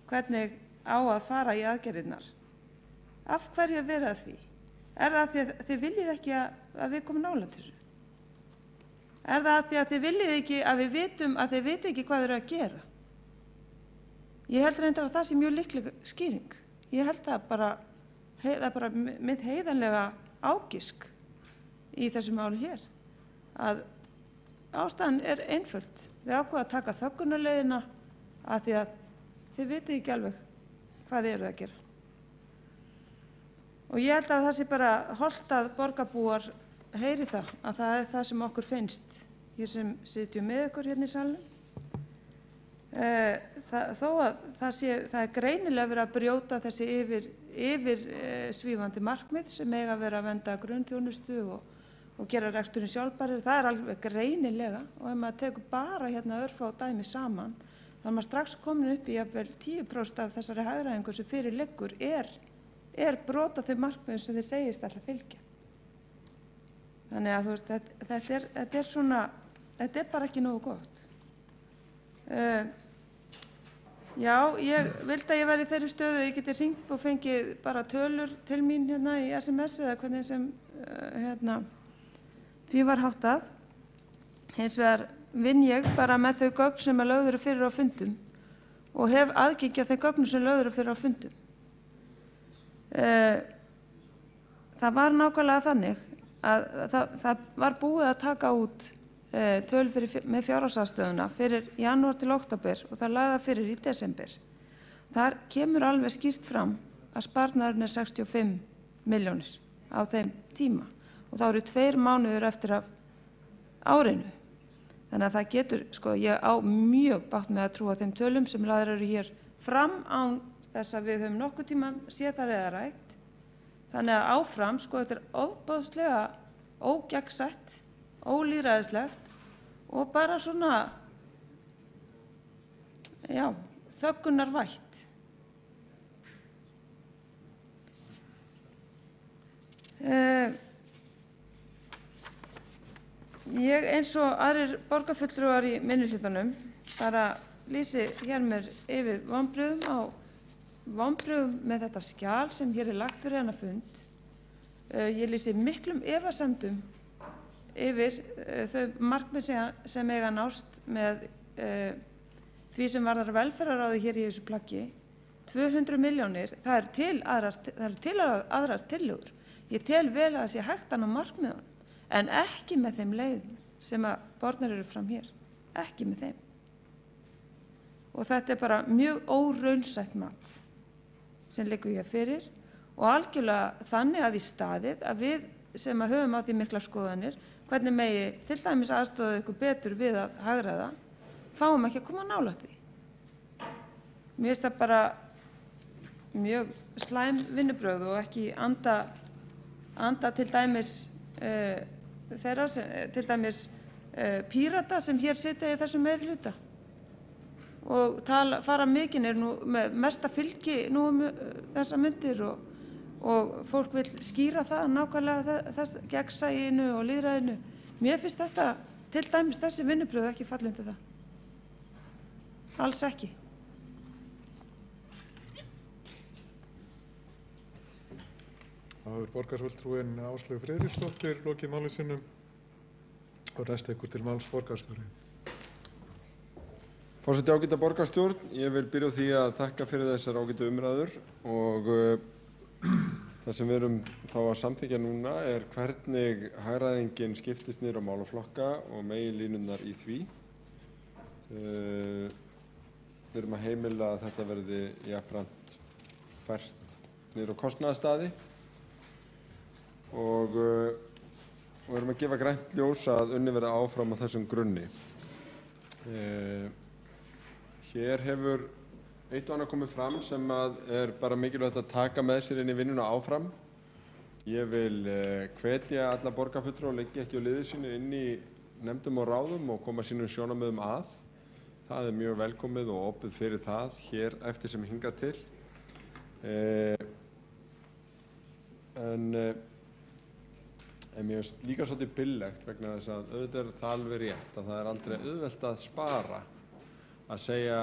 hvernig á að fara í aðgerðirnar? Af hverju er verið að því? Er það því að þið viljið ekki að við komum nálægt þessu? Er það því að þið viljið ekki að við vitum að þið viti ekki hvað þið eru að gera? Ég held reyndar að það sé mjög líkleg skýring. Ég held það er bara mitt heiðanlega ágisk í þessu máli hér. Að ástæðan er einföld. Þið ákveða að taka þöggunarleiðina af því að þið vitið ekki alveg hvað þið eruð að gera. Og ég held að það sé bara hollt að borgarbúar heyri það, að það er það sem okkur finnst hér sem sitjum með ykkur hérna í salnum. þó að það er greinilega verið að brjóta þessi yfir svífandi markmið sem eiga að vera að vernda grunnþjónustu og gera reksturinn sjálfbærari, það er alveg greinilega, og ef maður tekur bara hérna örfá dæmi saman, þá er maður strax komin upp í jafnvel 10% af þessari hagræðingu sem fyrir liggur er brot á þau markmiðum sem þið segist alltaf fylgja. Þannig að þú veist, þetta er bara ekki nógu gott. Já, ég vildi að ég væri í þeirri stöðu, ég geti hringt og fengið bara tölur til mín hérna í SMS eða hvernig sem því var háttað. Hins vegar vinn ég bara með þau gögn sem að lögð eru fyrir á fundum og hef aðgengi að þau gögnum sem lögð eru fyrir á fundum. Það var nákvæmlega þannig að það var búið að taka út töl með fjárhagsaðstöðuna fyrir janúar til október og það lagði fyrir í desember. Þar kemur alveg skýrt fram að sparnaðurinn er 65 milljónir á þeim tíma og þá eru 2 mánuðir eftir af árinu. Þannig að það getur, ég á mjög bágt með að trúa þeim tölum sem lagðar eru hér fram án þess að við höfum nokkuð tíman séð þar eða rætt. Þannig að áfram, þetta er ofboðslega ógegnsætt, ólýðræðislegt og bara svona, já, þöggunarvætt. Ég eins og aðrir borgarfulltrúar í minnihlutanum bara lýsi hér mér yfir vonbrigðum með þetta skjal sem hér er lagt fyrir hennar fund. Ég lýsi miklum efasemdum yfir þau markmið sem eiga nást með því sem varðar velferðarráði hér í þessu plaggi. 200 milljónir, það er til aðrar tillögur. Ég tel vel að það sé hægt að ná markmiðunum, en ekki með þeim leiðum sem að bornar eru fram hér, ekki með þeim. Og þetta er bara mjög óraunsætt mat sem liggur hér fyrir og algjörlega þannig að í staðið að við sem að höfum á því mikla skoðanir, hvernig megi til dæmis aðstoða ykkur betur við að hagræða, fáum ekki að koma nálægt því. Mér finnst það bara mjög slæm vinnubrögð og ekki anda til dæmis þeirra, til dæmis Pírata sem hér sitja í þessum meirihluta og fara mikinn er nú með mesta fylgi nú þessa myndir og fólk vil skýra það nákvæmlega þess gegnsæinu og lýðræðinu. Mér finnst þetta, til dæmis þessi vinnubrögð ekki falla undir það. Alls ekki. Það hefur borgarfulltrúinn Áslaug Friðriksdóttir lokið máli sínum og ræst ykkur til máls borgarstjóri. Forseti, ágæta borgarstjórn, ég vil byrja á því að þakka fyrir þessar ágætu umræður og það sem við erum þá að samþykkja núna er hvernig hagræðingin skiptist niður á málaflokka og meginlínurnar í því. Við erum að heimila að þetta verði jafnframt fært niður á kostnaðarstaði og við erum að gefa grænt ljós að unnið verði áfram á þessum grunni. Hér hefur eitt og annað komið fram sem er bara mikilvægt að taka með sér inn í vinnuna áfram. Ég vil hvetja alla borgarfulltrúa og leggja ekki á liði sínu inn í nefndum og ráðum og koma sínum sjónarmiðum að. Það er mjög velkomið og opið fyrir það hér eftir sem hingað til. En mér finnst líka svolítið billegt vegna þess að auðvitað er það alveg rétt að það er aldrei auðvelt að spara. Að segja,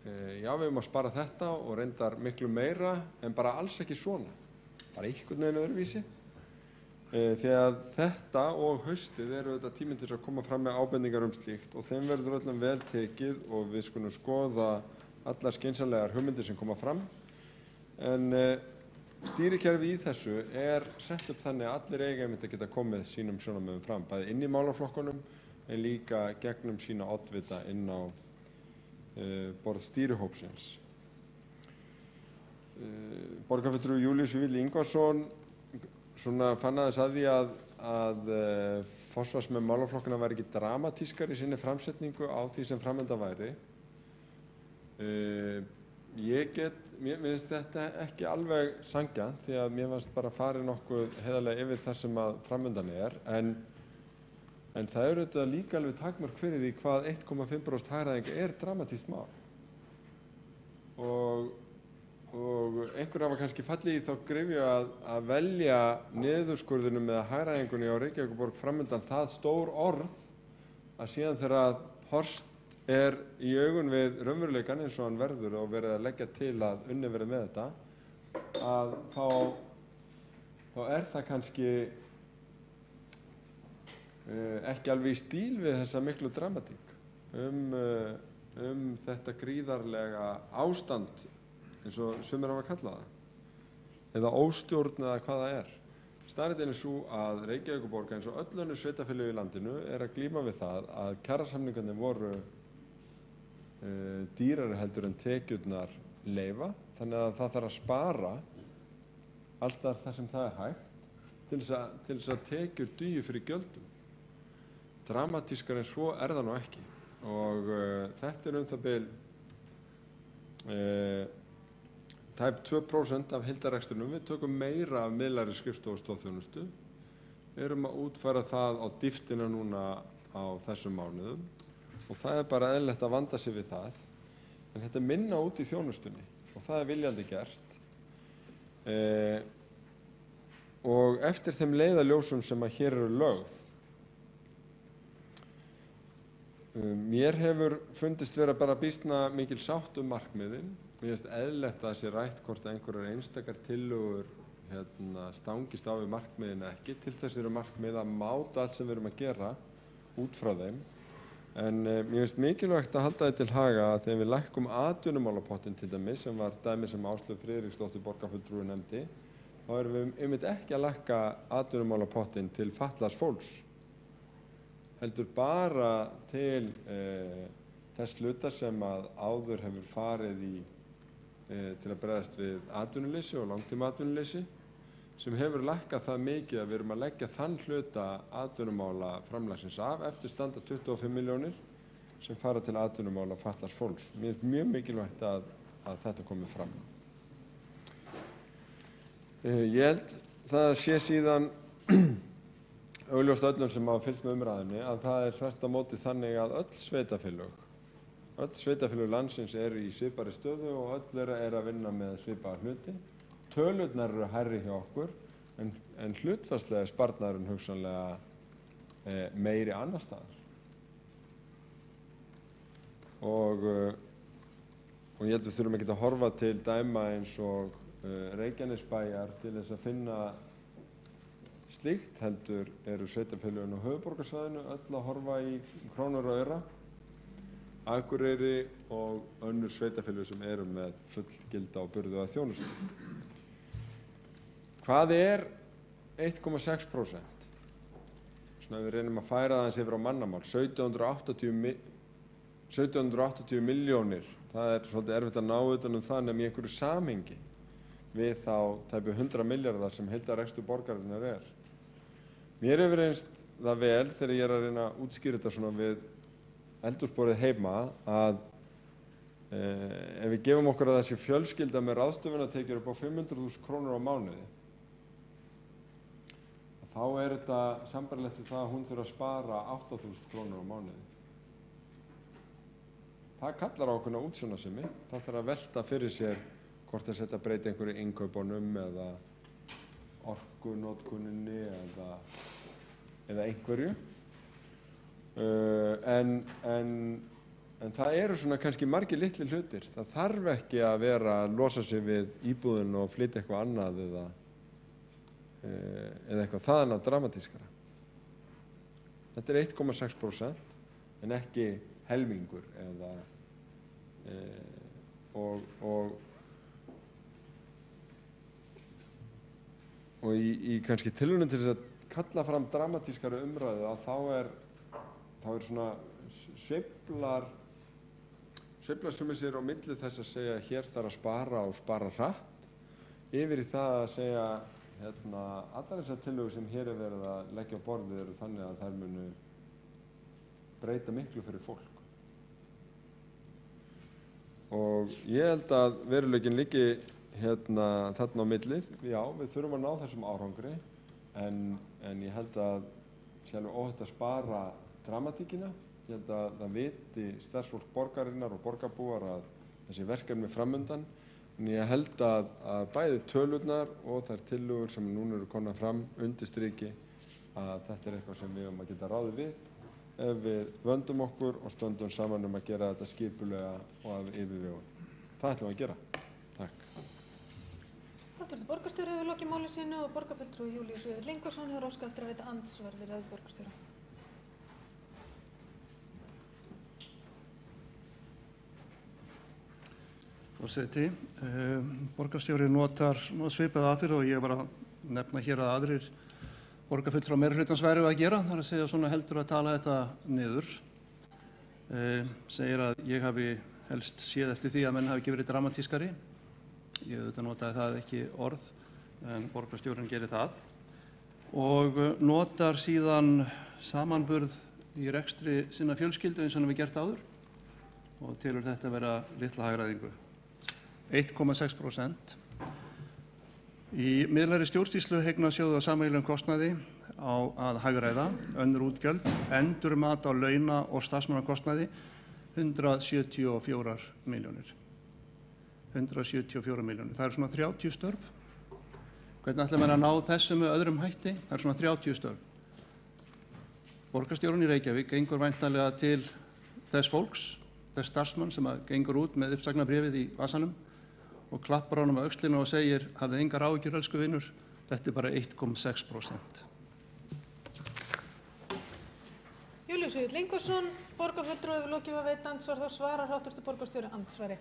já við erum að spara þetta og reyndar miklu meira en bara alls ekki svona. Bara einhvern veginn öðruvísi. Því að þetta og haustið eru auðvitað tíminn til að koma fram með ábendingar slíkt og þeim verður öllum vel tekið og við skulum skoða allar skynsamlegar hugmyndir sem koma fram. En stýrikerfi í þessu er sett upp þannig að allir eiga einmitt að geta komið sínum sjónarmiðum fram, bæði inn í málaflokkunum en líka gegnum sína oddvita inn á borð stýrihópsins. Borgarfulltrúi Júlíus Víðir Ingvarsson fann aðeins að því að forsvarsmenn málaflokkana væri ekki dramatískar í sinni framsetningu á því sem framöndan væri. Mér finnst þetta ekki alveg sanngjarnt því að mér finnst bara farið nokkuð heiðarlega yfir þar sem að framundan en það eru þetta líka alveg takmörk fyrir því hvað 1,5% hagræðing dramatískt mál og einhver hafa kannski fallið í þá gryfju að velja niðurskurðinum eða hagræðingunni á Reykjavíkurborg framundan það stór orð að síðan þegar horfst í augun við raunveruleikann eins og hann verður og verið að leggja til að unnið verið með þetta að þá það kannski ekki alveg í stíl við þessa miklu dramatík þetta gríðarlega ástand eins og sumir hafa kallað það eða óstjórn eða hvað það Staðreyndin sú að Reykjavíkurborg eins og öll önnur sveitarfélög í landinu að glíma við það að kjarasamningarnir voru dýrari heldur en tekjurnar leyfa þannig að það þarf að spara alls þar sem það hægt til þess að tekjur dugi fyrir gjöldum. Dramatískar en svo það nú ekki og þetta það bil tæp 2% af heildarrekstrinum. Við tökum meira af miðlægri skrifstofu og stoðþjónustu. Við erum að útfæra það á dýptina núna á þessum mánuðum og það bara eðlilegt að vanda sig við það. En þetta minna út í þjónustunni og það viljandi gert. Og eftir þeim leiðarljósum sem að hér eru lögð. Mér hefur fundist vera bara býsna mikil sátt markmiðin. Mér finnst eðlilegt að það sé rætt hvort einhverjar einstakar tillögur stangist á við markmiðin ekki. Til þess eru markmið að máta allt sem við erum að gera út frá þeim. En mér finnst mikilvægt að halda þetta til haga að þegar við lækkum atvinnumálapottin til dæmis, sem var dæmi sem Áslaug Friðriksdóttir borgarfulltrúi nefndi, þá erum við einmitt ekki að lækka atvinnumálapottin til fatlaðs fólks. Heldur bara til þess hluta sem að áður hefur farið til að bregðast við atvinnuleysi og langtímaatvinnuleysi, sem hefur lækkað það mikið að við erum að leggja þann hluta atvinnumála framlagsins af eftir standa 25 milljónir sem fara til atvinnumála fatlaðs fólks. Mér finnst mjög mikilvægt að þetta komi fram. Ég held það sé síðan augljóst öllum sem hafa fylgst með umræðunni að það þvert á móti þannig að öll sveitarfélög landsins í svipaðri stöðu og öll að vinna með svipaða hluti. Tölurnar eru hærri hjá okkur en hlutfallslega sparnaðurinn hugsanlega meiri annars staðar. Og ég held við þurfum ekki að horfa til dæma eins og Reykjanesbæjar til þess að finna slíkt, heldur eru sveitarfélögin á höfuðborgarsvæðinu öll að horfa í krónur og aura. Akureyri og önnur sveitarfélög sem eru með fullgilda og burðuga þjónustu. Hvað 1,6%? Svona við reynum að færa það eins yfir á mannamál. 1780 milljónir. Það svolítið erfitt að ná utan það nema í einhverju samhengi við þá tæpu 100 milljarðar sem heildarrekstur borgarinnar Mér hefur reynst það vel þegar ég að reyna að útskýra þetta svona við eldhúsborðið heima að ef við gefum okkur að þessi fjölskylda með ráðstöfunartekjur upp á 500.000 krónur á mánuði þá þetta sambærilegt við það að hún þurfi að spara 8.000 krónur á mánuði. Það kallar á ákveðna útsjónarsemi. Það þarf að velta fyrir sér hvort þess að breyta einhverju innkaupunum eða orkunotkuninni eða einhverju. En það eru svona kannski margir litli hlutir. Það þarf ekki að vera að losa sig við íbúðin og flytja eitthvað annað eða eitthvað þaðan að dramatískara. Þetta 1,6% en ekki helmingur og í kannski tilraunum til þess að kalla fram dramatískari umræðu að þá svona sveiflar sumir sér á milli þess að segja hér þarf að spara og spara hratt yfir í það að segja allar þessar tillögur sem hér verið að leggja á borðið eru þannig að þær munu breyta miklu fyrir fólk. Og ég held að veruleikin liggi þarna á millið. Já, við þurfum að ná þessum árangri en ég held að sé alveg óhætt að spara dramatíkina. Ég held að það viti starfsfólk borgarinnar og borgarbúar að þessi verkefni framundan. En ég held að bæði tölurnar og þær tillögur sem núna eru komnar fram undirstriki að þetta eitthvað sem við höfum að geta ráðið við ef við vöndum okkur og stöndum saman að gera þetta skipulega og af yfirvegun. Það ætlum við að gera. Takk. Hv. borgarstjóri hefur lokið máli sínu og borgarfulltrúi Júlíus Vífill Ingvarsson hefur óskað eftir að veita andsvar við ræðu borgarstjóra. Forseti, borgarstjóri notar svipað aðferð og ég var að nefna hér að aðrir borgarfulltrúar meirihlutans væru að gera, þar að segja svona heldur að tala þetta niður. Segir að ég hafi helst séð eftir því að menn hafi ekki verið dramatískari. Ég auðvitað notaði það ekki orð, en borgarstjórinn gerir það. Og notar síðan samanburð í rekstri sinna fjölskyldu eins og hann hefur gert áður og telur þetta vera litla hagræðingu. 1,6%. Í miðlægri stjórnsýslu hegna sjóðu á sameiginlegum kostnaði á að hagræða, önnur útgjöld, endurmat á launa- og starfsmannakostnaði 174 milljónir. 174 milljónir. Það eru svona 30 störf. Hvernig ætla menn að ná þessu með öðrum hætti? Það eru svona 30 störf. Borgarstjórinn í Reykjavík gengur væntanlega til þess fólks, þess starfsmann sem gengur út með uppsagnarbréfið í vasanum og klappar honum á öxlina og segir, hafið engar áhyggjur, elsku vinur, þetta er bara 1,6%. Júlíus Vífill Ingvarsson, borgarfulltrúi hefur lokið að veita andsvar, þá svarar hv. borgarstjóri andsvari.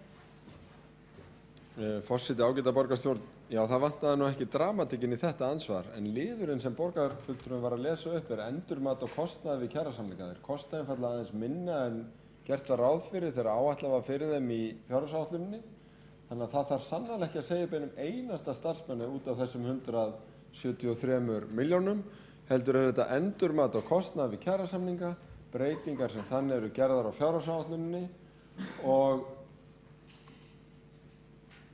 Forseti, ágæta borgarstjórn, já það vantaði nú ekki dramatíkin í þetta ansvar, en liðurinn sem borgarfulltrúin var að lesa upp er endurmat og kostnaði við kjarasamninga. Þeir kosta einfaldlega aðeins minna en gert var ráð fyrir þegar áætlað var fyrir þeim í fjárhagsáætluninni. Þannig að það þarf sannarlega ekki að segja beinum einasta starfsmanni út af þessum 173 milljónum, heldur er þetta endurmat og kostnaði við kjarasamninga, breytingar sem þannig eru gerðar á fjárhagsáætluninni og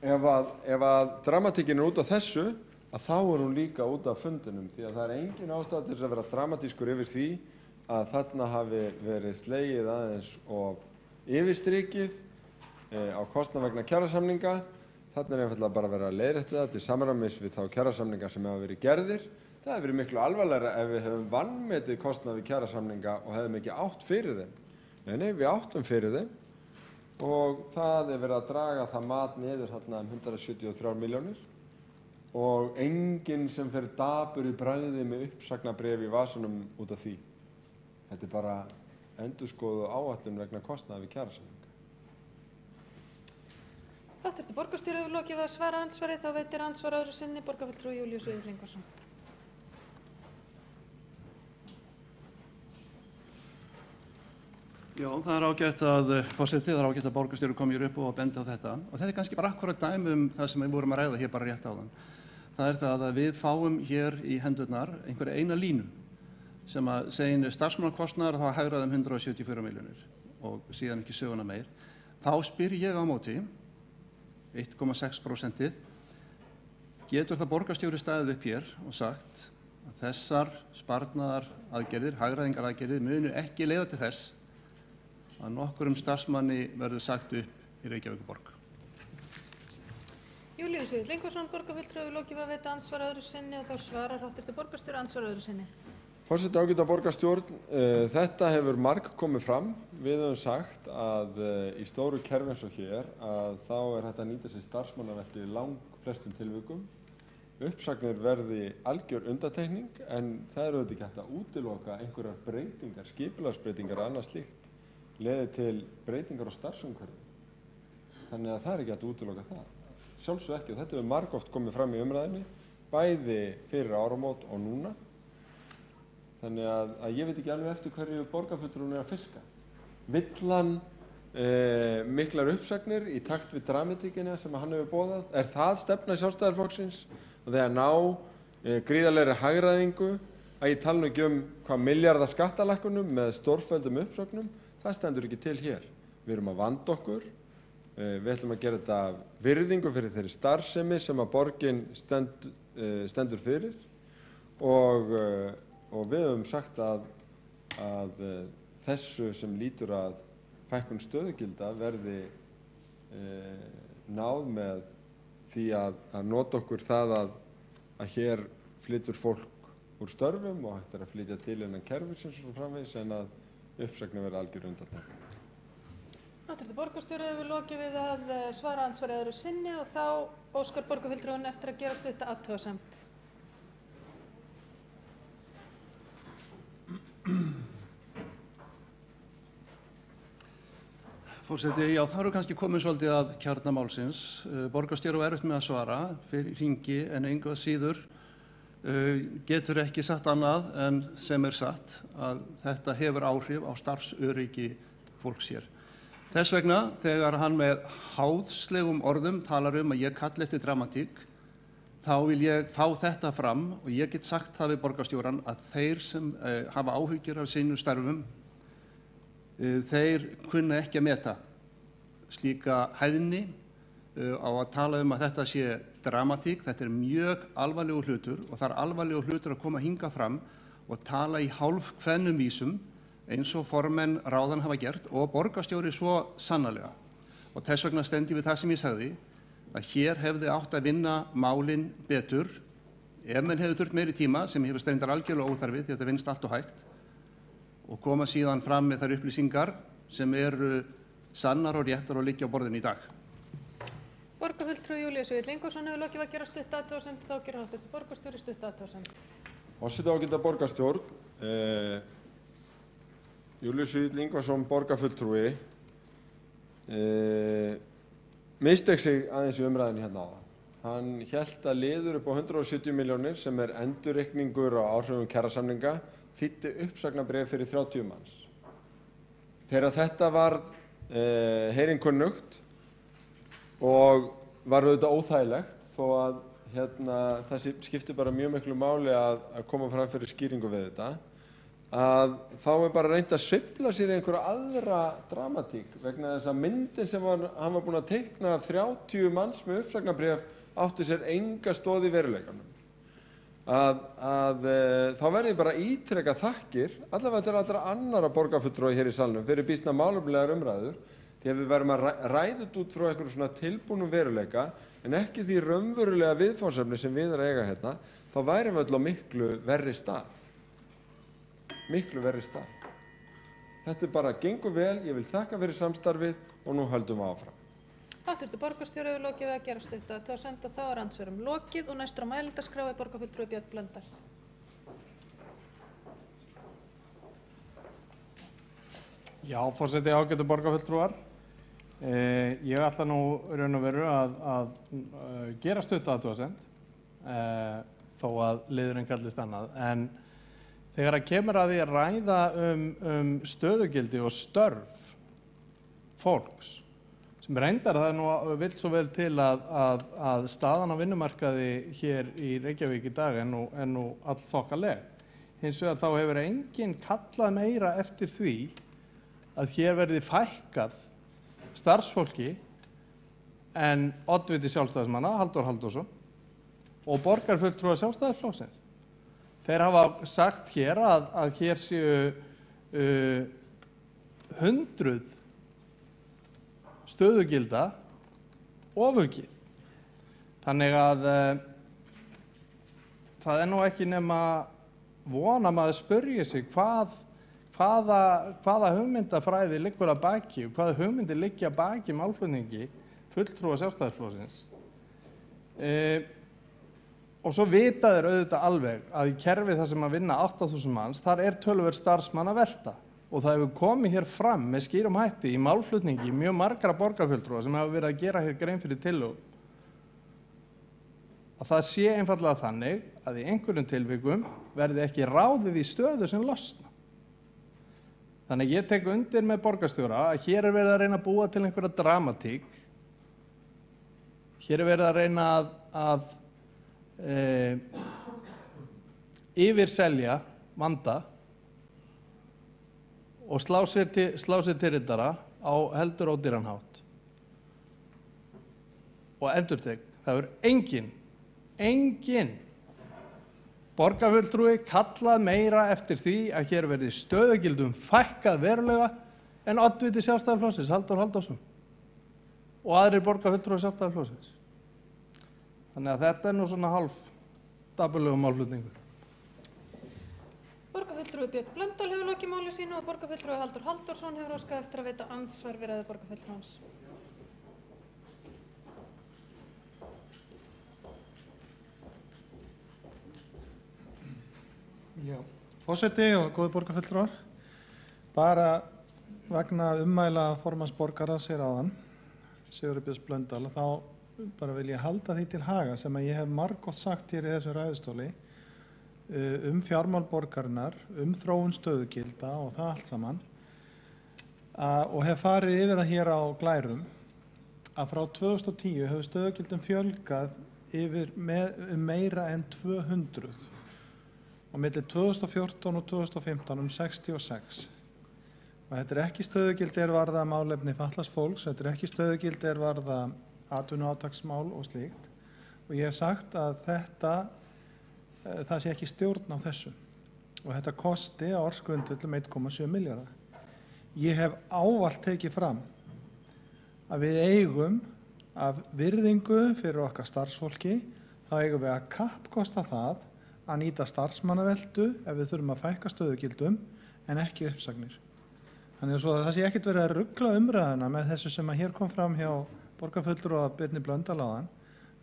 ef að dramatíkin er út af þessu, að þá er hún líka út af fundinum því að það er engin ástæða til þess að vera dramatískur yfir því að þarna hafi verið slegið aðeins og yfirstrikið á kostnað vegna kjarasamninga. Þarna er einfaldlega bara verið að leiðrétta það til samræmis við þá kjarasamninga sem hafa verið gerðir. Það hefur verið miklu alvarlegra ef við hefum vanmetið kostnað við kjarasamninga og hefum ekki átt fyrir þeim. Nei, við áttum fyrir þeim og það er verið að draga það mat niður þarna 173 milljónir og enginn sem fer dapur í bragði með uppsagnarbréf í vasanum út af því. Þetta er bara endurskoðuð áætlun vegna kostnaði við kjarasamninga. Hv. borgarstjóri hefur lokið að svara andsvari, þá veitir andsvar öðru sinni borgarfulltrúi Júlíus Vífill Ingvarsson. Já, það er ágætt að, forseti, það er ágætt að borgarstjóri kom hér upp og bendi á þetta. Og þetta er kannski bara akkurat dæmi það sem við vorum að ræða hér bara rétt áðan. Það er það að við fáum hér í hendurnar einhverja eina línu sem að segja starfsmannakostnaðar og þá hagræðum 174 milljónir og síðan ekki söguna meir. Þá spyr ég á móti 1,6%. Getur það borgarstjóri staðið upp hér og sagt að þessar sparnaðar aðgerðir, hagræðingar aðgerðir munu ekki leiða til þess að nokkurum starfsmanni verður sagt upp í Reykjavíkurborg. Júlíus Vífill Ingvarsson, borgarfulltrúi hefur lokið að veita andsvar öðru sinni og þá svarar hv. borgarstjóri andsvar öðru sinni. Forseti, ágæta borgarstjórn, þetta hefur marg komið fram. Við höfum sagt að í stóru kerfi eins og hér að þá er hægt að nýta sér starfsmannaveldi í langflestum tilvikum. Uppsagnir verði algjör undantekning en það er auðvitað ekki hægt að útiloka einhverjar breytingar, skipulagsbreytingar og annað slíkt leiði til breytingar á starfsumhverfi. Þannig að það er ekki hægt að útiloka það. Sjálfsög ekki og þetta hefur margoft komið fram í umræðinni, bæði fyrir áramót og núna. Þannig að ég veit ekki alveg eftir hverju borgarfulltrúinn er að fiska. Vill hann miklar uppsagnir í takt við dramatíkina sem hann hefur boðað? Er það stefna Sjálfstæðisflokksins? Og þegar ná gríðarlegri hagræðingu, að ég tala nú ekki hvað milljarða skattalækkunum með stórfelldum uppsögnum, það stendur ekki til hér. Við erum að vanda okkur Við ætlum að gera þetta af virðingu fyrir þeirri starfsemi sem að borgin stendur fyrir og við höfum sagt að þessu sem lítur að fækkun stöðugilda verði náð með því að nota okkur það að hér flytur fólk úr störfum og hægt að flytja til innan kerfisins og framvegis en að uppsagnir verði algjör undantekning. Háttvirtur borgarstjóri hefur lokið við að svara andsvari öðru sinni og þá óskar borgarfulltrúinn eftir að gera stutta athugasemd. Forseti, já, það eru kannski komið svolítið að kjarna málsins. Borgarstjóri var erfitt með að svara fyrir hringi en engu að síður getur ekki sagt annað en sem satt að þetta hefur áhrif á starfsöryggi fólks hér. Þess vegna, þegar hann með háðslegum orðum talar að ég kalli eftir dramatík, þá vil ég fá þetta fram og ég get sagt það við borgarstjóran að þeir sem hafa áhyggjur af sínum starfum, þeir kunna ekki að meta slíka hæðni á að tala að þetta sé dramatík. Þetta mjög alvarlegur hlutur og það alvarlegur hlutur að koma hinga fram og tala í hálfkvennum vísum eins og formenn ráðan hafa gert og borgarstjóri svo sannarlega. Og þess vegna stendi við það sem ég sagði að hér hefði átt að vinna málin betur ef menn hefði þurft meiri tíma sem hefur stendar algjörlega óþarfi því þetta vinnst allt og hægt og koma síðan fram með þær upplýsingar sem eru sannar og réttar og liggja á borðinu í dag. Borgarfulltrúi Júlíus Víll Ingvarsson hefur lokið að gera stutt athugasemd, þá gerir háttvirtur borgarstjóri stutt athugasemd. Forseti ágæta borgarstjórn, Júlíus Víll Ingvarsson borgarfulltrúi missteig sig aðeins í umræðinni hérna áðan. Hann hélt að liður upp á 170 milljónir sem endurreikningur á áhrifum kjarasamninga þýddi uppsagnarbréf fyrir 30 manns. Þegar þetta varð heyrin kunnugt og var auðvitað óþægilegt þó að það skiptir bara mjög miklu máli að koma fram fyrir skýringu við þetta, að þá bara reynt að sveifla sér í einhverja aðra dramatík vegna þess að myndin sem hann var búinn að teikna af 30 manns með uppsagnarbréf átti sér enga stoð í veruleikanum. Þá verði ég bara ítreka þakkir, allavega til allra annara borgarfulltrúa hér í salnum, fyrir býsna málefnalegar umræður, því að við verðum að ræða út frá einhverjum svona tilbúnum veruleika, en ekki því raunverulega viðfangsefni sem við erum að eiga hérna, þá værum við öll á miklu verri stað. Miklu verri stað. Þetta bara gengur vel, ég vil þakka fyrir samstarfið og nú höldum við áfram. Háttvirtur borgarstjóri hefur lokið við að gera stutt athugasemd og þá andsvörum lokið og næstur á mælendaskrá borgarfulltrúi Björn Blöndal. Já, forseti ágætu borgarfulltrúar. Ég ætla nú raun og veru að gera stutt athugasemd þó að liðurinn kallist annað. En þegar að kemur að því að ræða stöðugildi og störf fólks, sem reyndar það nú vill svo vel til að staðan á vinnumarkaði hér í Reykjavík í dag er nú allþokkaleg. Hins vegar þá hefur enginn kallað meira eftir því að hér verði fækkað starfsfólki en oddviti sjálfstæðismanna, Halldór Halldórsson, og borgarfulltrúar Sjálfstæðisflokksins. Þeir hafa sagt hér að hér séu 100 stöðugilda ofaukið. Þannig að það nú ekki nema vona maður spyrji sig hvaða hugmyndafræði liggur að baki og hvaða hugmyndir liggja að baki málflutningi fulltrúa Sjálfstæðisflokksins. Og svo vita þeir auðvitað alveg að í kerfi þar sem að vinna 8.000 manns, þar töluvert starfsmann að velta. Og það hefur komið hér fram með skýrum hætti í málflutningi mjög margra borgarfulltrúa sem hafa verið að gera hér grein fyrir tillögum. Að það sé einfaldlega þannig að í einhverjum tilvikum verði ekki ráðið í stöðu sem losna. Þannig ég tek undir með borgarstjóra að hér verið að reyna að búa til einhverja dramatík. Hér verið að reyna að yfirselja vanda og slá sér til riddara á heldur ódýran hátt. og endurtek, það hefur engin borgarfulltrúi kallað meira eftir því að hér verði stöðugildum fækkað verulega en oddviti Sjálfstæðisflokksins, Halldór Halldórsson, og aðrir borgarfulltrúar Sjálfstæðisflokksins. Þannig að þetta er nú svona hálf dapurlegur málflutningur. Borgarfulltrúi Björn Blöndal hefur lokið máli sínu og borgarfulltrúi Halldór Halldórsson hefur óskað eftir að veita andsvar við ræðu borgarfulltrúans. Já, forseti og góði borgarfulltrúar, bara vegna ummæla formanns borgarráðs hér áðan, Sigurður Björns Blöndal, þá bara vil ég halda því til haga sem að ég hef margoft sagt hér í þessum ræðustóli fjármál borgarinnar, þróun stöðugilda og það allt saman og hef farið yfir það hér á glærum að frá 2010 hefur stöðugildum fjölgað meira en 200 og milli 2014 og 2015 66. Og þetta er ekki stöðugildi varða málefni fatlaðs fólks, þetta er ekki stöðugildi varða atvinnuátaksmál og slíkt. Og ég hef sagt að það sé ekki stjórn á þessu og þetta kosti á ársgrundvelli 1,7 milljarða. Ég hef ávallt tekið fram að við eigum af virðingu fyrir okkar starfsfólki, þá eigum við að kappkosta það að nýta starfsmannaveldu ef við þurfum að fækka stöðugildum en ekki uppsagnir. Þannig að það sé ekkert verið að rugla umræðuna með þessu sem að hér kom fram hjá borgarfulltrúa Birni Blöndal áðan,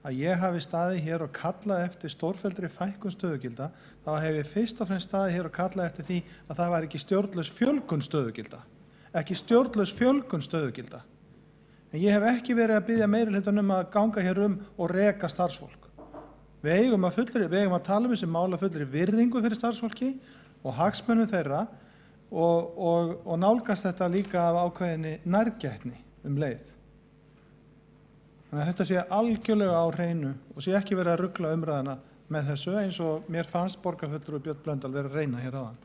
að ég hafi staðið hér og kallað eftir stórfelldri fækkun stöðugilda, þá hef ég fyrst og fremst staðið hér og kallað eftir því að það var ekki stjórnlaus fjölgun stöðugilda. Ekki stjórnlaus fjölgun stöðugilda. En ég hef ekki verið að biðja meirihlutann að ganga hér og reka starfsfólk. Við eigum að tala þessi mál af fullri virðingu fyrir starfsfólki og hagsmunum þeirra og nálgast þetta líka af ákveðinni nærgætni leið. Þannig að þetta sé algjörlega á hreinu og sé ekki verið að rugla umræðuna með þessu eins og mér fannst borgarfulltrúi Björn Blöndal verið að reyna hér áðan.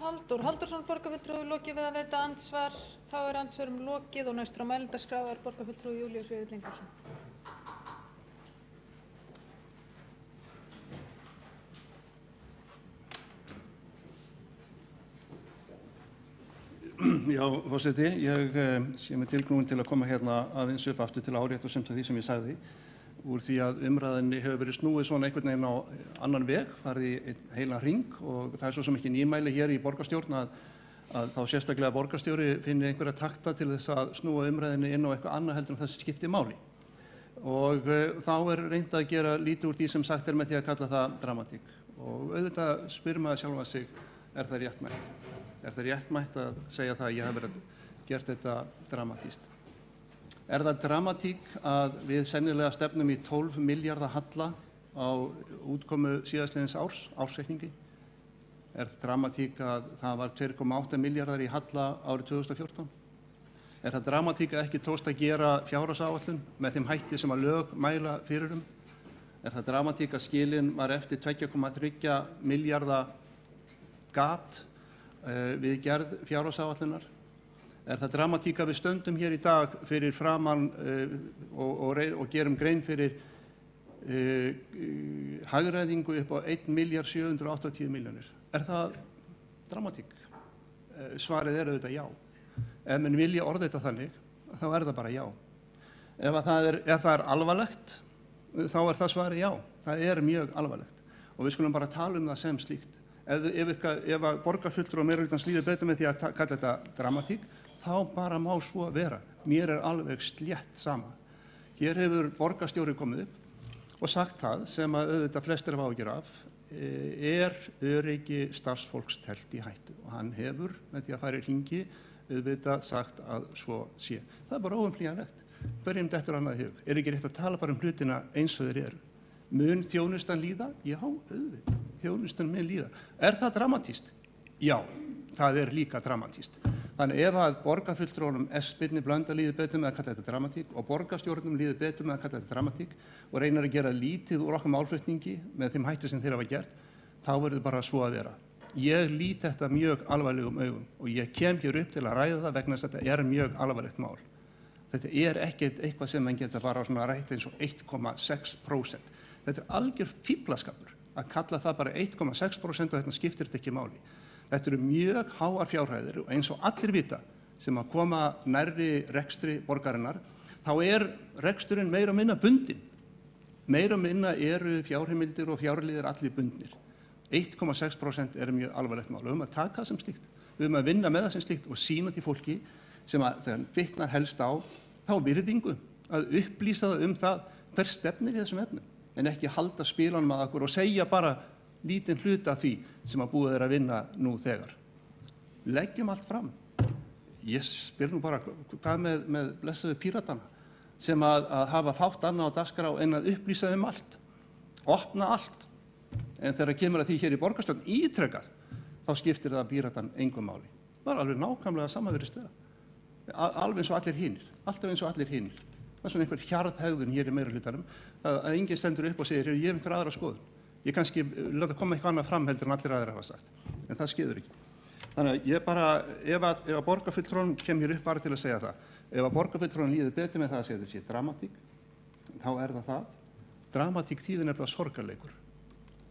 Halldór Halldórsson borgarfulltrúi lokið við að veita andsvar. Þá er andsvörum lokið og næstur á mælendaskrá er borgarfulltrúi Júlíus Vífill Ingvarsson. Já, forseti, ég sé með tilknúin til að koma hérna aðeins upp aftur til að árétta sumt af því sem ég sagði úr því að umræðinni hefur verið snúið svona einhvern veginn á annan veg, farið í heilan hring og það er svo sem ekki nýmæli hér í borgarstjórn að þá sérstaklega borgarstjóri finni einhverja takta til þess að snúa umræðinni inn á eitthvað annað heldur en þessi skipti máli. Og þá er reynt að gera lítið úr því sem sagt er með því að kalla það dramatík. Og auðvitað spyr maður sjálfan sig, er það réttmætt? Er það réttmætt að segja það að ég hef verið gert þetta dramatískt? Er það dramatík að við sennilega stefnum í 12 milljarða halla á útkomu síðastliðins ársreikningi? Er það dramatík að það var 2,8 milljarðar í halla árið 2014? Er það dramatík að ekki tókst að gera fjárhagsáætlun með þeim hætti sem að lög mæla fyrir Er það dramatík að skilin var eftir 2,3 milljarða gat við gerð fjárhagsáætlunar? Er það dramatík að við stöndum hér í dag fyrir framan og gerum grein fyrir hagræðingu upp á 1.780.000.000? Er það dramatík? Svarið er auðvitað já. Ef menn vilja orða þetta þannig, þá er það bara já. Ef það er alvarlegt, þá er það svarið já. Það er mjög alvarlegt. Og við skulum bara tala það sem slíkt. Ef að borgarfulltrúar og meirihlutans líður betur með því að kalla þetta dramatík, þá bara má svo vera. Mér er alveg slétt sama. Hér hefur borgarstjóri komið upp og sagt það sem að auðvitað flestir hafa áhyggjur af, öryggi starfsfólks teflt í hættu. Og hann hefur, með því að fara í hringi, auðvitað sagt að svo sé. Það er bara óumflýjanlegt. Hverjum dettur annað í hug? Er ekki rétt að tala bara hlutina eins og þeir eru? Mun þjónustan líða? Já, auðvitað. Þjónustan mun líða. Er það dramatískt? Já, það er líka dramatískt. Þannig ef að borgarfulltrúunum Birni Blöndal líður betur með að kalla þetta dramatík og borgarstjórnum líður betur með að kalla þetta dramatík og reynar að gera lítið úr okkar málflutningi með þeim hætti sem þeir hafa gert, þá verður bara svo að vera. Ég lít þetta mjög alvarlegum augum og ég kem hér upp til að ræða það vegna þess að þetta er mjög alvarlegt mál. Þetta er ekkert eitthvað sem menn geta bara svona rætt eins og 1,6%. Þetta er algjör fíflaskapur að kalla það bara 1,6% og þetta skiptir þetta ekki máli. Þetta eru mjög háar fjárhæðir og eins og allir vita sem að koma nærri rekstri borgarinnar, þá er reksturinn meira og minna bundinn. Meira og minna eru fjárheimildir og fjárliðir allir bundnir. 1,6% er mjög alvarlegt mál. Við höfum að taka það sem slíkt. Við höfum að vinna með það sem slíkt og sýna til fólki sem að þegar vitnar helst á þá virðingu að upplýsa það það hver stefnir í þessum efnum en ekki halda spilunum að okkur og segja bara lítinn hluta af því sem að búið að vinna nú þegar. Leggjum allt fram. Ég spyr nú bara hvað með blessaðu píratana sem að hafa fátt annað á dagskrá en að upplýsa allt, opna allt. En þegar kemur að því hér í borgarstjórn ítrekað, þá skiptir það píratan engum máli. Það er alveg nákvæmlega sama virðist vera. Alveg eins og allir hinir, alltaf eins og allir hinir. Það er svona einhver hjarðhegðun hér í meirihlutanum að enginn stendur upp og segir, ég hef einhver aðra skoðun. Ég kannski láta koma eitthvað annað fram heldur en allir aðrir hafa sagt, en það skeður ekki. Þannig að ég bara, ef að borgarfulltrúanum kem hér upp bara til að segja það, ef að borgarfulltrúanum líður betur með það að segja þetta sé dramatík, þá er það. Dramatík þýðir nefnilega sorgarleikur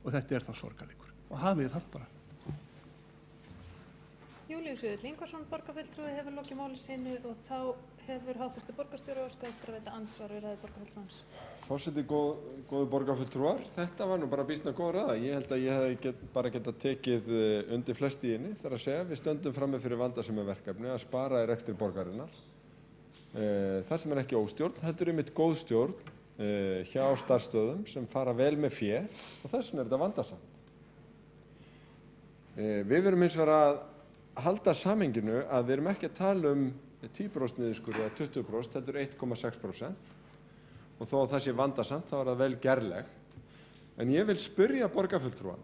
og þetta er það sorgarleikur og hafið það bara. Júlíus Víðill Ingvarsson, borgarfulltrúi, hefur lokið máli sínu og þá hefur hv. borgarstjóri óskað eftir að veita andsvar við ræðu borgarfulltrúans. Forseti, góðu borgarfulltrúar, þetta var nú bara býsna góð ræða. Ég held að ég hefði bara getað tekið undir flest í henni þar að segja við stöndum frammi fyrir vandasömu verkefni að spara í rekstri borgarinnar. Það sem er ekki óstjórn, heldur einmitt góð stjórn hjá starfsstöðvum sem fara vel með fé og þess vegna er þetta vandasamt. Við verum hins vegar að halda samhenginu að við erum ekki að tala 10% niðurskurð eða 20%, heldur 1,6%. Og þó að það sé vandasamt, þá er það vel gerlegt. En ég vil spyrja borgarfulltrúan,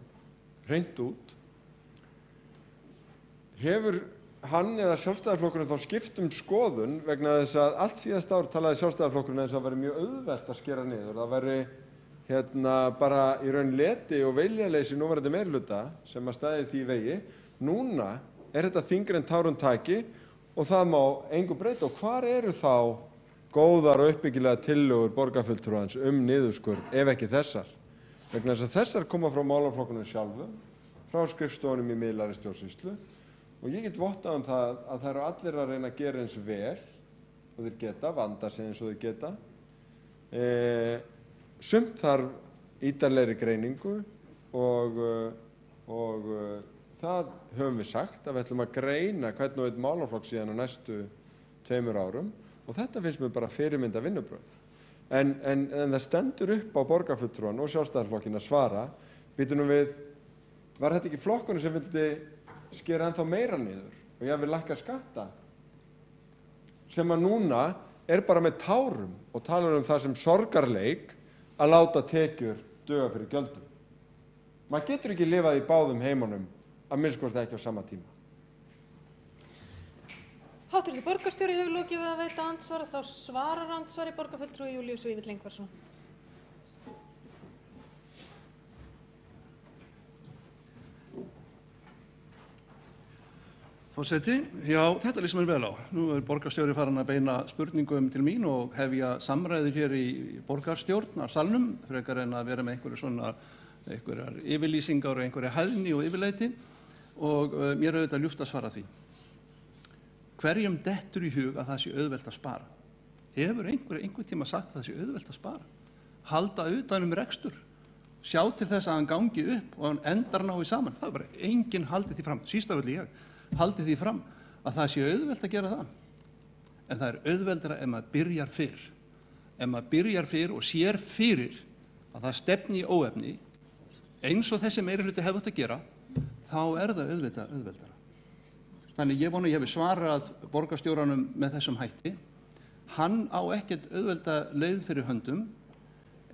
hreint út, hefur hann eða Sjálfstæðisflokkurinn þá skipt skoðun vegna þess að allt síðasta ár talaði Sjálfstæðisflokkurinn þess að það væri mjög auðvelt að skera niður. Það væri bara í raun leti og viljaleysi núverandi meirihluta sem að stæði því vegi. Núna er þetta þyngra en tárum taki og það má engu breyta. Og hvar eru þá góðar og uppbyggilega tillögur borgarfulltrúans niðurskurð ef ekki þessar? Vegna þess að þessar koma frá málaflokkunum sjálfum, frá skrifstofunum í miðlægri stjórnsýslu og ég get vottað það að það eru allir að reyna að gera eins vel og þeir geta, vanda sig eins og þeir geta. Sumt þarf ítarlegri greiningu og það höfum við sagt að við ætlum að greina hvernig einn málaflokk síðan á næstu 2 árum og þetta finnst mér bara fyrirmynda vinnubrögð. En það stendur upp á borgarfulltrúan og Sjálfstæðisflokkinn að svara, býtum við, var þetta ekki flokkurinn sem vildi skera ennþá meira niður og ég vil lækka skatta sem að núna er bara með tárum og talar það sem sorgarleik að láta tekjur duga fyrir gjöldum. Maður getur ekki lifað í báðum heimunum að minnsta kosti ekki á sama tíma. Hv. borgarstjóri hefur lokið við að veita andsvar og þá svarar andsvari borgarfulltrúi Júlíus Víðill Ingvarsson. Forseti, já, þetta líst mér vel á. Nú er borgarstjóri farin að beina spurningum til mín og hefja samræður hér í borgarstjórnarsalnum frekar en að vera með einhverjar yfirlýsingar og einhverja hæðni og yfirleiti og mér er auðvitað ljúft að svara því. Hverjum dettur í hug að það sé auðvelt að spara? Hefur einhver tíma sagt að það sé auðvelt að spara? Halda utan rekstur, sjá til þess að hann gangi upp og hann endar nái saman. Það er bara enginn haldið því fram, síst af öllu ég, haldið því fram að það sé auðvelt að gera það. En það er auðveldara ef maður byrjar fyrr. Ef maður byrjar fyrr og sér fyrir að það stefni í óefni, eins og þessi meirihluti hefði átt að gera, þá er það auðveldara. Þannig ég vona ég hefði svarað borgarstjóranum með þessum hætti. Hann á ekkert auðvelda leið fyrir höndum,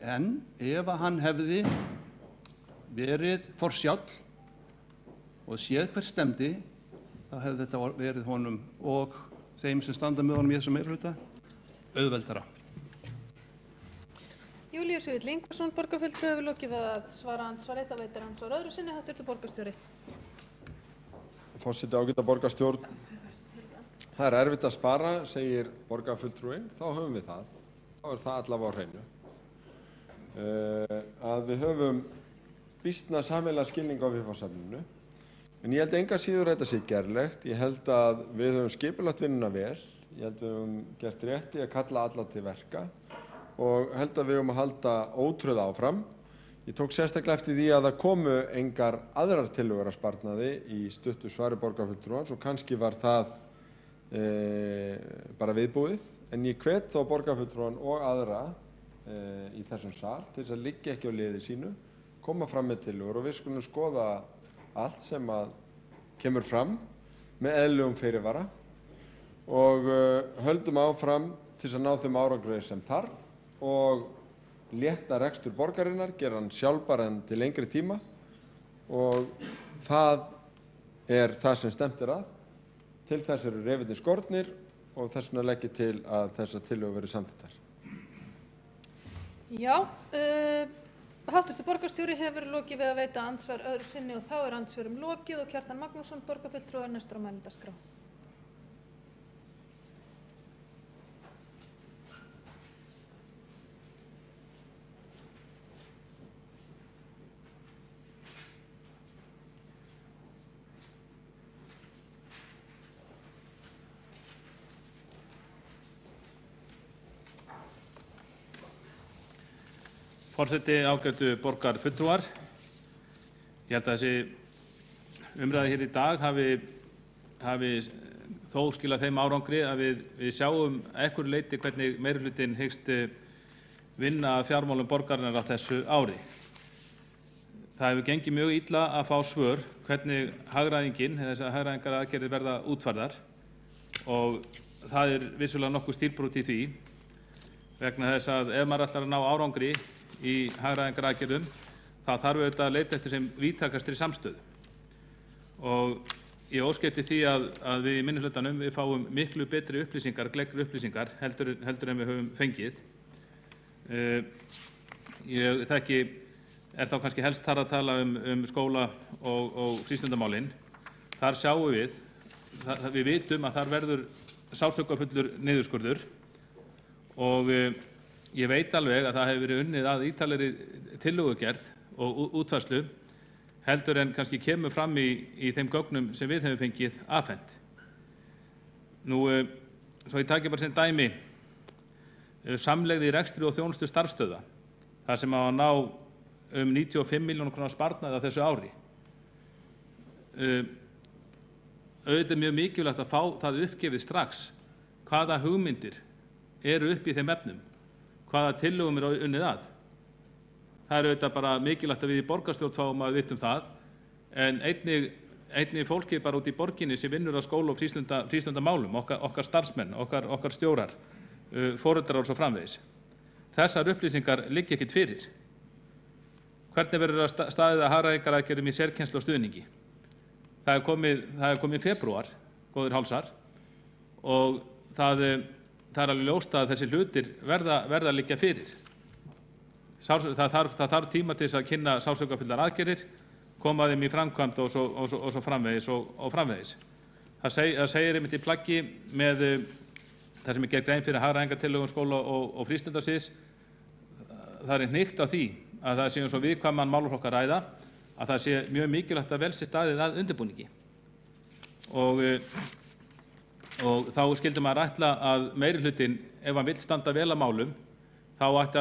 en ef hann hefði verið forsjál og séð hver stemdi, þá hefði þetta verið honum og þeim sem standa með honum í þessum meirihluta auðveldara. Júlíus Víðill Ingvarsson, borgarfulltrúi, hefur lokið við að svara andsvari. Það veitir andsvar öðru sinni, hv. borgarstjóri. Forseti, ágæta borgarstjórn. það er erfitt að spara, segir borgarfulltrúinn, þá höfum við það. Þá er það allavega á hreinu. Að við höfum býsna sameiginlega skilning á viðfangsefninu. En ég held engar síður að þetta sé gerlegt. Ég held að við höfum skipulagt vinnuna vel. Ég held að við höfum gert rétt í að kalla alla til verka og held að við höfum að halda ótröð áfram. Ég tók sérstaklega eftir því að það komu engar aðrar tillögur að sparnaði í stuttu svari borgarfulltrúans og kannski var það bara viðbúið. En ég hvet þó borgarfulltrúan og aðra í þessum sal til þess að liggja ekki á liði sínu, koma fram með tillögur og við skulum skoða allt sem að kemur fram með eðlilegum fyrirvara og höldum áfram til þess að ná þeim árangri sem þarf og létta rekstur borgarinnar, gera hann sjálfbæran til lengri tíma og það er það sem stefnt er að. Til þess eru refirnir skornir og þess vegna legg ég til að þessar tillögur verði samþykktar. Já, Háttvirtur borgarstjóri hefur lokið við að veita andsvar öðru sinni og þá er andsvörum lokið og Kjartan Magnússon, borgarfulltrúi, er næstur á mælendaskrá. Forseti, ágætu borgarfulltrúar. Ég held að þessi umræða hér í dag hafi þó skilað þeim árangri að við sjáum einhverju leyti hvernig meirihlutinn hyggst vinna að fjármálum borgarinnar á þessu ári. Það hefur gengið mjög illa að fá svör hvernig hagræðingin, þessar hagræðingaraðgerðir verða útfærðar og það er vissulega nokkuð stílbrot í því vegna þess að ef maður ætlar að ná árangri í hagræðingaraðgerðum þá þarf auðvitað að leita eftir sem víðtækastri samstöðu. Og ég óska eftir því að við í minnihlutanum við fáum miklu betri upplýsingar, gleggri upplýsingar heldur en við höfum fengið. Ég er þá kannski helst þar að tala um skóla og frístundamálin. Þar sjáum við vitum að þar verður sársaukafullur niðurskurður og ég veit alveg að það hefur verið unnið að ítarlegri tillögugerð og útfærslu heldur en kannski kemur fram í þeim gögnum sem við hefum fengið afhent. Nú, svo ég taki bara sem dæmi, samlegði í rekstri og þjónustu starfsstöðva, þar sem á að ná 95 milljónum króna sparnaði á þessu ári. Auðvitað er mjög mikilvægt að fá það uppgefið strax hvaða hugmyndir eru upp í þeim efnum, hvaða tillögum er unnið að. Það er auðvitað bara mikilvægt að við í borgarstjórn fáum að vitum það, en einnig fólkið bara út í borginni sem vinnur á skóla og frístundamálum, okkar starfsmenn, okkar stjórar, foreldrar og svo framvegis. Þessar upplýsingar liggja ekkert fyrir. Hvernig verður staðið að hagræðingaraðgerðum í sérkennslu og stuðningi? Það er komið febrúar, góðir hálsar, og það er alveg ljóst að þessi hlutir verða að liggja fyrir. Það þarf tíma til þess að kynna sársaukafullrar aðgerðir, koma þeim í framkvæmd og svo framvegis. Það segir einmitt í plaggi með það sem er gerð grein fyrir hagræðingartillögum skóla og frístundasviðs. Það er hnykkt á því að það sé svo viðkvæman málaflokk að ræða að það sé mjög mikilvægt að vel sé staðið að undirbúningi. Og þá skyldi maður ætla að meirihlutinn, ef hann vill standa vel að málum, þá ætti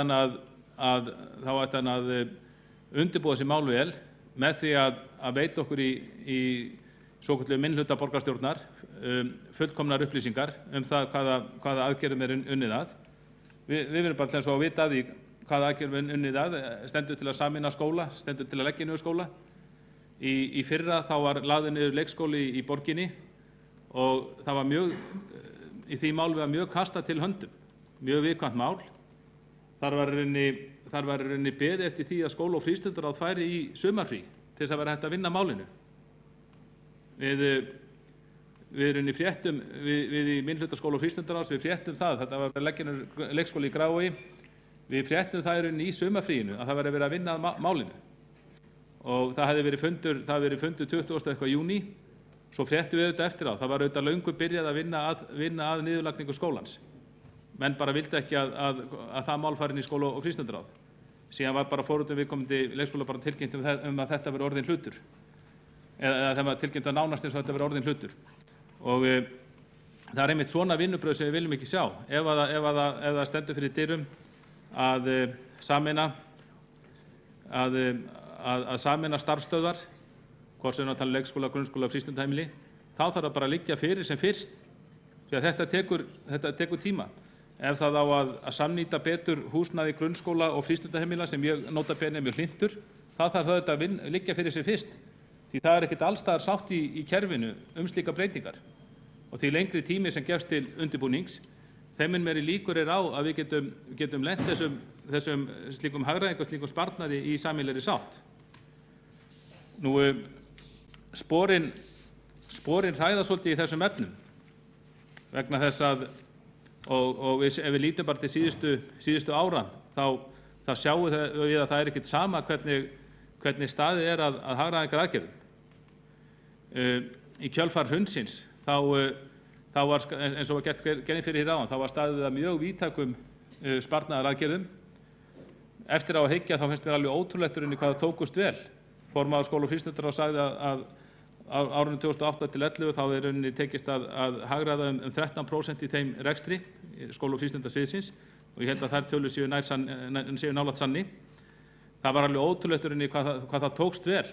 hann að undirbúa sér mál vel með því að veita okkur í svokölluðu minnihluta borgarstjórnar fullkomnar upplýsingar það hvaða aðgerðum er unnið að. Við verðum bara til að vita að því hvaða aðgerðum er unnið að, stendur til að sameina skóla, stendur til að leggja niður skóla. Í fyrra þá var lagður niður leikskóli í borginni og það var í því máli var mjög kastað til höndum, mjög viðkvæmt mál. Þar var í rauninni beðið eftir því að skóla og frístundaráð færi í sumarfrí til þess að vera hægt að vinna málinu. Við í minnihluta skóla og frístundaráðs, við fréttum það, þetta var að leggja niður leikskóli í Grái, við fréttum það í rauninni í sumarfríinu að það væri verið að vinna að málinu. Og það hefði verið fundur 20. eitthvað júní Svo fréttum við auðvitað eftir á, það var auðvitað löngu byrjað að vinna að niðurlagningu skólans. Menn bara vildu ekki að það mál fari inn í skóla- og frístundaráð. Síðan var bara fóruðum viðkomandi leikskóla bara tilkynnt að þetta veri orðin hlutur. Eða þeim var tilkynnt að nánast eins og þetta veri orðin hlutur. Og það er einmitt svona vinnubrögð sem við viljum ekki sjá. Ef það stendur fyrir dyrum að sameina starfsstöðvar, hvort sem að tala leikskóla, grunnskóla, frístundaheimili, þá þarf það bara að liggja fyrir sem fyrst, því að þetta tekur tíma. Ef það á að samnýta betur húsnæði grunnskóla og frístundaheimila sem ég nota bene mjög hlynntur, þá þarf þetta að liggja fyrir sem fyrst. Því það ekkert allstaðar sátt í kerfinu slíka breytingar. Og því lengri tími sem gefst til undirbúnings, þeim mun meiri líkur á að við getum lent þessum slíkum hagræðingu og slíkum sparnaði í sameiginlegri sátt. Nú, sporin hræða svolítið í þessum efnum, vegna þess að, og ef við lítum bara til síðustu áran, þá sjáum við að það er ekkert sama hvernig staðið er að hagræðingar aðgerðum. Í kjölfar hrunsins, þá var, eins og var gert grein fyrir hér áðan, þá var staðið að mjög víðtækum sparnaðar aðgerðum. Eftir á að hyggja þá finnst mér alveg ótrúlegt hvað það tókust vel. Formaður skóla- og frístundaráðs sagði að á árunum 2008 til 2011 þá er rauninni tekist að hagræða 13% í þeim rekstri skóla- og frístundasviðsins, og ég held að þær tölur séu nálægt sanni. Það var alveg ótrúlegt hvað það tókst vel.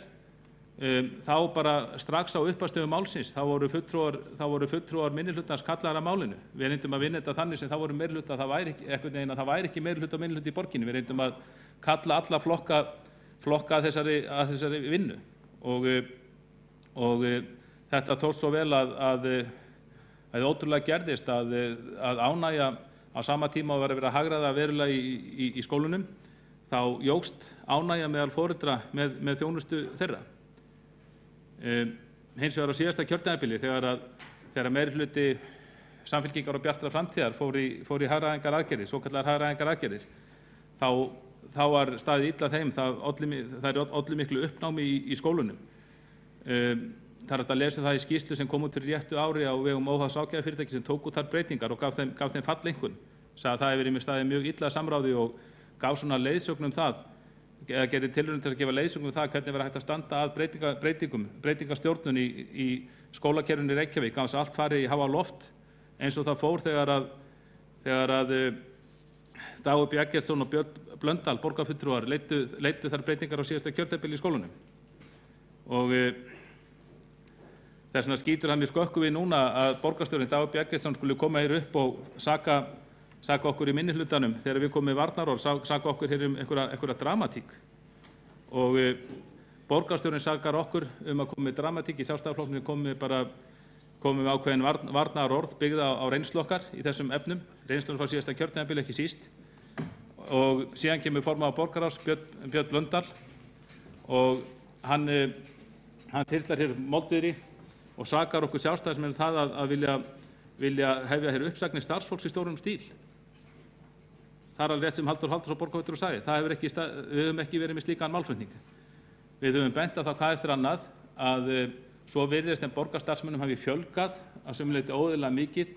Þá bara strax á uppastöðu málsins þá voru fulltrúar minnihlutans kallaðar að málinu. Við reyndum að vinna þetta þannig sem það voru meirihluta, það væri ekki meirihluta og minnihluta í borginni. Við reyndum að kalla alla flokka að þessari vinnu, og þetta tókst svo vel að ótrúlega gerðist að ánægja á sama tíma að vera að hagræða verulega í skólunum, þá jókst ánægja meðal foreldra með þjónustu þeirra. Hins vegar á síðasta kjörtímabili þegar meirihluti Samfylkingar og Bjartrar framtíðar fór í hagræðingar aðgerðir, svokallaðar hagræðingar aðgerðir, þá var staðið illa þeim, það olli miklu uppnámi í skólunum. Það er hægt að lesa það í skýrslu sem kom út fyrir réttu ári á vegum óháðs ágæðafyrirtækis sem tók út þær breytingar og gaf þeim falleinkunn. Sagði að það hefði verið með staðið mjög illa samráði og gaf svona leiðsögn það, eða gerði tilraun til að gefa leiðsögn það hvernig verið hægt að standa að breytingastjórnun í skólakerfinu í Reykjavík, að allt fari í háa loft eins og það fór þegar að Dagur B. Eggertsson og Björn Blöndal, borgarfulltrúar, leiddu þær breytingar á síðasta kjörtímabili í skólunum. Og þess vegna skýtur það mjög skökku við núna að borgarstjórinn Dagur B. Eggertsson skuli koma hér upp og saka okkur í minnihlutanum þegar við komum með varnarorð, saka okkur hér einhverja dramatík. Og borgarstjórinn sakar okkur að koma með dramatík, í Sjálfstæðisflokknum komum við ákveðin varnarorð byggða á reynslu okkar í þessum efnum, reynslunum frá síðasta kjörtímabili ekki síst. Og síðan kemur formaður borgarráðs Björn Blöndal og hann þyrlar hér moldviðri og sakar okkur Sjálfstæðismenn það að vilja hefja hér uppsagnir starfsfólks í stórum stíl. Það er alveg rétt sem Halldór Halldórsson borgarfulltrúi sagði, við höfum ekki verið með slíkan málflutning. Við höfum bent á það hvað eftir annað að svo virðist en borgarstarfsmönnum hafi fjölgað að sumu leyti óeðlilega mikið,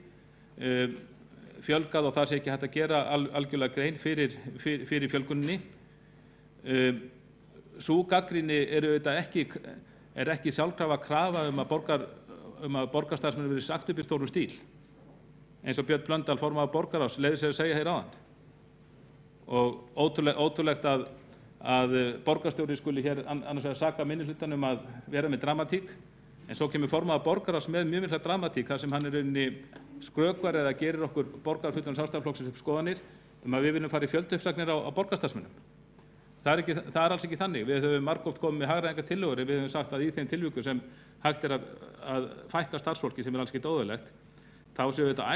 fjölgað og það sé ekki hægt að gera algjörlega grein fyrir fjölguninni. Sú gagnrýni er ekki sjálfkrafa krafa að borgarstarfsmönnum verið sagt upp í stórum stíl, eins og Björn Blöndal, formaður borgarráðs, leyfði sér að segja hér áðan. Og ótrúlegt að borgarstjóri skuli hér annars vegar saka minnihlutann að vera með dramatík, en svo kemur formaður borgarráðs með mjög mikla dramatík þar sem hann er rauninni skrökvar eða gerir okkur borgarfulltrúum Sjálfstæðisflokksins upp skoðanir að við viljum fara í fjölduppsagnir á borgarstarfsmönnum. Það er alls ekki þannig. Við höfum margoft komið með hagræðingartillögur, við höfum sagt að í þeim tilvikum sem hægt er að fækka starfsfólki sem alls ekki óeðlilegt, þá séu þetta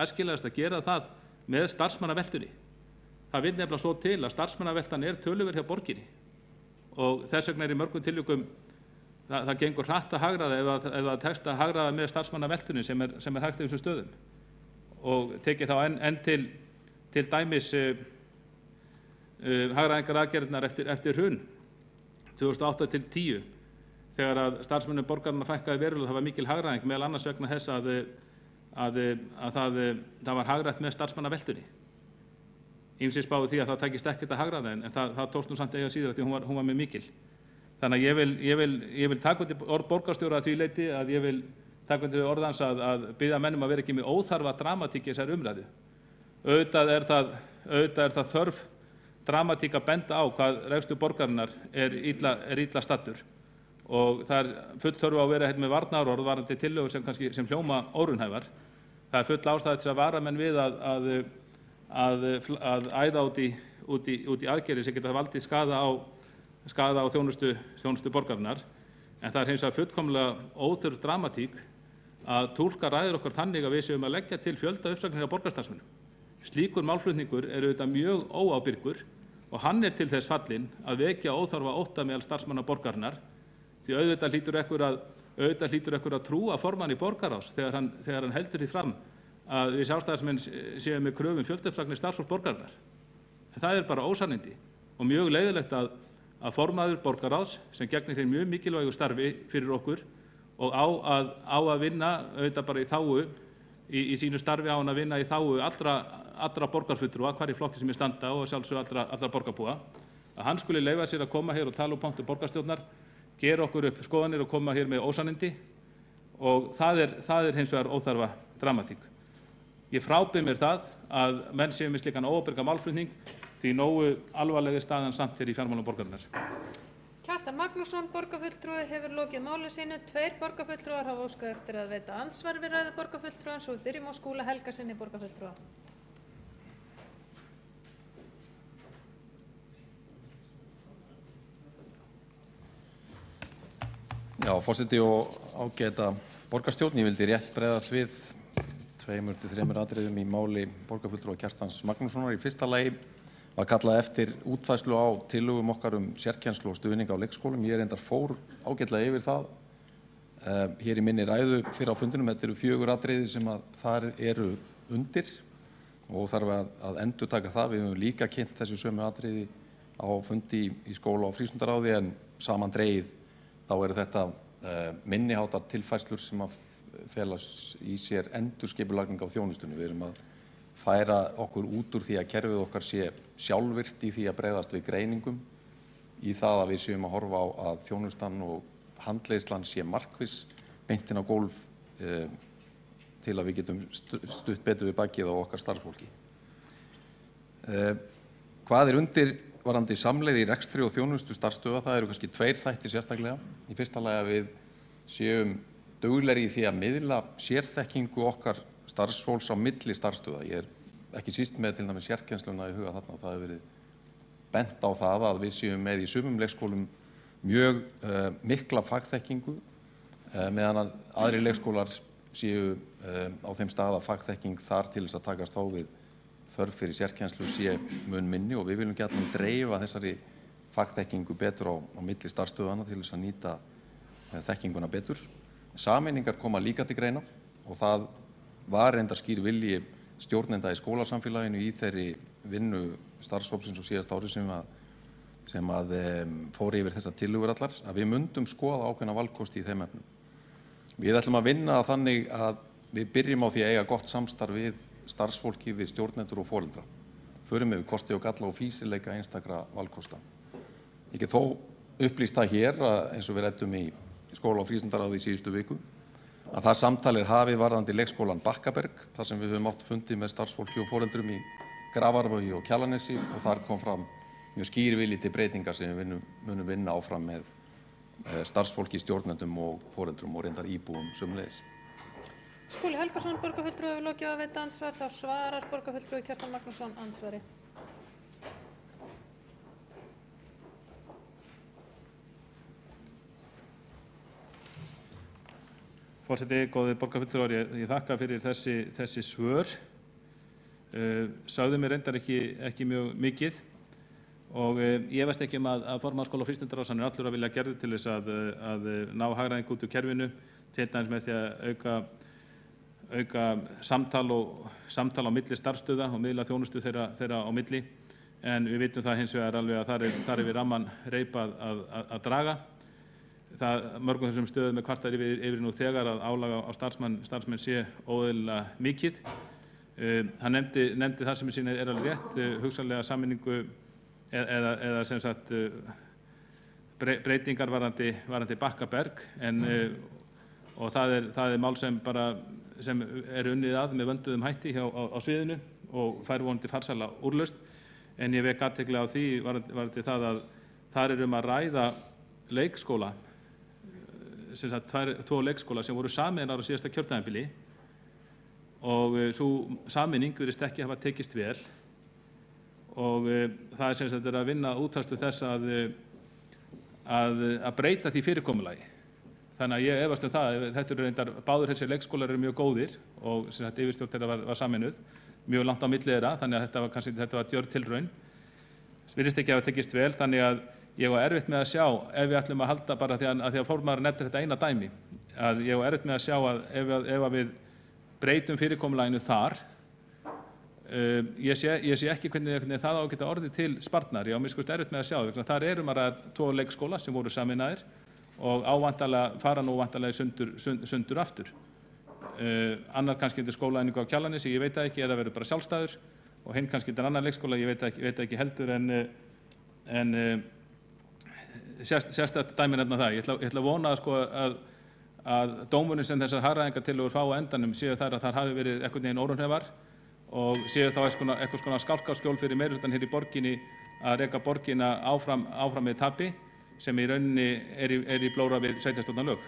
æskilegast að gera það með starfsmannaveltunni. Það vill nefnilega svo til að starfsmannaveltan er töluverð hjá borginni og þess vegna í mörgum tilvikum það gengur hratt að hagræða ef það tekst að hagræða með starfsmannaveltunni sem er hægt í þessum stöðum. Og tekið þá enn til dæmis hagræðingaraðgerðirnar eftir hrun 2008 til 2010, þegar að starfsmönnum borgarinnar fækkaði verulega, það var mikil hagræðing meðal annars vegna þess að það var hagrætt með starfsmannaveltunni. Ýmsir spáðu því að það tækist ekkert að hagræða en það tókst nú samt eiga síður því hún var mjög mikil. Þannig að ég vil taka undir orð borgarstjóra að því leyti að ég vil taka undir orð hans að biðja menn að vera ekki með óþarfa dramatík í þessari umræðu. Auðvitað er það þörf dramatík að benda á hvað rekstur borgarinnar er illa staddur og það er full þörf á að vera með varnaðarorð varðandi tillögur sem hljóma óraunhæfar. Það er full ástæða til að vara menn við að æða út í aðgerðir sem geta valdið skaða á þjónustu borgarinnar, en það er hins vegar fullkomlega óþörf dramatík að túlka ræður okkar þannig að við séum að leggja til fjölda uppsagnir á borgarstafsmönnum. Slíkur málflutningur er auðvitað mjög óábyrgur og hann er til þess fallinn að vekja óþarfa ótta meðal starfsmanna borgarinnar, því auðvitað hlýtur ekkur að trúa formanni borgarráðs þegar hann heldur því fram að við sjálfstæðismenn séum með kröfum fjöldauppsagnir starfsfólks borgarinnar. En það er bara ósannindi og mjög leiðilegt að formaður borgarráðs sem gegnir hér mjög mikilvægu starfi fyrir okkur og á að vinna auðvitað bara í þágu í sínu starfi á hann að vinna í þágu allra borgarfulltrúa, hvar í flokki sem ég standa og sjálfsög allra borgarbúa, að hann skuli leyfa sér að koma hér og tala um pontu borgarstjórnar, gera okkur upp skoðanir og koma hér með ósannindi og það er hins vegar óþarfa dramatík. Ég frábið mér það að menn séu með slíkan óábyrga málflutning því nógu alvarlega staðan samt hér í fjármálum borgarinnar. Kjartan Magnússon, borgarfulltrúi, hefur lokið máli sínu. 2 borgarfulltrúar hafa óskað eftir að veita andsvar við ræðu borgarfulltrúans og við byrjum á Skúla Helgasyni, borgarfulltrúa. Já, forseti og ágæta borgarstjórn, ég vildi rétt bregðast við 2-3 atriðum í máli borgarfulltrúa Kjartans Magnússonar. Í fyrsta lagi var kallað eftir útfærslu á tillögum okkar sérkennslu og stuðning á leikskólum. Ég reyndar fór ágætlega yfir það hér í minni ræðu fyrir á fundinum. Þetta eru 4 atriði sem þar eru undir og þarf að endurtaka það. Við höfum líka kynnt þessi sömu atriði á fundi í skóla- og frístundaráði en samandregið þá eru þetta minniháttar tilfærslur sem að felast í sér endurskipulagning á þjónustunni. Við erum að færa okkur út úr því að kerfið okkar sé sjálfvirkt í því að bregðast við greiningum, í það að við séum að horfa á að þjónustan og handleiðslan sé markviss beint inn á gólf til að við getum stutt betur við bakið á okkar starfsfólki. Hvað er undir varðandi samlegð í rekstri og þjónustu starfsstöðva? Það eru kannski 2 þættir sérstaklega. Í fyrsta lagi að við séum duglegri í því að miðla sérþekkingu okkar starfsfólks á milli starfsstöðva. Ég er ekki síst með til dæmis sérkennsluna í huga þarna og það hefur verið bent á það að við séum með í sumum leikskólum mjög mikla fagþekkingu meðan að aðrir leikskólar séu á þeim stað að fagþekking þar til þess að takast á við þörf fyrir sérkennslu sé mun minni og við viljum gjarnan dreifa þessari fagþekkingu betur á milli starfsstöðvanna til þess að nýta þekkinguna betur. Sameiningar koma líka til greina og það var reyndar skýr vilji stjórnenda í skólasamfélaginu í þeirri vinnu starfshópsins og síðasta ári sem að fór yfir þessar tillögur allar, að við mundum skoða ákveðna valkosti í þeim efnum. Við ætlum að vinna þannig að við byrjum á því að eiga gott samstarf við starfsfólki, við stjórnendur og foreldra. Förum yfir kosti og galla og fýsileika einstakra valkosta. Ég get þó upplýst það hér að eins og við ræddum í skóla- og frístundaráði í síðustu viku að það samtal er hafið varðandi leikskólan Bakkaberg, þar sem við höfum átt fundið með starfsfólki og foreldrum í Grafarvogi og Kjalarnesi og þar kom fram mjög skýr vilji til breytingar sem við munum vinna áfram með starfsfólki, stjórnendum og foreldrum og reyndar íbúum sömuleiðis. Skúli Helgason, borgarfulltrúi, hefur lokið að veita andsvar. Þá svarar borgarfulltrúi Kjartan Magnússon andsvari. Forseti, góðir borgarfulltrúar, ég þakka fyrir þessi svör. Sagði mér reyndar ekki mjög mikið og ég veist ekki að formaður skóla- og frístundaráðs er allur að vilja gerður til þess að ná hagræðingu út úr kerfinu, til dæmis með því að auka samtal á milli starfsstöðva og miðla þjónustu þeirra á milli, en við vitum það hins vegar alveg að þar er við ramman reip að draga. mörgum þessum stöðum kvartar yfir nú þegar að álag á starfsmenn sé óeðlilega mikið. Hann nefndi það sem sín alveg rétt, hugsanlega sameiningu eða sem sagt breytingar varðandi Bakkaberg, og það er mál sem unnið að með vönduðum hætti á sviðinu og fær vonandi farsæla úrlausn. En ég vek athygli á því varðandi það að þar er að ræða leikskóla, sem sagt 2 leikskóla sem voru sameinaðir á síðasta kjörtímabili, og sú sameining virðist ekki hafa tekist vel, og það er sem sagt að vinna útfærslu þess að breyta því fyrirkomulagi. Þannig að ég efast það, þetta eru reyndar, báðir þessir leikskólar eru mjög góðir og sem sagt yfirstjórn þeirra var sameinuð, mjög langt á milli þeirra, þannig að þetta var djörf tilraun. Virðist ekki hafa tekist vel, þannig að ég var erfitt með að sjá, ef við ætlum að halda bara því að formaður nefnir þetta eina dæmi, að ég var erfitt með að sjá að ef við breytum fyrirkomulaginu þar, ég sé ekki hvernig það á að geta orðið til sparnar. Ég á miskust erfitt með að sjá það. Þar að ræða 2 leikskóla sem voru sameinaðir og fara nú væntanlega sundur aftur. Annar kannski undir skólaeiningu á Kjalarnesi, ég veit það ekki, eða verður bara sjálfstæður, og hinn kannski undir annan leikskóla, ég veit ekki heldur, en sérstakt dæmi nefna það. Ég ætla að vona að dómurinn sem þessar hagræðingartillögur fá á endanum séu þær að þar hafi verið einhvern veginn óraunhæfar og séu þá eitthvað svona skálkaskjól fyrir meirihlutann hér í borginni að reka borgina áfram með tapi sem í rauninni er í blóra við sveitarstjórnarlög.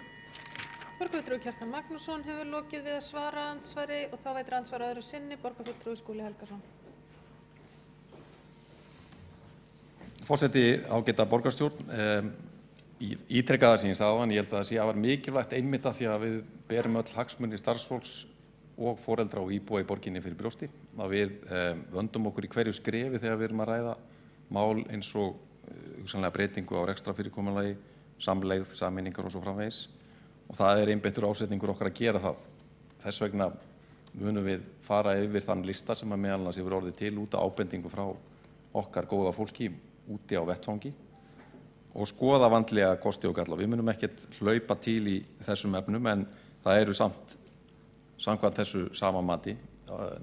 Borgarfulltrúi Kjartan Magnússon hefur lokið við að svara andsvari og þá veitir andsvar öðru sinni borgarfulltrúi Skúli Helgason. Forseti, ágæta borgarstjórn, ítrekka það sem ég sagði áðan, ég held að það sé afar mikilvægt einmitt af því að við berum öll hagsmuni starfsfólks og foreldra og íbúa í borginni fyrir brjósti, að við vöndum okkur í hverju skrefi þegar við erum að ræða mál eins og hugsanlega breytingu á rekstrarfyrirkomulagi, samlegð, sameiningar og svo framvegis, og það er einbeittur ásetningur okkar að gera það. Þess vegna munum við fara yfir þann lista sem að meðal annars hefur orðið til út af ábendingu frá okkar góða fólki úti á vettvangi og skoða vandlega kosti og galla. Við munum ekkert hlaupa til í þessum efnum, en það eru samkvæmt þessu sama mati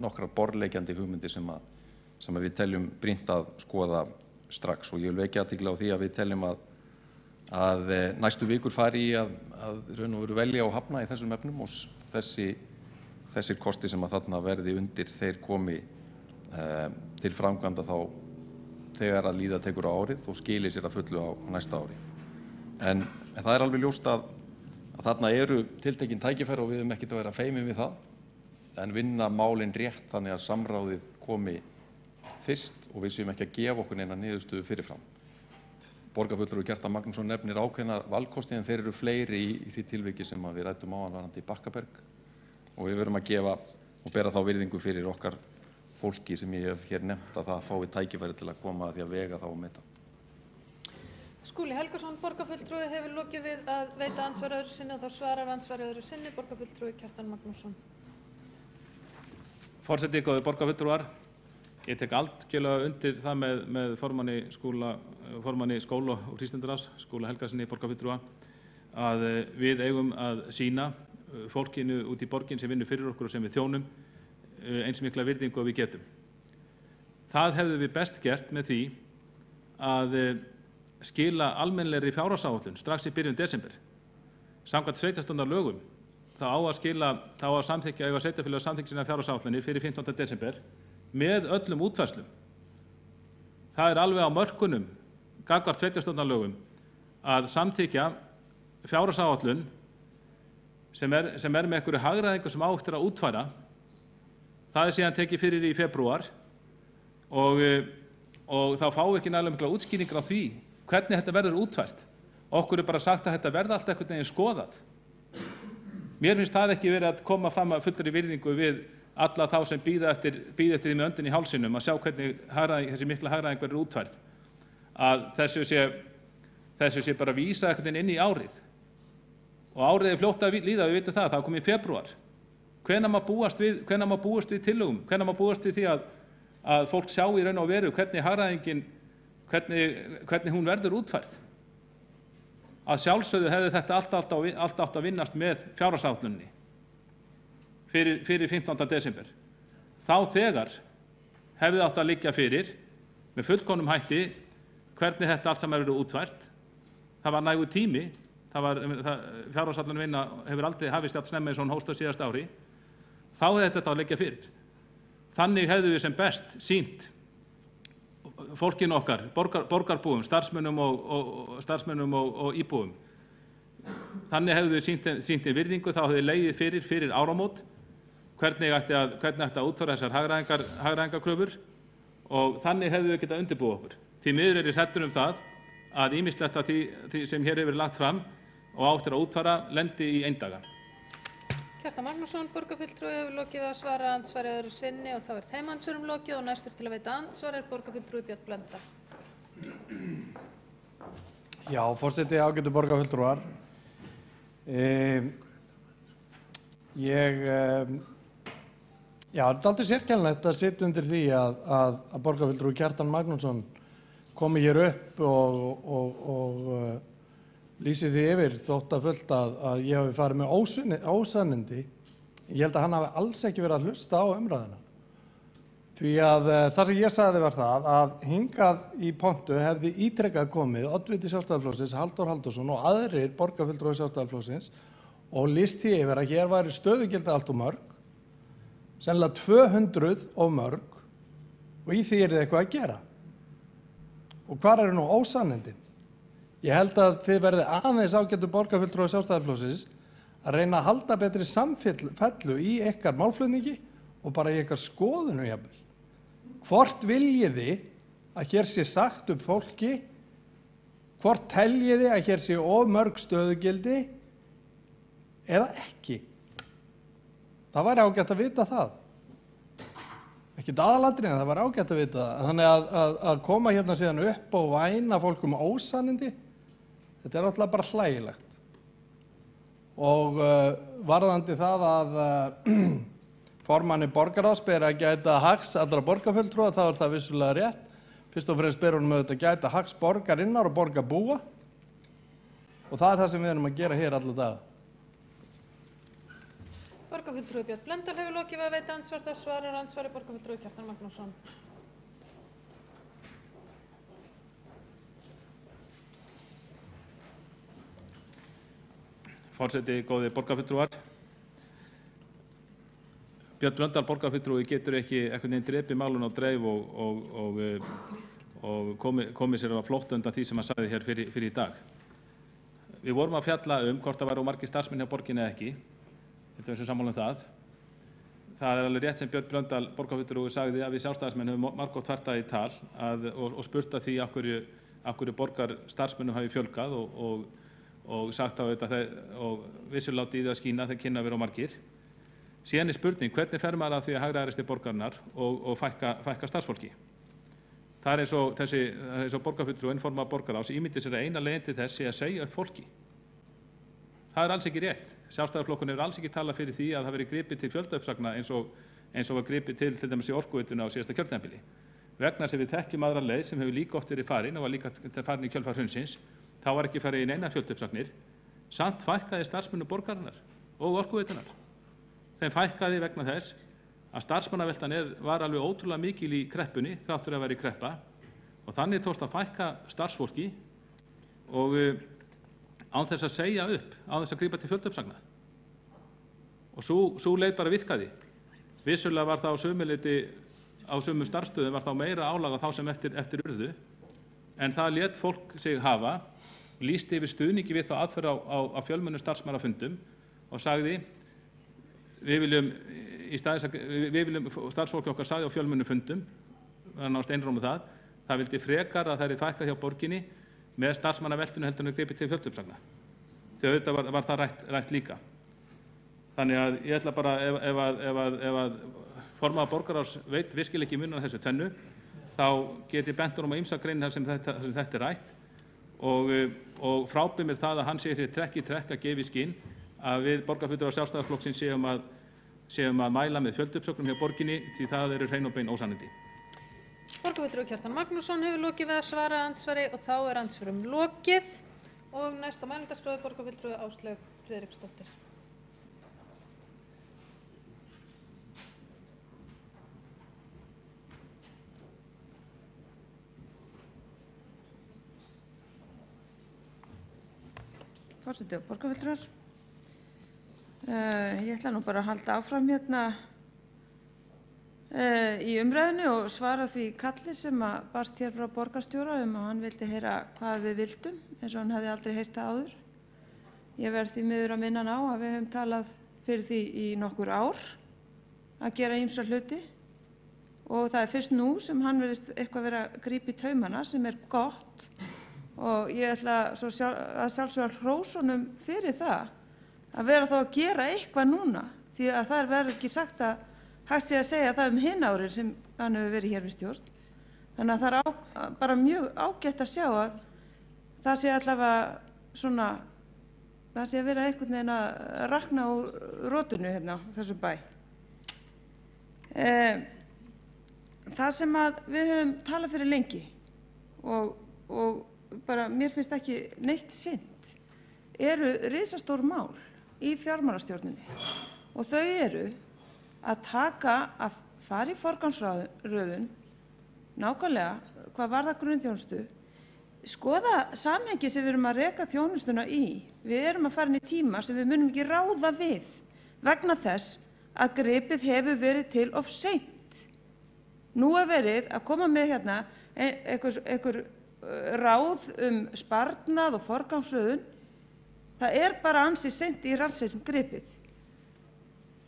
nokkrar borðleggjandi hugmyndir sem við teljum brýnt að skoða strax, og ég vil vekja athygli á því að við teljum að næstu vikur fari í að raun og veru velja og hafna í þessum efnum, og þessir kosti sem að þarna verði undir þeir komi til framkvæmda þá þegar að líða tekur á árið og skilir sér að fullu á næsta ári. En það er alveg ljóst að þarna eru tiltekin tækifæri og við höfum ekkert að vera feimin við það, en vinna málin rétt þannig að samráðið komi fyrst og við séum ekki að gefa okkur neina niðurstöðu fyrirfram. Borgarfulltrúi Kjartan Magnússon nefnir ákveðna valkosti, en þeir eru fleiri í því tilviki sem við ræddum áðan varðandi Bakkaberg, og við verum að gefa og bera þá virðingu fyrir okkar fólki sem ég hef hér nefnt að það fái tækifæri til að koma að því að vega þá og meta. Skúli Helgason, borgarfulltrúi, hefur lokið við að veita andsvar öðru sinni og þá svarar andsvar öðru sinni borgarfulltrúi Kjartan Magnússon. Forseti, góðir borgarfulltrúar, ég tek algjörlega undir það með formanni skóla og frístundaráðs, Skúla Helgasyni borgarfulltrúa, að við eigum að sýna fólkinu út í borgin sem vinnur fyrir okkur og sem við þjónum eins mikla virðingu og við getum. Það hefðum við best gert með því að skila almennilegri fjárhagsáætlun strax í byrjun desember. Samkvæmt sveitarstjórnarlögum þá á að samþykkja sveitarfélög samþykkja sínar fjárhagsáætlanir fyrir 15. desember með öllum útfærslum. Það er alveg á mörkunum gagnvart sveitarstjórnarlögum að samþykkja fjárhagsáætlun sem er með einhverju hagræðingu sem á eftir að útfæra. Það er síðan tekið fyrir í febrúar og þá fá ekki nægilega mikla útskýringar á því hvernig þetta verður útfært. Okkur er bara sagt að þetta verði allt einhvern veginn skoðað. Mér finnst það ekki verið að koma fram að fullri virðingu við alla þá sem bíða eftir því með öndin í hálsinum að sjá hvernig þessi mikla hagræðing verður útfært. Að þessu sé bara vísa einhvern veginn inn í árið. Og árið er fljótt að líða, við vitum það er komið í febrúar. Hvenær má búast við tillögum? Hvenær má búast við því að fólk sjá í raun og veru hvernig hagræðingin, hvernig hún verður útfærð? að sjálfsögðu hefði þetta allt átt að vinnast með fjárhagsáætluninni fyrir 15. desember. Þá þegar hefði átt að liggja fyrir með fullkomnum hætti hvernig þetta allt saman verið útfært. Það var nægur tími, fjárhagsáætlunin vinna hefur aldrei hafist jafn snemma eins og hún hófst á síðasta ári. Þá hefði þetta átt að liggja fyrir. Þannig hefðu við sem best sýnt fólkinu okkar, borgarbúum, starfsmönnum og íbúum. Þannig hefðu við sýnt þeim virðingu, þá hefði legið fyrir áramót hvernig ætti að útfæra þessar hagræðingarkröfur og þannig hefðu við getað undirbúið okkur. Því miður er ég hræddur það að ýmislegt af því sem hér hefur verið lagt fram og átt að útfæra lendi í eindaga. Kjartan Magnússon, borgarfulltrúi, hefur lokið að svara andsvari öðru sinni og þá er þeim andsvörum lokið og næstur til að veita andsvar er borgarfulltrúi Björn Blöndal. Já, forseti, ágætu borgarfulltrúar. Já, það er aldrei sérkennilegt að sitja undir því að borgarfulltrúi Kjartan Magnússon komi hér upp og lýsi því yfir þóttafullt að ég hafi farið með ósannindi. Ég held að hann hafi alls ekki verið að hlusta á umræðina. Því að það sem ég sagði var það að hingað í pontu hefði ítrekkað komið oddviti Sjálfstæðisflokksins Halldór Halldórsson og aðrir borgarfulltrúar Sjálfstæðisflokksins og lýsti því yfir að hér væri stöðugildi allt of mörg, sennilega 200 of mörg og í því er eitthvað að gera. Og hvar eru nú ósannindin? Ég held að þið verði aðeins ágætu borgarfulltrúar Sjálfstæðisflokksins að reyna að halda betri samfellu í ykkar málflutningi og bara í ykkar skoðunum jafnvel. Hvort viljiði að hér sé sagt upp fólki, hvort teljiði að hér sé of mörg stöðugildi eða ekki. Það væri ágætt að vita það. Ekki aðalatriðin, en það væri ágætt að vita það. Þannig að koma hérna síðan upp og væna fólk ósannindi, þetta er náttúrulega bara hlægilegt. Og varðandi það að formanni borgarráðs ber að gæta hags allra borgarfulltrúa, þá er það vissulega rétt. Fyrst og fremst ber honum auðvitað að gæta hags borgarinnar og borgarbúa. Og það er það sem við erum að gera hér alla daga. Borgarfulltrúi Björn Blöndal hefur lokið við að veita andsvar, þá svarar andsvari borgarfulltrúi Kjartan Magnússon. Forseti, góðir borgarfulltrúar. Björn Blöndal borgarfulltrúi getur ekki einhvern veginn drepið málun á dreif og komið sér á flótta undan því sem hann sagði hér fyrir í dag. Við vorum að fjalla hvort það væru margir starfsmenn hjá borginni eða ekki. Þetta er sammála það. Það er alveg rétt sem Björn Blöndal borgarfulltrúi sagði að við sjálfstæðismenn höfum margoft fært það í tal og spurt að því af hverju borgarstarfsmennum hafi fjölgað og sagt á þetta og vissulega látið í það að skína þeir kynna að vera margir. Síðan er spurning hvernig fer maður að því að hagræðast í borgarinnar og fækka starfsfólki. Það er eins og borgarfulltrúinn formaður borgarráðs ímyndir sér að eina leiðin til þess sé að segja upp fólki. Það er alls ekki rétt. Sjálfstæðisflokkurinn hefur alls ekki talað fyrir því að það veri gripið til fjöldauppsagna eins og var gripið til dæmis í Orkuveituna á síðasta kjörtímabili. Vegna þess að við þekkjum aðra leið sem hefur líka oft verið farin og var líka farin í kjölfar hrunsins, þá var ekki farið í neina fjöldauppsagnir. Samt fækkaði starfsmönnum borgarinnar og Orkuveitunar. Þeim fækkaði vegna þess að starfsmannaveltan var alveg ótrúlega mikil í kreppunni, þrátt fyrir að vera í kreppa, og þannig tókst að fækka starfsfólki og án þess að segja upp, án þess að grípa til fjöldauppsagna. Og sú leið bara virkaði. Vissulega var það á sömu starfsstöðum var þá meira álag á þá sem eftir urðu, en það lét fólk sig hafa, lýsti yfir stuðningi við þá aðferð á fjölmennum starfsmannafundum og sagði við viljum starfsfólki okkar sagði á fjölmennum fundum, var náðast einróma það vildi frekar að það er fækkað hjá borginni með starfsmannaveltunu heldur en gripið til fjöldauppsagna. Því auðvitað var það rætt líka. Þannig að ég ætla bara, ef að formaður borgarráðs veit virkilega ekki munar þessu tvennu, þá get ég bent honum á ýmsar greinar sem þetta er rætt og frábið mér það að hann segir hér trekk í trekk að gefa í skyn að við borgarfulltrúar Sjálfstæðisflokksins séum að mæla með fjöldauppsögnum hjá borginni því það eru hrein og bein ósannindi. Borgarfulltrúi Kjartan Magnússon hefur lokið við að svara andsvari og þá er andsvörum lokið Og næsta mælendaskrá er borgarfulltrúi Áslaug Friðriksdóttir. Forseti og borgarfulltrúar. Ég ætla nú bara að halda áfram hérna í umræðinu og svara því kalli sem barst hér frá borgarstjóra að hann vildi heyra hvað við vildum, eins og hann hefði aldrei heyrt það áður. Ég verð því miður að minna hann á að við höfum talað fyrir því í nokkur ár að gera ýmsa hluti og það fyrst nú sem hann verðist eitthvað vera að grípa í taumana sem gott og ég ætla að sjálfsögða hrósunum fyrir það að vera þá að gera eitthvað núna því að það verður ekki sagt að hægt sé að segja það hinn árin sem hann hefur verið hér við stjórn. Þannig að það bara mjög ágætt að sjá að það sé allavega svona, það sé að vera einhvern veginn að rakna úr rótunu hérna á þessum bæ. Það sem að við höfum talað fyrir lengi og bara mér finnst ekki neitt sinnt eru risastór mál í fjármálastjórninni og þau eru að fara í forgangsröðun nákvæmlega hvað varðar grunnþjónustu, skoða samhengi sem við erum að reka þjónustuna í. Við erum að fara inn í tíma sem við munum ekki ráða við vegna þess að gripið hefur verið til of seint. Nú verið að koma með hérna einhver ráð sparnað og forgangsröðun. Það bara ansi seint í rannsókn gripið.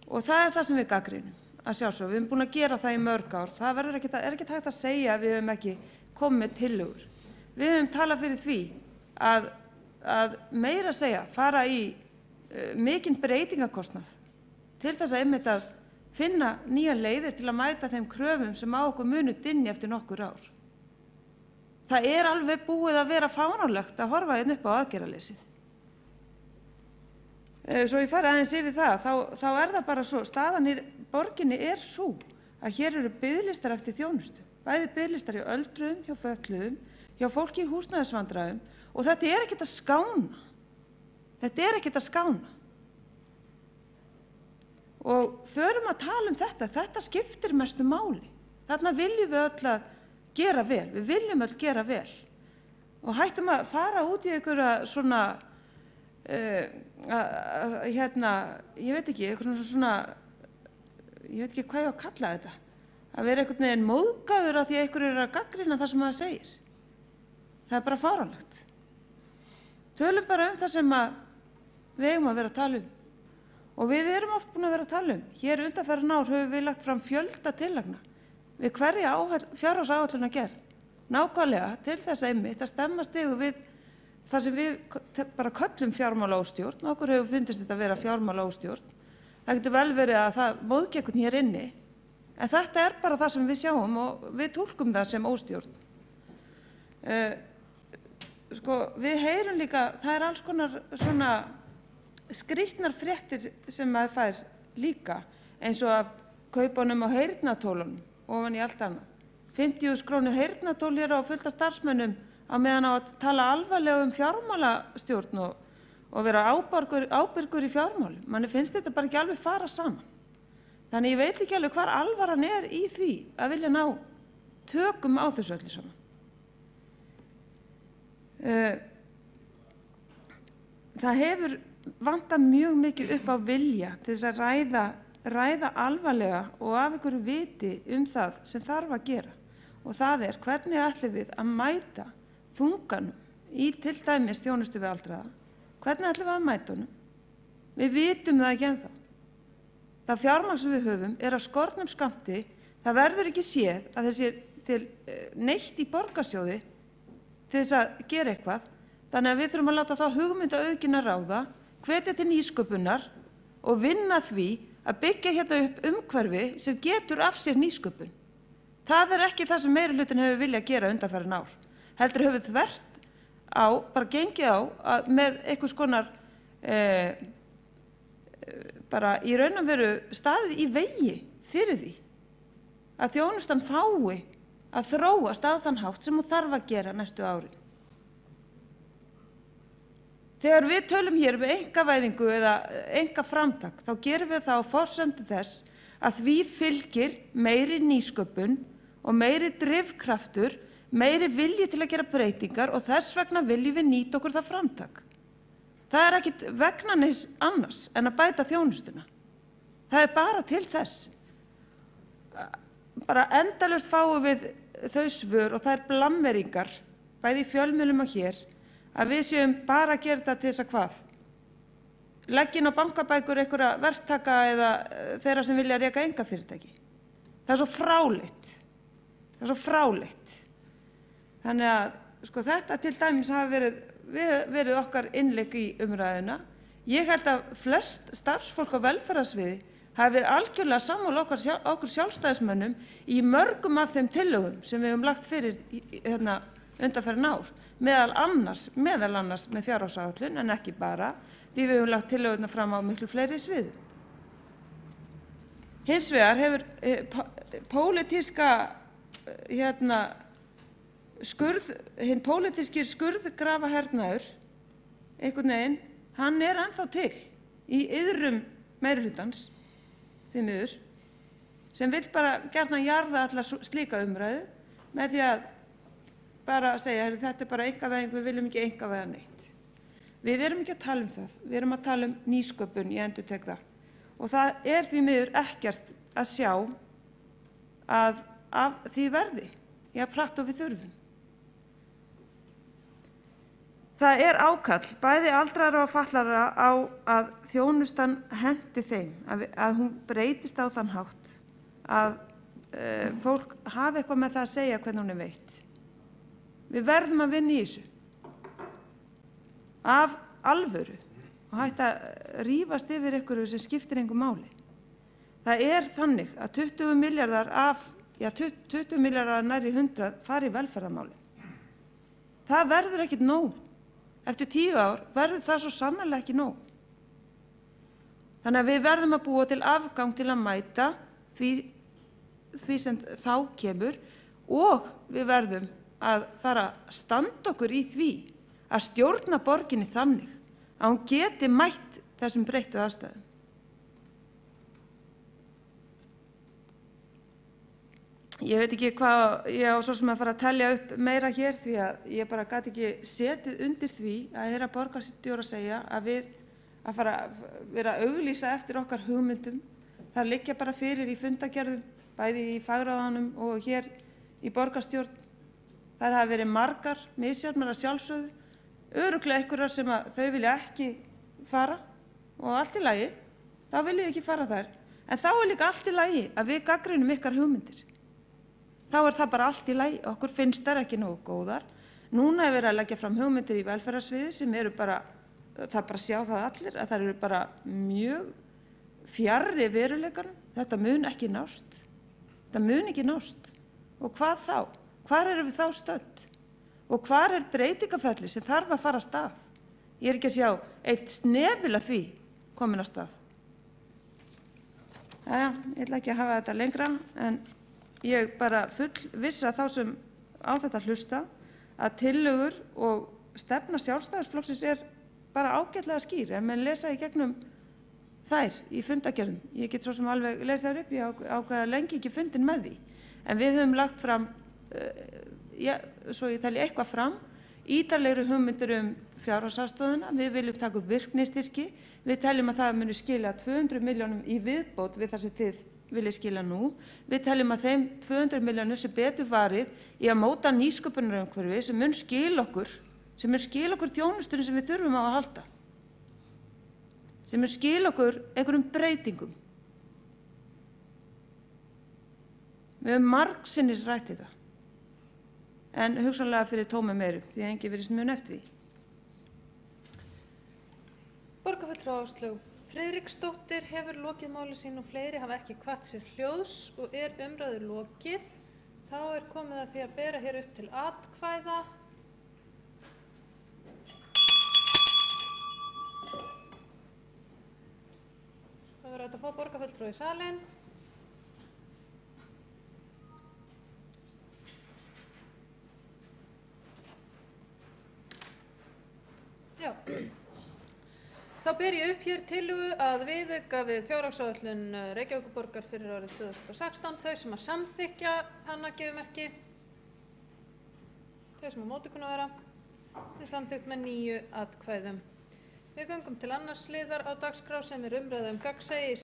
Og það það sem við gagnrýnum að sjálfsögðu. Við erum búin að gera það í mörg ár. Það er ekki hægt að segja að við höfum ekki komið með tillögur. Við höfum talað fyrir því að meira að segja fara í mikinn breytingakostnað til þess að einmitt að finna nýja leiðir til að mæta þeim kröfum sem á okkur munu dynja eftir nokkur ár. Það alveg búið að vera fáránlegt að horfa upp á aðgerðaleysið. Svo ég fari aðeins yfir það, þá það bara svo, staðan í borginni svo að hér eru biðlistar eftir þjónustu. Bæði biðlistar hjá öldruðum, hjá fötluðum, hjá fólki í húsnæðisvandræðum og þetta ekkert að skána. Þetta ekkert að skána. Og förum að tala þetta skiptir mestu máli. Þarna viljum við öll að gera vel, við viljum öll gera vel. Og hættum að fara út í einhverja svona ég veit ekki, ég veit ekki hvað ég á að kalla þetta, að vera einhvern veginn móðgaður af því að einhver að gagnrýna það sem maður segir. Það bara fáránlegt. Tölum bara það sem við eigum að vera að tala og við erum oft búin að vera að tala Hér undanfarin ár höfum við lagt fram fjölda tillagna við hverja fjárhagsáætlunargerð, nákvæmlega til þess einmitt að stemma stigu við það sem við bara köllum fjármálaóstjórn, okkur hefur fundist þetta að vera fjármálaóstjórn. Það getur vel verið að það móðgekun hér inni, en þetta bara það sem við sjáum og við túlkum það sem óstjórn. Við heyrum líka, það alls konar svona skrýtnar fréttir sem maður fær líka, eins og af kaupunum á heyrnartólunum ofan í allt annað. 50.000 krónu heyrnartól hér á fullt af starfsmönnum á meðan á að tala alvarlega fjármálastjórn og vera ábyrgur í fjármálum. Manni finnst þetta bara ekki alveg fara saman. Þannig ég veit ekki alveg hvar alvaran í því að vilja ná tökum á þessu öllu saman. Það hefur vantað mjög mikið upp á vilja til þess að ræða alvarlega og af einhverju viti það sem þarf að gera. Og það hvernig ætlum við að mæta þunganum í til dæmis þjónustu við aldraða. Hvernig ætlum við að mæta honum? Við vitum það ekki ennþá. Það fjármagn sem við höfum að skornum skammti. Það verður ekki séð að þessi til neitt í borgarsjóði til þess að gera eitthvað. Þannig að við þurfum að láta þá hugmyndaauðgina ráða, hvetja til nýsköpunar og vinna því að byggja hérna upp umhverfi sem getur af sér nýsköpun. Það ekki það sem meirihlutinn hefur viljað gera undanfarin ár. Heldur hefur þvert bara gengið á með einhvers konar bara í raun og veru staðið í vegi fyrir því að þjónustan fái að þróast á þann hátt sem hún þarf að gera næstu árin. Þegar við tölum hér einkavæðingu eða einkaframtak, þá gerum við það á forsendu þess að því fylgir meiri nýsköpun og meiri drifkraftur, meiri vilji til að gera breytingar og þess vegna viljum við nýta okkur það framtak. Það er ekkit vegna neins annars en að bæta þjónustuna. Það er bara til þess. Bara endalaust fáum við þau svör og það er blammeringar, bæði í fjölmiðlum og hér, að við séum bara að gera þetta til þess að hvað? Leggja inn á bankabækur einhverja verktaka eða þeirra sem vilja reka einkafyrirtæki. Það er svo fráleitt. Það er svo fráleitt. Þannig að sko, þetta til dæmis hafa verið okkar innlegg í umræðuna. Ég held að flest starfsfólk á velferðarsviði hafi verið algjörlega sammála okkur sjálfstæðismönnum í mörgum af þeim tillögum sem við höfum lagt fyrir undanfarin ár. Meðal annars með fjárhagsáætlun en ekki bara, því við höfum lagt tillögurnar fram á miklu fleiri sviðum. Hins vegar hefur pólitíska hinn pólitíski skurðgrafahernaður einhvern veginn, hann er ennþá til í iðrum meirihlutans, því miður, sem vill bara gjarnan jarða alla slíka umræðu með því að bara að segja, þetta er bara einkavæðing, við viljum ekki einkavæða neitt. Við erum ekki að tala um það, við erum að tala um nýsköpun, ég endurtek það. Og það er því miður ekkert að sjá að af því verði, jafn hratt og við þurfum. Það er ákall, bæði aldraðra og fatlaðra á að þjónustan henti þeim, að hún breytist á þann hátt, að fólk hafi eitthvað með það að segja hvernig hún er veitt. Við verðum að vinna í þessu af alvöru og hægt að rífast yfir einhverju sem skiptir engu máli. Það er þannig að 20 milljarðar af, 20 milljarðar nærri 100 fari í velferðarmáli. Það verður ekkit nóg. Eftir 10 ár verður það svo sannarlega ekki nóg. Þannig að við verðum að búa til afgang til að mæta því sem þá kemur og við verðum að fara að standa okkur í því að stjórna borginni þannig að hún geti mætt þessum breyttu aðstæðum. Ég veit ekki hvað, ég á svo sem að fara að telja upp meira hér því að ég bara gat ekki setið undir því að heyra borgarstjóra segja að við að fara að vera að auglýsa eftir okkar hugmyndum. Það liggja bara fyrir í fundagerðum, bæði í fagráðanum og hér í borgarstjórn. Það hafa verið margar misjafnar að sjálfsögðu, örugglega einhverjar sem að þau vilja ekki fara og allt í lagi, þá viljið ekki fara þar. En þá er líka allt í lagi að við gagnrýnum ykkar hugmyndir. Þá er það bara allt í lagi, okkur finnst þær ekki nógu góðar. Núna er verið að leggja fram hugmyndir í velferðarsviði sem eru bara, það bara sjá það allir, að þær eru bara mjög fjarri veruleikanum. Þetta mun ekki nást. Þetta mun ekki nást. Og hvað þá? Hvar erum við þá stödd? Og hvar er breytingaferli sem þarf að fara af stað? Ég er ekki að sjá eitt snefil af því komin af stað. Jæja, ég ætla ekki að hafa þetta lengra, en ég bara fullvissa þá sem á þetta hlusta að tillögur og stefna Sjálfstæðisflokksins er bara ágætlega skýr. Ef menn lesa í gegnum þær í fundagerðum, ég get svo sem alveg lesa þær upp, ég ákveða lengi ekki fundin með því. En við höfum lagt fram, svo ég tali eitthvað fram, ítarlegri hugmyndir fjárhagsaðstoðina, við viljum taka upp virknistyrki, við teljum að það muni skila 200 milljónum í viðbót við það sem þið viljið skila nú, við teljum að þeim 200 milljónum sem betur varið í að móta nýsköpunarumhverfi sem mun skila okkur þjónustunni sem við þurfum á að halda, sem mun skila okkur einhverjum breytingum. Við höfum margsinnis rætt þetta, en hugsanlega fyrir tómum eyrum, því að enginn virðist mun eftir því. Borgarfulltrúi Áslaug Friðriksdóttir hefur lokið máli sín og fleiri hafa ekki kvatt sér hljóðs og er umræðu lokið. Þá er komið að því að bera hér upp til atkvæða. Það verður að fá borgarfulltrúi í salinn. Já, Þá ber ég upp hér tillögu að viðauka við fjárhagsáætlun Reykjavíkurborgar fyrir árið 2016. Þau sem að samþykkja hana gefur merki. Þau sem á móti kunna vera. Þau samþykkt með 9 atkvæðum. Við göngum til annars liðar á dagskrá sem umræða gagnsæi